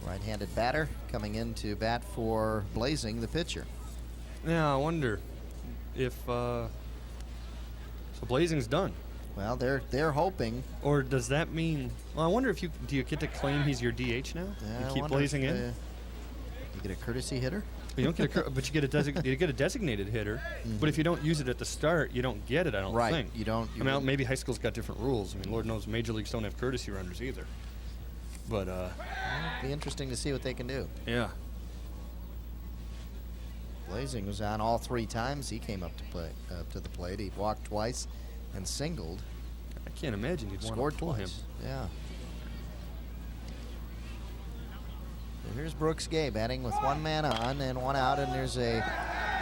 right-handed batter coming in to bat for Blazing, the pitcher. Now I wonder if so Blazing's done. Well, they're hoping. Or does that mean? Well, I wonder if do you get to claim he's your DH now? Yeah, You keep Blazing in. You get a courtesy hitter. You don't get but you get a designated hitter. But if you don't use it at the start, you don't get it. I don't Right. think. You don't. I mean, maybe high school's got different rules. I mean, Lord knows major leagues don't have courtesy runners either. But It'll be interesting to see what they can do. yeah. Blazing was on all 3 times he came up to the plate. He walked twice and singled. I can't imagine you'd want Scored to pull him. twice. Yeah. So here's Brooks Gay batting with 1 man on and 1 out, and there's a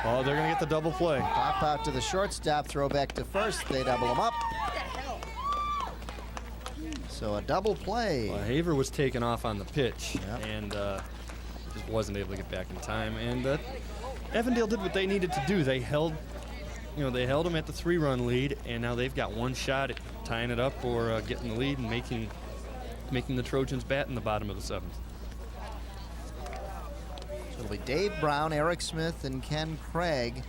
Oh, they're gonna get the double play. pop out to the shortstop, throw back to first. They double him up. So a double play. Well, Haver was taken off on the pitch Yep. and just wasn't able to get back in time. And Avondale did what they needed to do. They held him at the 3-run lead, and now they've got 1 shot at tying it up or getting the lead and making the Trojans bat in the bottom of the 7th. So it'll be Dave Brown, Eric Smith, and Ken Craig.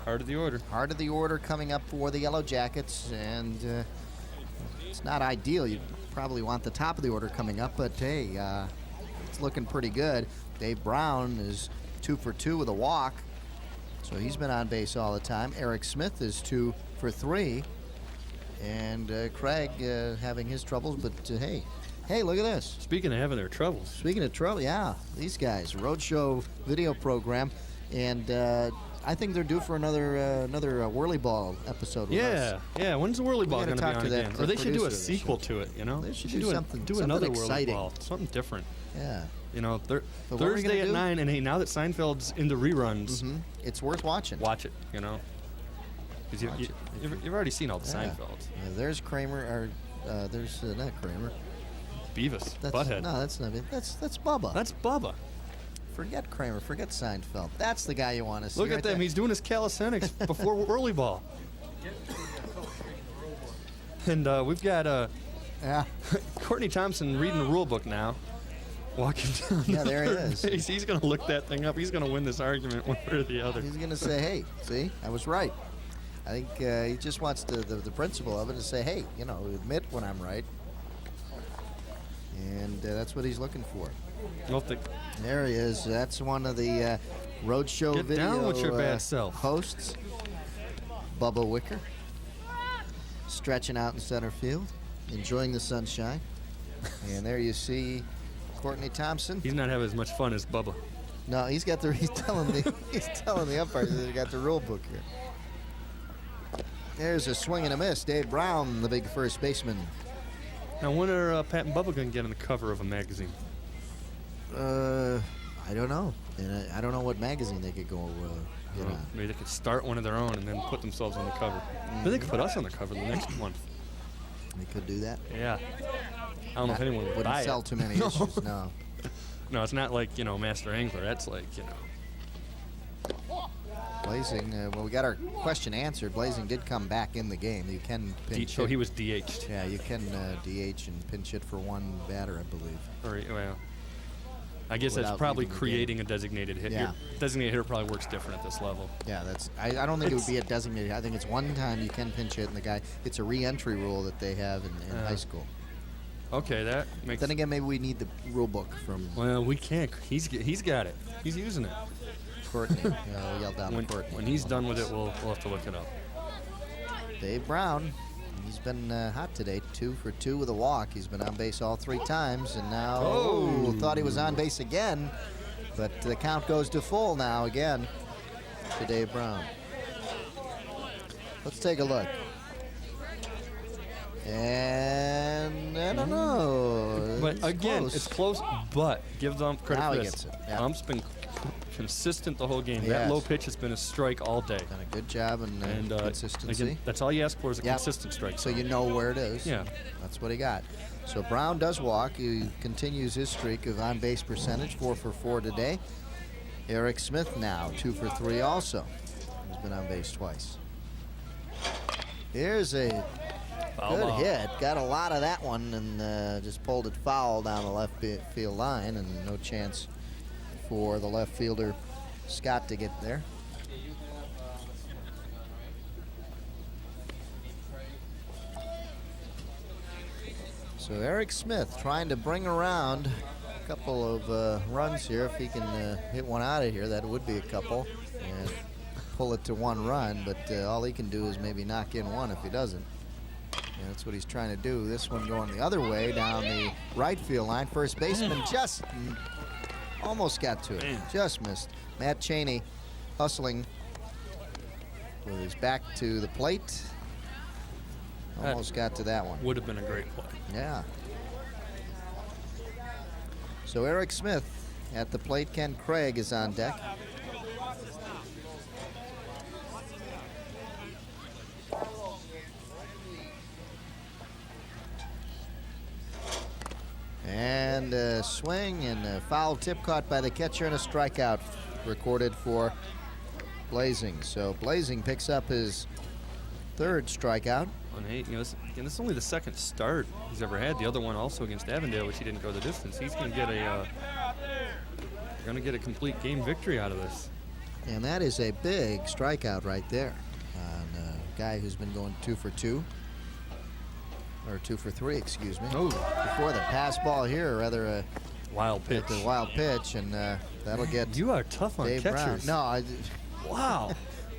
Heart of the order. Heart of the order coming up for the Yellow Jackets, and it's not ideal. You probably want the top of the order coming up, but hey, it's looking pretty good. Dave Brown is 2 for 2 with a walk, so he's been on base all the time. Eric Smith is 2 for 3, and Craig having his troubles, but hey, look at this. Speaking of having their troubles. Speaking of trouble, yeah, these guys, Roadshow video program, and I think they're due for another Whirly Ball episode with us. Yeah. When's the Whirly Ball gotta going to be talk on to that- again? the Or they should do a producer of the sequel show. to it, you know? They should do something another exciting. Whirly Ball, something different. Yeah. You know, But what are we Thursday gonna at do? 9, and hey, now that Seinfeld's in the reruns, It's worth watching. watch it, you know? Because Watch it. you've already seen all the Yeah. Seinfelds. There's Kramer, or there's not Kramer. Beavis, That's, Butthead. No, that's not it. That's Bubba. That's Bubba. Forget Kramer. Forget Seinfeld. That's the guy you want to see. Look right at them. there. He's doing his calisthenics before Whirly Ball. And we've got Yeah. Courtney Thompson reading the rule book now. Walking down Yeah, the there he third is. base. He's going to look that thing up. He's going to win this argument one way or the other. He's going to say, hey, see, I was right. I think he just wants the principle of it to say, hey, admit when I'm right. And that's what he's looking for. Well, if the- There he is. That's one of the Roadshow Get video down with your bad self. hosts, Bubba Wicker, stretching out in center field, enjoying the sunshine. And there you see Courtney Thompson. He's not having as much fun as Bubba. No, he's telling the umpires that he got the rule book here. There's a swing and a miss. Dave Brown, the big first baseman. Now, when are Pat and Bubba going to get on the cover of a magazine? I don't know. And I don't know what magazine they could go get on. Maybe they could start one of their own and then put themselves on the cover. Maybe they could put us on the cover the next month. They could do that. Yeah. I don't know if anyone would Wouldn't buy sell it. too many No. issues, no. No, it's not like, Master Angler. That's like, Blazing, well, we got our question answered. Blazing did come back in the game. You can pinch so hit. he was DH'd. Yeah, you can DH and pinch hit for one batter, I believe. Or, well, I guess that's Without probably leaving the creating a designated hit. Yeah. Your designated hitter probably works different at this level. Yeah, that's. I don't think it would be a designated. I think it's one time you can pinch hit, and the guy. It's a re-entry rule that they have in high school. Okay, that makes. Then again, maybe we need the rule book from Well, we can't. He's got it. He's using it. Courtney. We yelled down When, to Courtney. when he's done with it, we'll have to look it up. Dave Brown, he's been hot today. 2 for 2 with a walk. He's been on base all 3 times, and now thought he was on base again, but the count goes to full now again to Dave Brown. Let's take a look. And I don't know. But It's again, close. it's close. But give the ump credit Now for he this. gets it, yeah. Ump's been consistent the whole game. Yes. That low pitch has been a strike all day. Done a good job in consistency. Again, that's all you ask for is a consistent strike. So you know where it is. Yeah. That's what he got. So Brown does walk. He continues his streak of on-base percentage, 4 for 4 today. Eric Smith now 2 for 3 also. He's been on base twice. Here's a good hit. Got a lot of that one and just pulled it foul down the left field line, and no chance for the left fielder Scott to get there. So Eric Smith trying to bring around a couple of runs here. If he can hit one out of here, that would be a couple, and pull it to 1 run, but all he can do is maybe knock in 1 if he doesn't. And that's what he's trying to do. This one going the other way down the right field line. First baseman just almost got to it. Just missed. Matt Cheney hustling with his back to the plate. Almost got to that one. Would have been a great play. Yeah. So Eric Smith at the plate. Ken Craig is on deck. And a swing and a foul tip caught by the catcher and a strikeout recorded for Blazing. So Blazing picks up his 3rd strikeout. On 8, this is only the 2nd start he's ever had. The other one also against Avondale, which he didn't go the distance. He's going to get a complete game victory out of this. And that is a big strikeout right there on a guy who's been going 2 for 2. Or 2 for 3, excuse me. Oh. Before the pass ball here, rather a wild pitch. The wild pitch, and that'll get You are tough on Dave catchers. Brown. No, wow.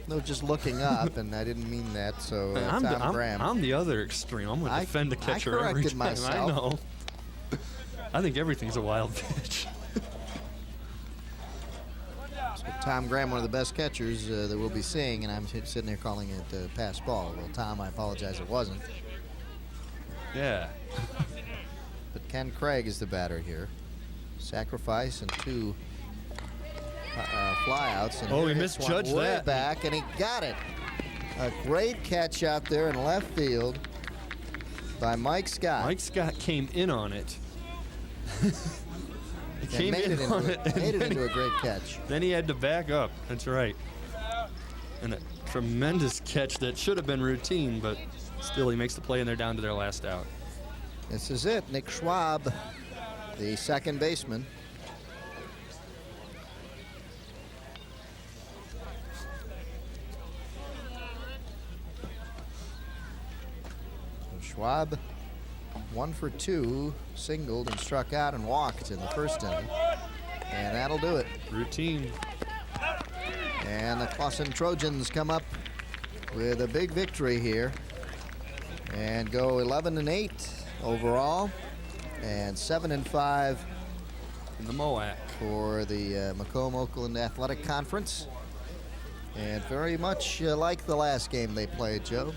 No, just looking up, and I didn't mean that. So Tom Graham. I'm the other extreme. I'm going to defend the catcher I every corrected time. myself. I know. I think everything's a wild pitch. So Tom Graham, one of the best catchers that we'll be seeing, and I'm sitting there calling it pass ball. Well, Tom, I apologize, it wasn't. Yeah. But Ken Craig is the batter here. Sacrifice and 2 flyouts. And he misjudged way that. Back, and he got it. A great catch out there in left field by Mike Scott. Mike Scott came in on it. He made it into a great catch. Then he had to back up. That's right. And a tremendous catch that should have been routine, but still he makes the play and they're down to their last out. This is it. Nick Schwab, the 2nd baseman. So Schwab, 1 for 2, singled and struck out and walked in the 1st inning. And that'll do it. Routine. And the Clawson Trojans come up with a big victory here and go 11-8 overall and 7-5 in the MOAC for the Macomb-Oakland Athletic Conference. And very much like the last game they played, Joe.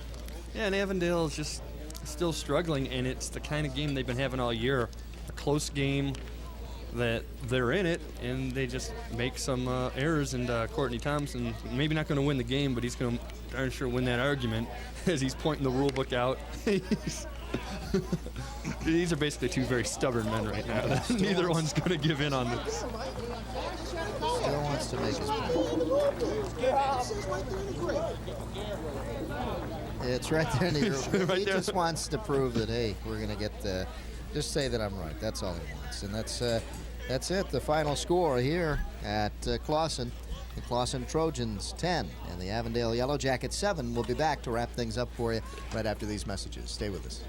Yeah, and Avondale is just still struggling, and it's the kind of game they've been having all year. A close game that they're in it, and they just make some errors, and Courtney Thompson, maybe not going to win the game, but he's going to darn sure win that argument as he's pointing the rule book out. These are basically 2 very stubborn men right now. Neither one's going to give in on this. Still wants to make his point. It's right there in the group. Right He there. just wants to prove that, hey, we're going to get just say that I'm right. That's all he wants. And that's it. The final score here at Clawson. The Clawson Trojans 10 and the Avondale Yellow Jackets 7. We'll be back to wrap things up for you right after these messages. Stay with us.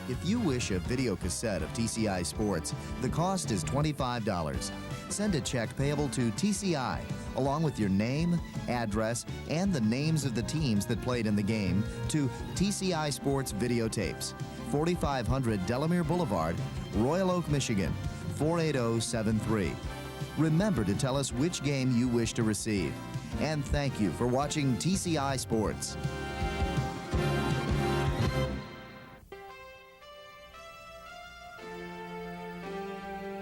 If you wish a video cassette of TCI Sports, the cost is $25. Send a check payable to TCI, along with your name, address, and the names of the teams that played in the game, to TCI Sports Videotapes, 4500 Delamere Boulevard, Royal Oak, Michigan, 48073. Remember to tell us which game you wish to receive. And thank you for watching TCI Sports.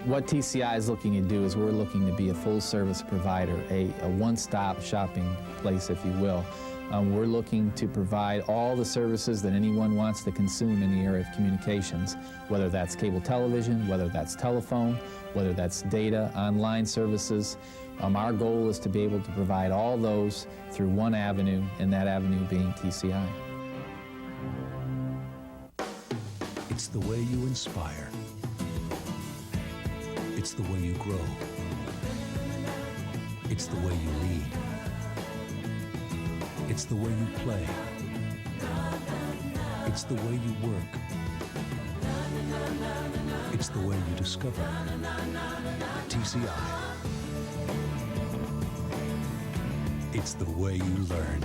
What TCI is looking to do is we're looking to be a full-service provider, a one-stop shopping place, if you will. We're looking to provide all the services that anyone wants to consume in the area of communications, whether that's cable television, whether that's telephone, whether that's data, online services. Our goal is to be able to provide all those through one avenue, and that avenue being TCI. It's the way you inspire. It's the way you grow. It's the way you lead. It's the way you play. It's the way you work. It's the way you discover. TCI. It's the way you learn.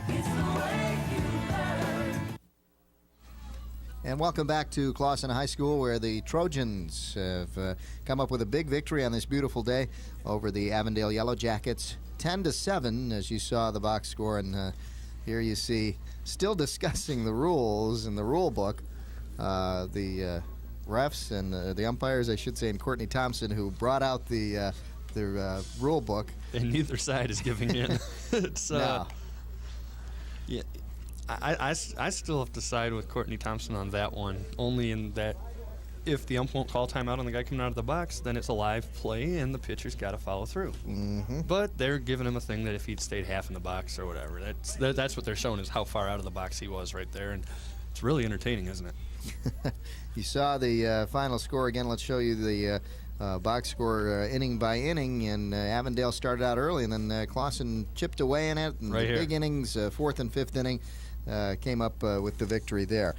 It's the way you learn. And welcome back to Clawson High School, where the Trojans have come up with a big victory on this beautiful day over the Avondale Yellow Jackets. 10-7, as you saw the box score, and here you see, still discussing the rules in the rule book, the refs and the umpires, I should say, and Courtney Thompson, who brought out the rule book. And neither side is giving in. It's no. Yeah, I still have to side with Courtney Thompson on that one, only in that if the ump won't call timeout on the guy coming out of the box, then it's a live play and the pitcher's got to follow through. Mm-hmm. But they're giving him a thing that if he'd stayed half in the box or whatever, that's what they're showing, is how far out of the box he was right there, and it's really entertaining, isn't it? You saw the final score again. Let's show you the box score inning by inning, and Avondale started out early, and then Clawson chipped away in it, and right the here. big innings, fourth and fifth inning, came up with the victory there.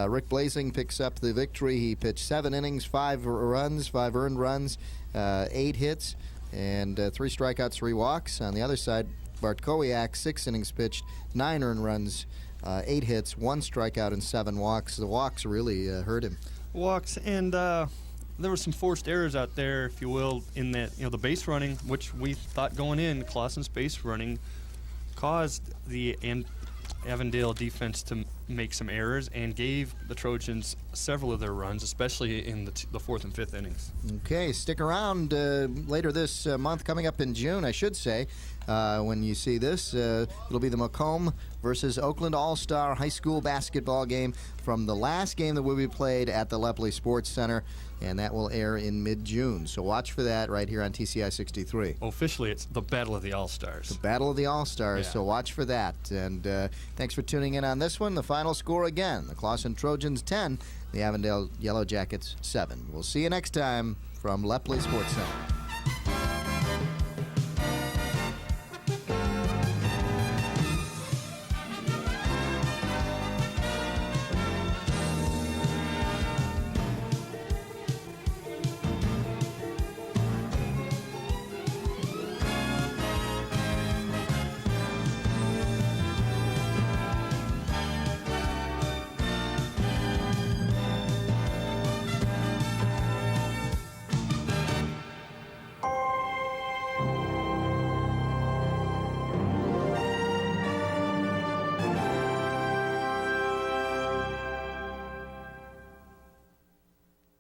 Rick Blazing picks up the victory. He pitched 7 innings, 5 runs, 5 earned runs, 8 hits, and 3 strikeouts, 3 walks. On the other side, Bart Kowiak, 6 innings pitched, 9 earned runs, 8 hits, 1 strikeout, and 7 walks. The walks really hurt him. Walks, and there were some forced errors out there, if you will, in that, the base running, which we thought going in, Clawson's base running caused the Avondale defense to make some errors and gave the Trojans several of their runs, especially in the 4th and 5th innings. Okay, stick around later this month, coming up in June, I should say. When you see this, it'll be the Macomb versus Oakland All-Star High School basketball game from the last game that will be played at the Lepley Sports Center, and that will air in mid-June. So watch for that right here on TCI 63. Officially, it's the Battle of the All-Stars. The Battle of the All-Stars, yeah. So watch for that. And thanks for tuning in on this one. The final score again, the Clawson Trojans 10, the Avondale Yellow Jackets 7. We'll see you next time from Lepley Sports Center.